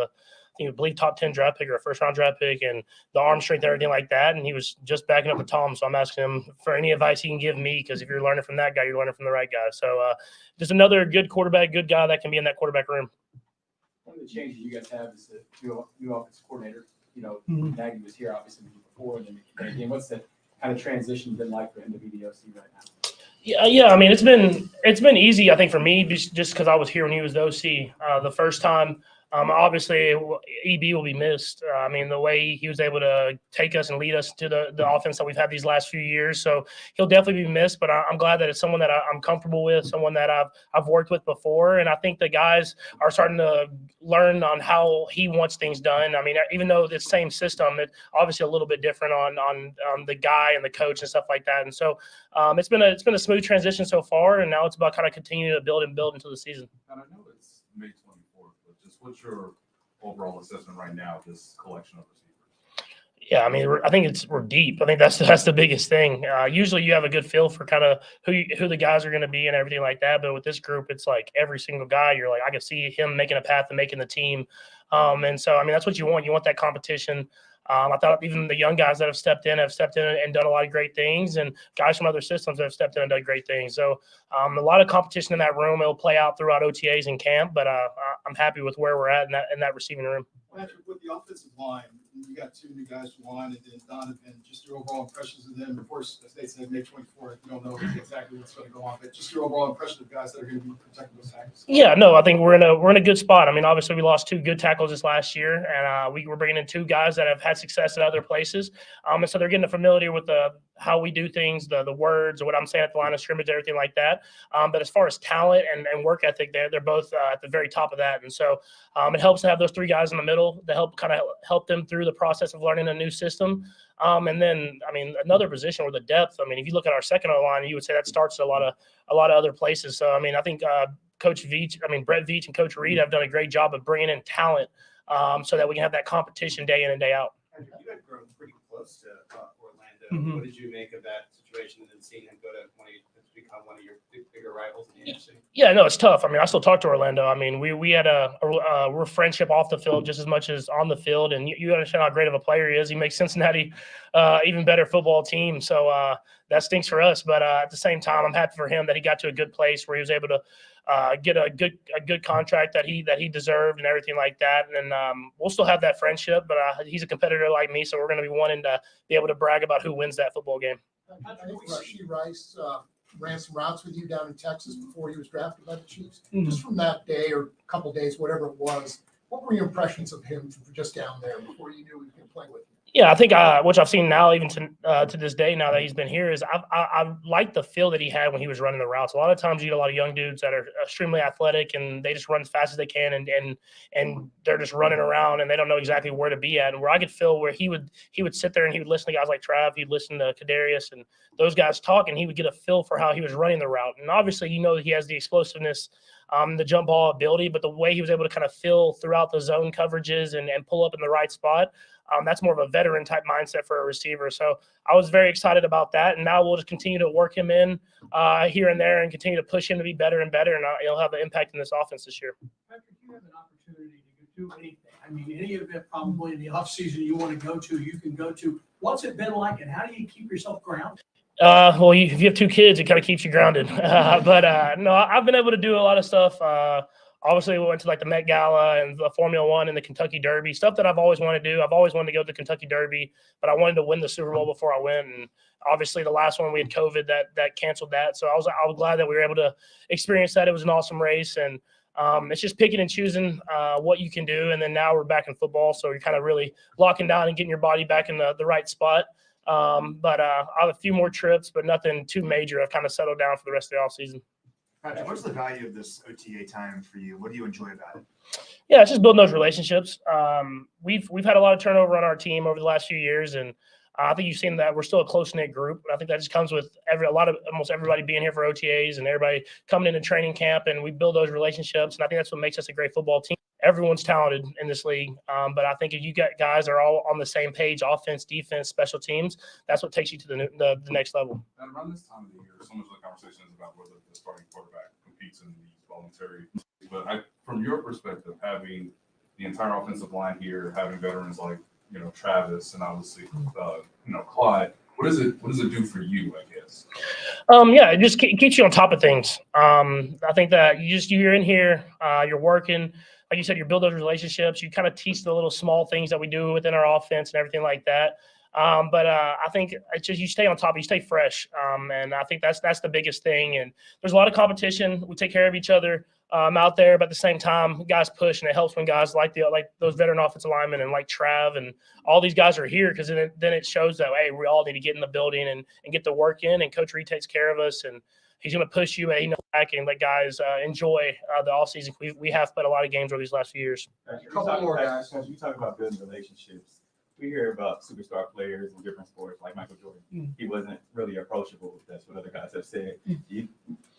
I believe top 10 draft pick or a first round draft pick, and the arm strength, everything like that. And he was just backing up with Tom. So I'm asking him for any advice he can give me, because if you're learning from that guy, you're learning from the right guy. So just another good quarterback, good guy that can be in that quarterback room. One of the changes you guys have is the new offensive coordinator. You know, Nagy was here obviously before, and then again, what's the kind of transition been like for him to be the OC right now? Yeah. I mean, it's been easy, I think, for me, just because I was here when he was the OC the first time. Obviously, EB will be missed. I mean, the way he was able to take us and lead us to the offense that we've had these last few years. So he'll definitely be missed, but I'm glad that it's someone that I'm comfortable with, someone that I've worked with before. And I think the guys are starting to learn on how he wants things done. I mean, even though it's the same system, it's obviously a little bit different on the guy and the coach and stuff like that. And so it's been a smooth transition so far, and now it's about kind of continuing to build until the season. And I know it's May 24th, but just what's your overall assessment right now of this collection of receivers? Yeah, I mean, I think we're deep. I think that's the biggest thing. Usually, you have a good feel for kind of who the guys are going to be and everything like that. But with this group, it's like every single guy. You're like, I can see him making a path and making the team. And so, I mean, that's what you want. You want that competition. I thought even the young guys that have stepped in and done a lot of great things, and guys from other systems that have stepped in and done great things. So a lot of competition in that room. It'll play out throughout OTAs and camp, but I'm happy with where we're at in that receiving room. Patrick, with the offensive line, you got 2 new guys from line and then Donovan, just your overall impressions of them. Of course, as they said, May 24th, you don't know exactly what's going to go on, but just your overall impression of guys that are going to be protecting those tackles. Yeah, no, I think we're in a good spot. I mean, obviously we lost 2 good tackles this last year, and we were bringing in 2 guys that have had success at other places. And so they're getting familiar with how we do things, the words, or what I'm saying at the line of scrimmage, everything like that. But as far as talent and work ethic, they're both at the very top of that. And so it helps to have those 3 guys in the middle to help them through the process of learning a new system. And then, I mean, another position with the depth. I mean, if you look at our second line, you would say that starts at a lot of other places. So, I mean, I think Brett Veach and Coach Reid have done a great job of bringing in talent so that we can have that competition day in and day out. You had grown pretty close to Orlando. Mhm. What did you make of that situation and then seeing him go to become one of your bigger rivals in the NFC? Yeah, no, it's tough. I mean, I still talk to Orlando. I mean, we had we're friendship off the field just as much as on the field, and you understand how great of a player he is. He makes Cincinnati even better football team. So that stinks for us, but at the same time, I'm happy for him that he got to a good place where he was able to get a good contract that he deserved and everything like that. And we'll still have that friendship, but he's a competitor like me, so we're going to be wanting to be able to brag about who wins that football game. I think Rashee Rice ran some routes with you down in Texas before he was drafted by the Chiefs. Mhm. Just from that day or a couple days, whatever it was, what were your impressions of him from just down there before you knew he could play with you? Yeah, I think which I've seen now, even to this day, now that he's been here, is I like the feel that he had when he was running the routes. A lot of times, you get a lot of young dudes that are extremely athletic and they just run as fast as they can, and they're just running around and they don't know exactly where to be at. And where I could feel where he would sit there and he would listen to guys like Trav, he'd listen to Kadarius and those guys talk, and he would get a feel for how he was running the route. And obviously, he has the explosiveness, the jump ball ability, but the way he was able to kind of feel throughout the zone coverages and pull up in the right spot. That's more of a veteran type mindset for a receiver. So I was very excited about that. And now we'll just continue to work him in here and there and continue to push him to be better and better. And he'll have an impact in this offense this year. Patrick, you have an opportunity to do anything. I mean, any event probably in the offseason you want to go to, you can go to. What's it been like, and how do you keep yourself grounded? Well, if you have 2 kids, it kind of keeps you grounded. But no, I've been able to do a lot of stuff. Obviously, we went to like the Met Gala and the Formula One and the Kentucky Derby, stuff that I've always wanted to do. I've always wanted to go to the Kentucky Derby, but I wanted to win the Super Bowl before I went. And obviously, the last one we had COVID that canceled that. So I was glad that we were able to experience that. It was an awesome race, and it's just picking and choosing what you can do. And then now we're back in football, so you're kind of really locking down and getting your body back in the right spot. But I have a few more trips, but nothing too major. I've kind of settled down for the rest of the offseason. Patrick, what's the value of this OTA time for you? What do you enjoy about it? Yeah, it's just building those relationships. We've had a lot of turnover on our team over the last few years, and I think you've seen that we're still a close-knit group. I think that just comes with almost everybody being here for OTAs and everybody coming into training camp, and we build those relationships. And I think that's what makes us a great football team. Everyone's talented in this league, but I think if you got guys that are all on the same page, offense, defense, special teams, that's what takes you to the next level. And around this time of the year, so much of the conversation is about whether the starting quarterback competes in these voluntary. But from your perspective, having the entire offensive line here, having veterans like Travis and obviously Clyde, what does it do for you, I guess? Yeah, it just keeps you on top of things. I think that you're in here, you're working. Like you said, you build those relationships. You kind of teach the little small things that we do within our offense and everything like that. But I think it's just you stay on top, you stay fresh, and I think that's the biggest thing. And there's a lot of competition. We take care of each other out there, but at the same time, guys push, and it helps when guys like those veteran offensive linemen and like Trav and all these guys are here because then it shows that hey, we all need to get in the building and get the work in. And Coach Reid takes care of us, and he's going to push you and back and let guys enjoy the off season. We have played a lot of games over these last few years. Couple more guys. You talk about building relationships. We hear about superstar players in different sports, like Michael Jordan. He wasn't really approachable. That's what other guys have said. You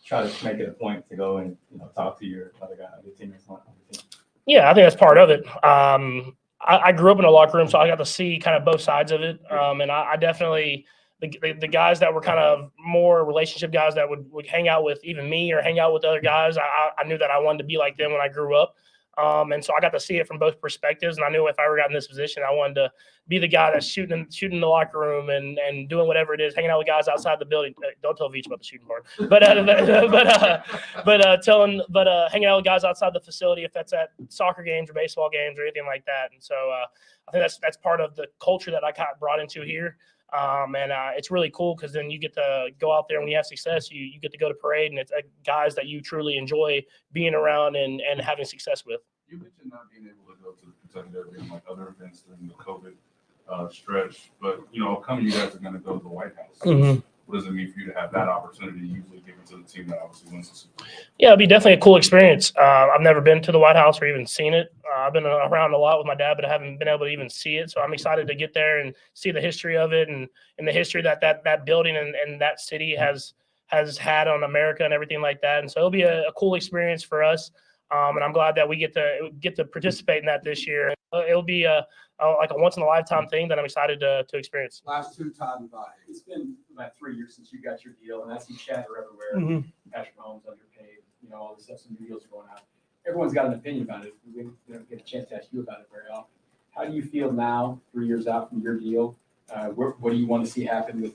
try to make it a point to go and talk to your other guy, your teammates on the team. Yeah, I think that's part of it. I grew up in a locker room, so I got to see kind of both sides of it. And I definitely the guys that were kind of more relationship guys that would hang out with even me or hang out with other guys, I knew that I wanted to be like them when I grew up. And so I got to see it from both perspectives. And I knew if I ever got in this position, I wanted to be the guy that's shooting in the locker room and doing whatever it is, hanging out with guys outside the building. Don't tell Veach about the shooting part, but hanging out with guys outside the facility, if that's at soccer games or baseball games or anything like that. And so I think that's part of the culture that I got brought into here. And it's really cool because then you get to go out there when you have success, you get to go to parade, and it's guys that you truly enjoy being around and having success with. You mentioned not being able to go to the Kentucky Derby and like other events during the COVID stretch, but upcoming you guys are going to go to the White House. Mm-hmm. What does it mean for you to have that opportunity usually given to the team that obviously wins the Super Bowl? Yeah, it'd be definitely a cool experience. I've never been to the White House or even seen it. I've been around a lot with my dad, but I haven't been able to even see it. So I'm excited to get there and see the history of it and the history that building and that city has had on America and everything like that. And so it'll be a cool experience for us. And I'm glad that we get to participate in that this year. It'll be like a once in a lifetime thing that I'm excited to experience. Last two, Todd and Bally. It's been about 3 years since you got your deal, and I see chatter everywhere. Mm-hmm. Patrick Mahomes underpaid, all this stuff, some new deals are going out. Everyone's got an opinion about it. We don't get a chance to ask you about it very often. How do you feel now, 3 years out from your deal? What do you want to see happen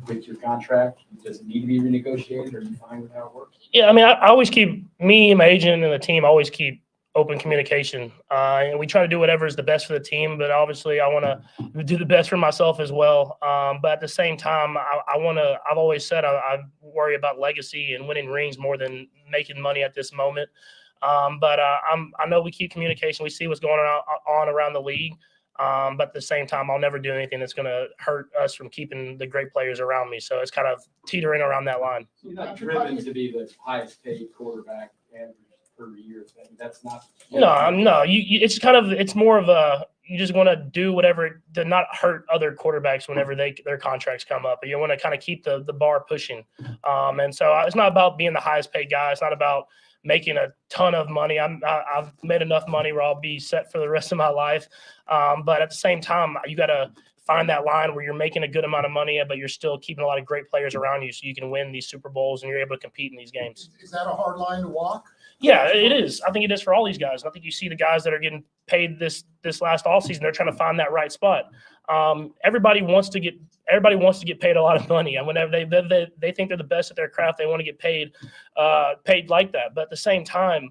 with your contract? Does it need to be renegotiated? Are you fine with how it works? Yeah, I mean, I always keep me, my agent, and the team always keep open communication. And we try to do whatever is the best for the team, but obviously I want to do the best for myself as well. But at the same time, I've always said I worry about legacy and winning rings more than making money at this moment. But I know we keep communication. We see what's going on around the league. But at the same time, I'll never do anything that's going to hurt us from keeping the great players around me. So it's kind of teetering around that line. You're not driven to be the highest paid quarterback average per year. That's not. No. It's more of a, you just want to do whatever to not hurt other quarterbacks whenever their contracts come up. But you want to kind of keep the bar pushing. And so it's not about being the highest paid guy. It's not about making a ton of money. I've made enough money where I'll be set for the rest of my life. But at the same time, you got to find that line where you're making a good amount of money, but you're still keeping a lot of great players around you so you can win these Super Bowls and you're able to compete in these games. Is that a hard line to walk? Yeah, it is. I think it is for all these guys. I think you see the guys that are getting paid this last offseason, they're trying to find that right spot. Everybody wants to get paid a lot of money. And whenever they think they're the best at their craft, they want to get paid like that. But at the same time,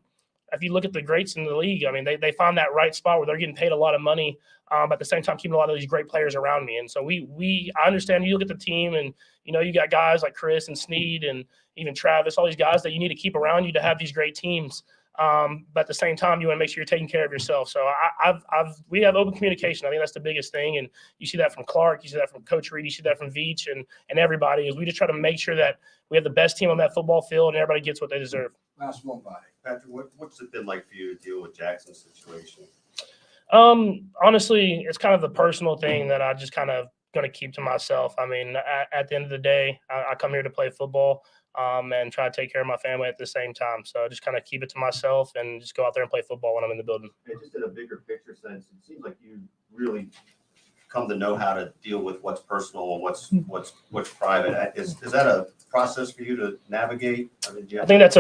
if you look at the greats in the league, I mean, they find that right spot where they're getting paid a lot of money, but at the same time, keeping a lot of these great players around me. And so I understand you look at the team and, you got guys like Chris and Snead and even Travis, all these guys that you need to keep around you to have these great teams. But at the same time, you want to make sure you're taking care of yourself. So we have open communication. I think that's the biggest thing. And you see that from Clark, you see that from Coach Reid, you see that from Veach and everybody is we just try to make sure that we have the best team on that football field and everybody gets what they deserve. Last one, Bally. Patrick, what's it been like for you to deal with Jackson's situation? Honestly, it's kind of the personal thing that I just kind of going to keep to myself. I mean, at the end of the day, I come here to play football and try to take care of my family at the same time. So I just kind of keep it to myself and just go out there and play football when I'm in the building. Just in a bigger picture sense, it seems like you really come to know how to deal with what's personal and what's private. Is that a process for you to navigate? I mean, I think that's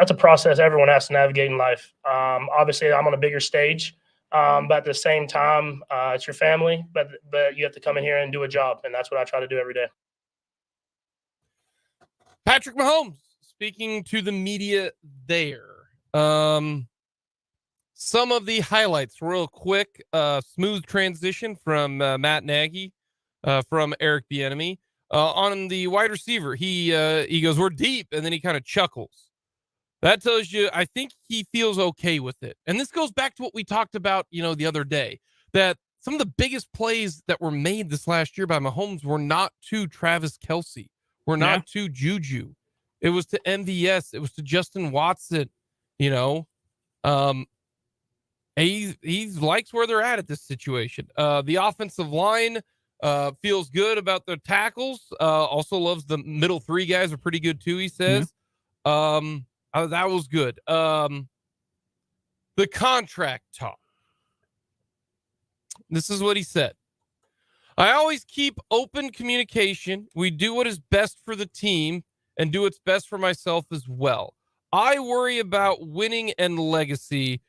a process everyone has to navigate in life. Obviously, I'm on a bigger stage. But at the same time, it's your family, but you have to come in here and do a job. And that's what I try to do every day. Patrick Mahomes speaking to the media there. some of the highlights real quick. Smooth transition from Matt Nagy from Eric Bieniemy. On the wide receiver, he goes, "We're deep," and then he kind of chuckles. That tells you, I think he feels okay with it. And this goes back to what we talked about, the other day, that some of the biggest plays that were made this last year by Mahomes were not to Travis Kelce, were not to Juju. It was to MVS. It was to Justin Watson. He likes where they're at this situation. The offensive line feels good about their tackles. Also loves the middle three guys are pretty good too, he says. That was good. The contract talk. This is what he said. I always keep open communication. We do what is best for the team and do what's best for myself as well. I worry about winning and legacy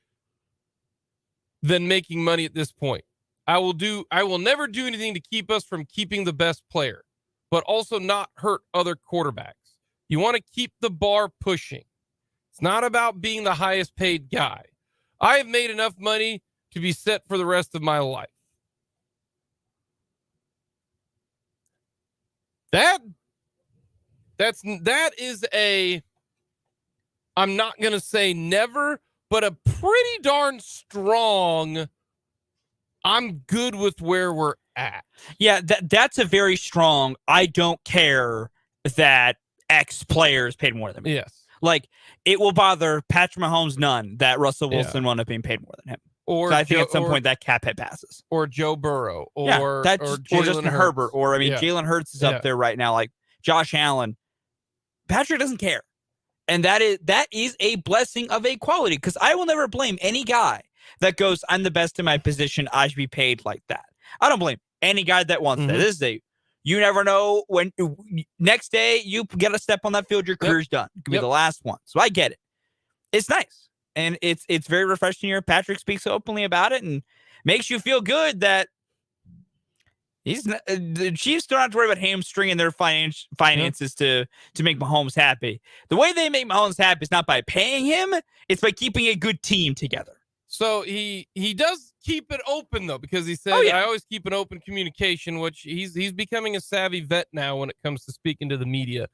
than making money at this point. I will never do anything to keep us from keeping the best player, but also not hurt other quarterbacks. You want to keep the bar pushing. It's not about being the highest paid guy. I have made enough money to be set for the rest of my life. That is I'm not going to say never, but a pretty darn strong, I'm good with where we're at. Yeah, that's a very strong, I don't care that X players paid more than me. Yes. Like, it will bother Patrick Mahomes none that Russell Wilson wound up being paid more than him. Or so I think at some point that cap hit passes. Or Joe Burrow. Or Justin Herbert. Or, Jalen Hurts is up there right now. Like, Josh Allen. Patrick doesn't care. And that is a blessing of a quality, because I will never blame any guy that goes, I'm the best in my position, I should be paid like that. I don't blame any guy that wants that. This is you never know when next day you get a step on that field, your career's done. It could be the last one. So I get it. It's nice. And it's very refreshing to hear Patrick speaks openly about it and makes you feel good that the Chiefs don't have to worry about hamstringing their finances to make Mahomes happy. The way they make Mahomes happy is not by paying him, it's by keeping a good team together. So he does keep it open, though, because he said, I always keep an open communication, which he's becoming a savvy vet now when it comes to speaking to the media.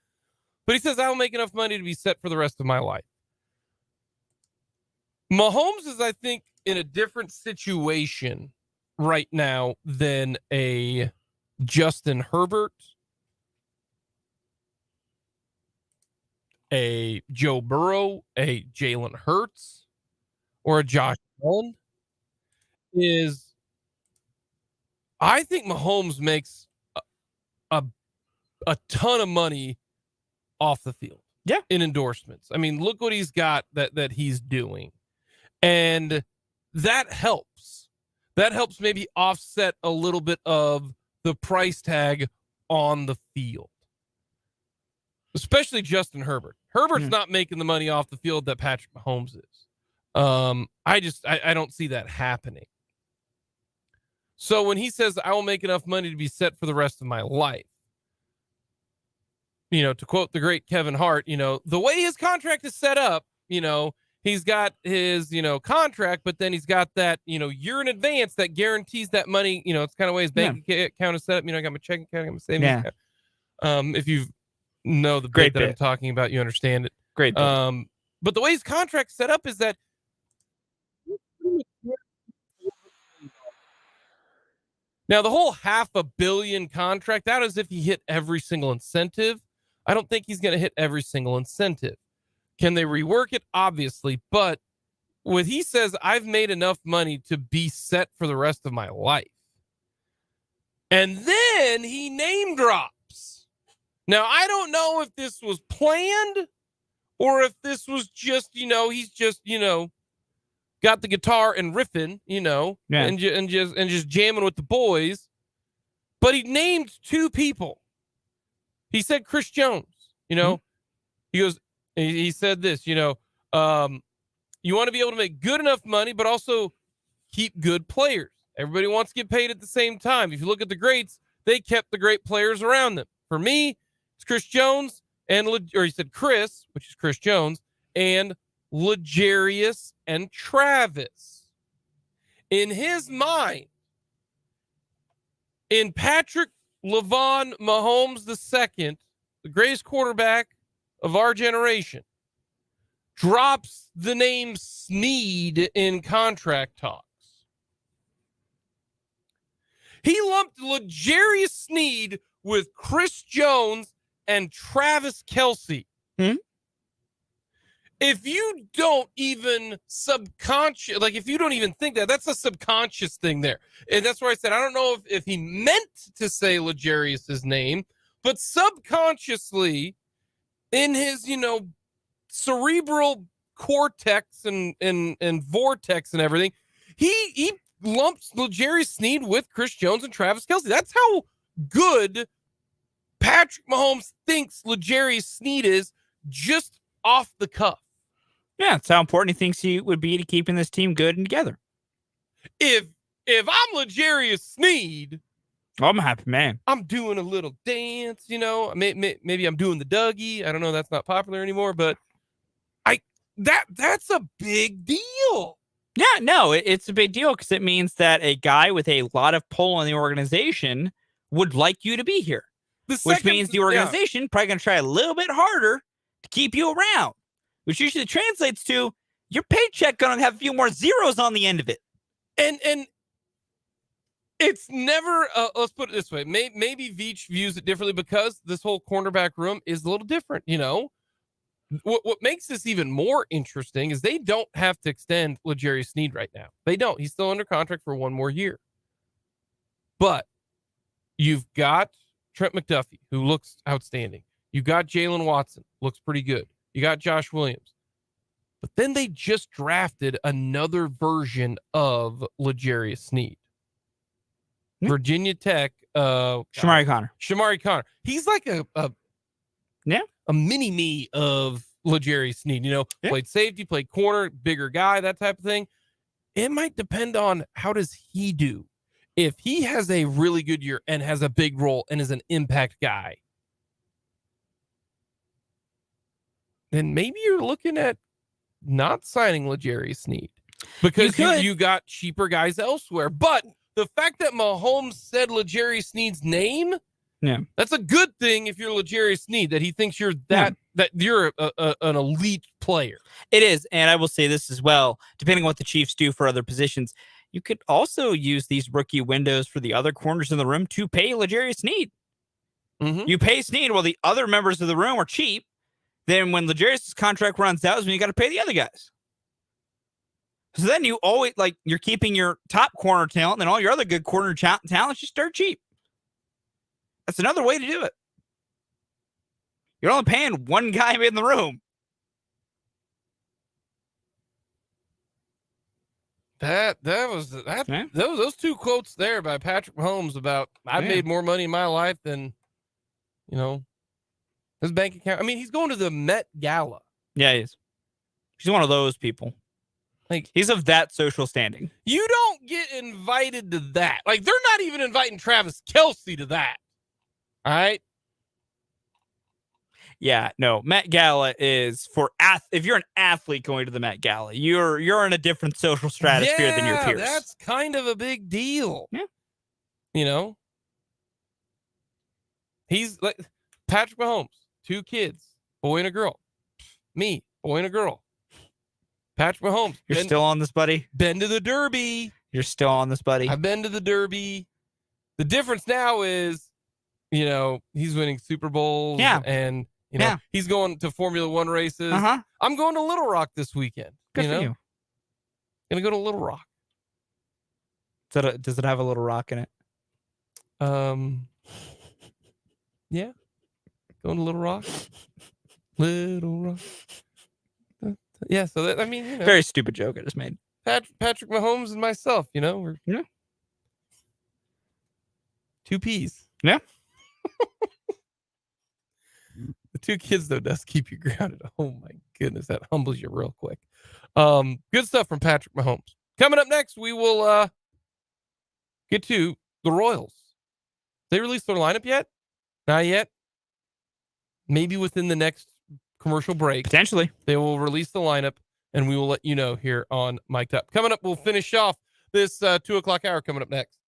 But he says, I will make enough money to be set for the rest of my life. Mahomes is, I think, in a different situation right now than a Justin Herbert, a Joe Burrow, a Jalen Hurts, or a Josh Allen. I think Mahomes makes a ton of money off the field. Yeah. In endorsements. I mean, look what he's got that he's doing. And that helps. That helps maybe offset a little bit of the price tag on the field. Especially Justin Herbert. Herbert's not making the money off the field that Patrick Mahomes is. I don't see that happening. So when he says, I will make enough money to be set for the rest of my life, to quote the great Kevin Hart, the way his contract is set up, he's got his, contract, but then he's got that, year in advance that guarantees that money. It's kind of way his bank account is set up. I got my checking account, I got my savings account. If you know the bit that I'm talking about, you understand it. Great. But the way his contract's set up is that now the whole $500 million contract, that is if he hit every single incentive. I don't think he's going to hit every single incentive. Can they rework it? Obviously. But when he says, I've made enough money to be set for the rest of my life. And then he name drops. Now, I don't know if this was planned or if this was just, he's just, got the guitar and riffing, and just jamming with the boys. But he named two people. He said Chris Jones, he goes, he said this, you want to be able to make good enough money, but also keep good players. Everybody wants to get paid at the same time. If you look at the greats, they kept the great players around them. For me, it's Chris Jones he said Chris, which is Chris Jones, and L'Jarius and Travis. In his mind, in Patrick LeVon Mahomes II, the greatest quarterback of our generation, drops the name Snead in contract talks. He lumped L'Jarius Snead with Chris Jones and Travis Kelce. If you don't even if you don't even think that, that's a subconscious thing there. And that's where I said, I don't know if he meant to say L'Jarius's name, but subconsciously in his, cerebral cortex and vortex and everything, he lumps L'Jarius Snead with Chris Jones and Travis Kelce. That's how good Patrick Mahomes thinks L'Jarius Snead is, just off the cuff. Yeah, it's how important he thinks he would be to keeping this team good and together. If I'm L'Jarius Snead, I'm a happy man. I'm doing a little dance, maybe I'm doing the Dougie. I don't know, that's not popular anymore, but that's a big deal. Yeah, no, it's a big deal because it means that a guy with a lot of pull on the organization would like you to be here, which means the organization probably going to try a little bit harder to keep you around, which usually translates to your paycheck going to have a few more zeros on the end of it. And it's never, let's put it this way. Maybe Veach views it differently because this whole cornerback room is a little different, What makes this even more interesting is they don't have to extend L'Jarius Snead right now. They don't. He's still under contract for one more year. But you've got Trent McDuffie, who looks outstanding. You got Jalen Watson, looks pretty good. You got Josh Williams. But then they just drafted another version of L'Jarius Snead. Virginia Tech. Shamari Connor. He's like a mini-me of L'Jarius Snead, played safety, played corner, bigger guy, that type of thing. It might depend on how does he do. If he has a really good year and has a big role and is an impact guy, then maybe you're looking at not signing L'Jarius Snead because you got cheaper guys elsewhere. But the fact that Mahomes said L'Jarius Snead's name, that's a good thing if you're L'Jarius Snead, that he thinks you're that you're an elite player. It is, and I will say this as well, depending on what the Chiefs do for other positions, you could also use these rookie windows for the other corners in the room to pay L'Jarius Snead. You pay Snead while the other members of the room are cheap. Then when L'Jarius' contract runs out is when you got to pay the other guys. So then you always, you're keeping your top corner talent and all your other good corner talents just dirt cheap. That's another way to do it. You're only paying one guy in the room. Those two quotes there by Patrick Mahomes about I've made more money in my life than his bank account. I mean, he's going to the Met Gala. Yeah, he is. He's one of those people. He's of that social standing. You don't get invited to that. They're not even inviting Travis Kelce to that. All right. Yeah, no. Met Gala is for if you're an athlete going to the Met Gala, you're in a different social stratosphere than your peers. That's kind of a big deal. Yeah. He's like Patrick Mahomes, 2 kids, boy and a girl. Me, boy and a girl. Patrick Mahomes. You're still on this, buddy? Been to the Derby. You're still on this, buddy? I've been to the Derby. The difference now is, he's winning Super Bowls. Yeah. And, he's going to Formula One races. I'm going to Little Rock this weekend. Good for you. Gonna go to Little Rock. Does it have a little rock in it? Yeah. Going to Little Rock. Little Rock. Yeah, so that, very stupid joke I just made. Patrick Mahomes and myself, we're 2 peas. Yeah. The 2 kids though does keep you grounded. Oh my goodness, that humbles you real quick. Good stuff from Patrick Mahomes. Coming up next, we will get to the Royals. They released their lineup yet? Not yet. Maybe within the next commercial break. Potentially. They will release the lineup. and we will let you know here on Mic'd Up. Coming up, we'll finish off this 2 o'clock hour coming up next.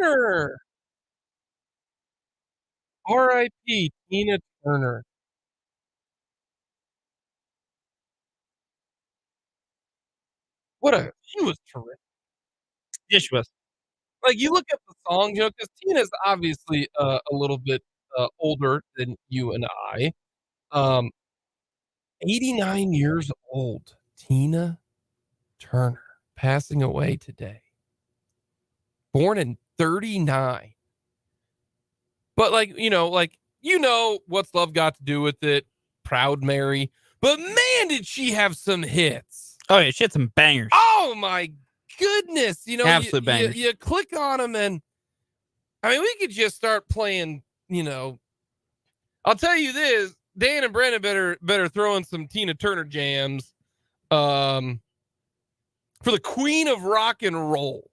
Turner. R.I.P. Tina Turner. She was terrific. Yeah, she was. Like, you look at the songs, because Tina's obviously a little bit older than you and I. 89 years old. Tina Turner passing away today. Born in 39. But what's love got to do with it? Proud Mary. But man, did she have some hits. Oh, yeah, she had some bangers. Oh my goodness. Absolute bangers. You click on them and we could just start playing, I'll tell you this, Dan and Brandon better throw in some Tina Turner jams for the queen of rock and roll.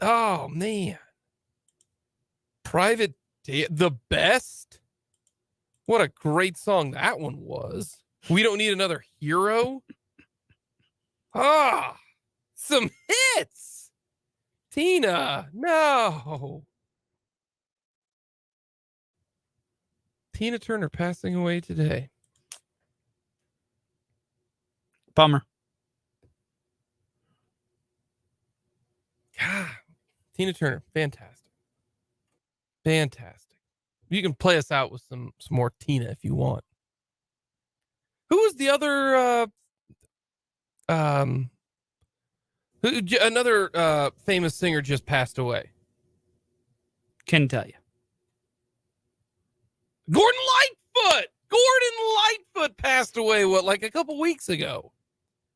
Oh man. Private Day, the best. What a great song that one was. We Don't Need Another Hero. Some hits. Tina, no. Tina Turner passing away today. Bummer. God, Tina Turner, fantastic. Fantastic. You can play us out with some more Tina if you want. Who was the other another famous singer just passed away? Couldn't tell you. Gordon Lightfoot. Gordon Lightfoot passed away like a couple weeks ago.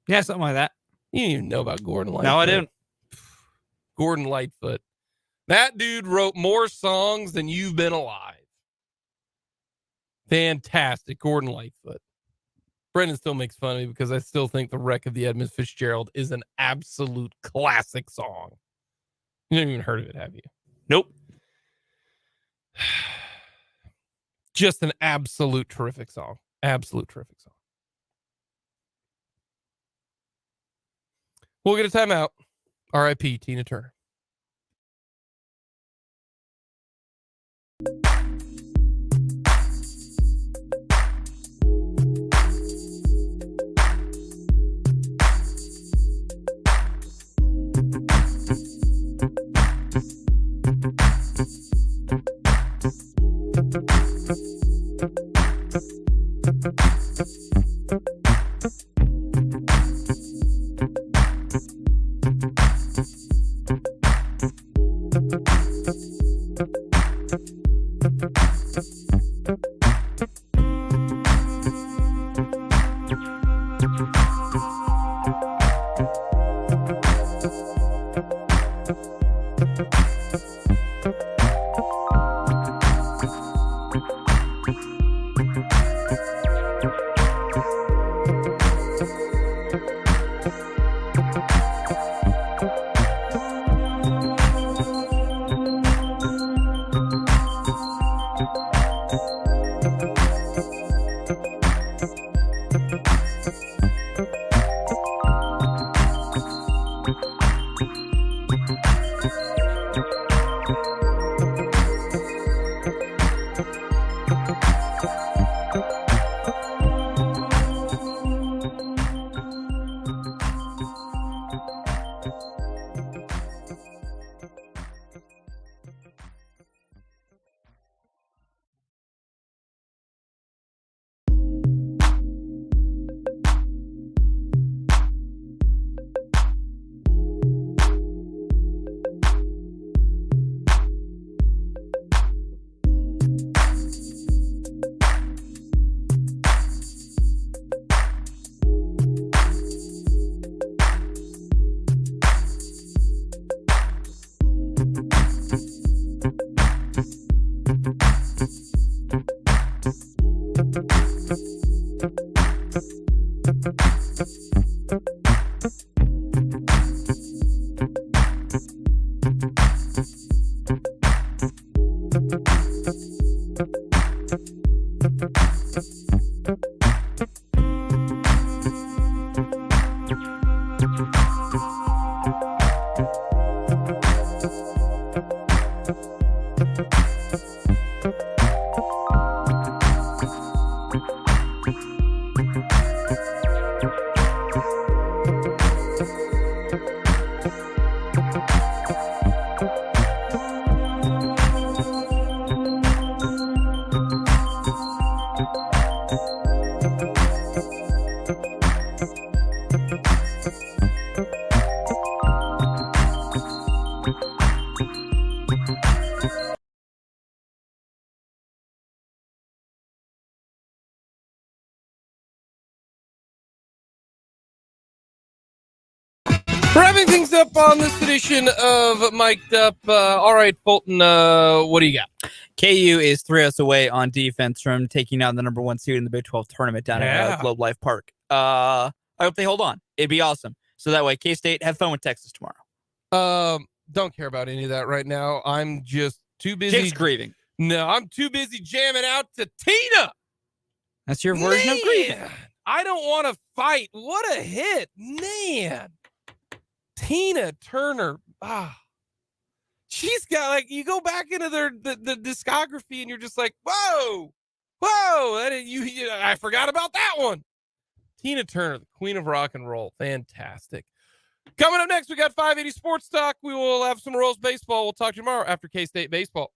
Yeah, something like that. You didn't even know about Gordon Lightfoot. No, I didn't. Gordon Lightfoot. That dude wrote more songs than you've been alive. Fantastic. Gordon Lightfoot. Brendan still makes fun of me because I still think The Wreck of the Edmund Fitzgerald is an absolute classic song. You haven't even heard of it, have you? Nope. Just an absolute terrific song. Absolute terrific song. We'll get a timeout. R.I.P. Tina Turner. Wrapping things up on this edition of Mic'd Up. All right, Fulton, what do you got? KU is 3-0 away on defense from taking down the number 1 seed in the Big 12 tournament down at Globe Life Park. I hope they hold on. It'd be awesome. So that way, K-State, have fun with Texas tomorrow. Don't care about any of that right now. I'm just too busy. Jake's grieving. No, I'm too busy jamming out to Tina. That's your version of grieving. I don't want to fight. What a hit. Man. Tina Turner. She's got, like, you go back into the discography and you're just like, whoa, I forgot about that one. Tina Turner, the queen of rock and roll. Fantastic. Coming up next, we got 580 Sports Talk. We will have some Royals baseball. We'll talk to you tomorrow after K-State baseball.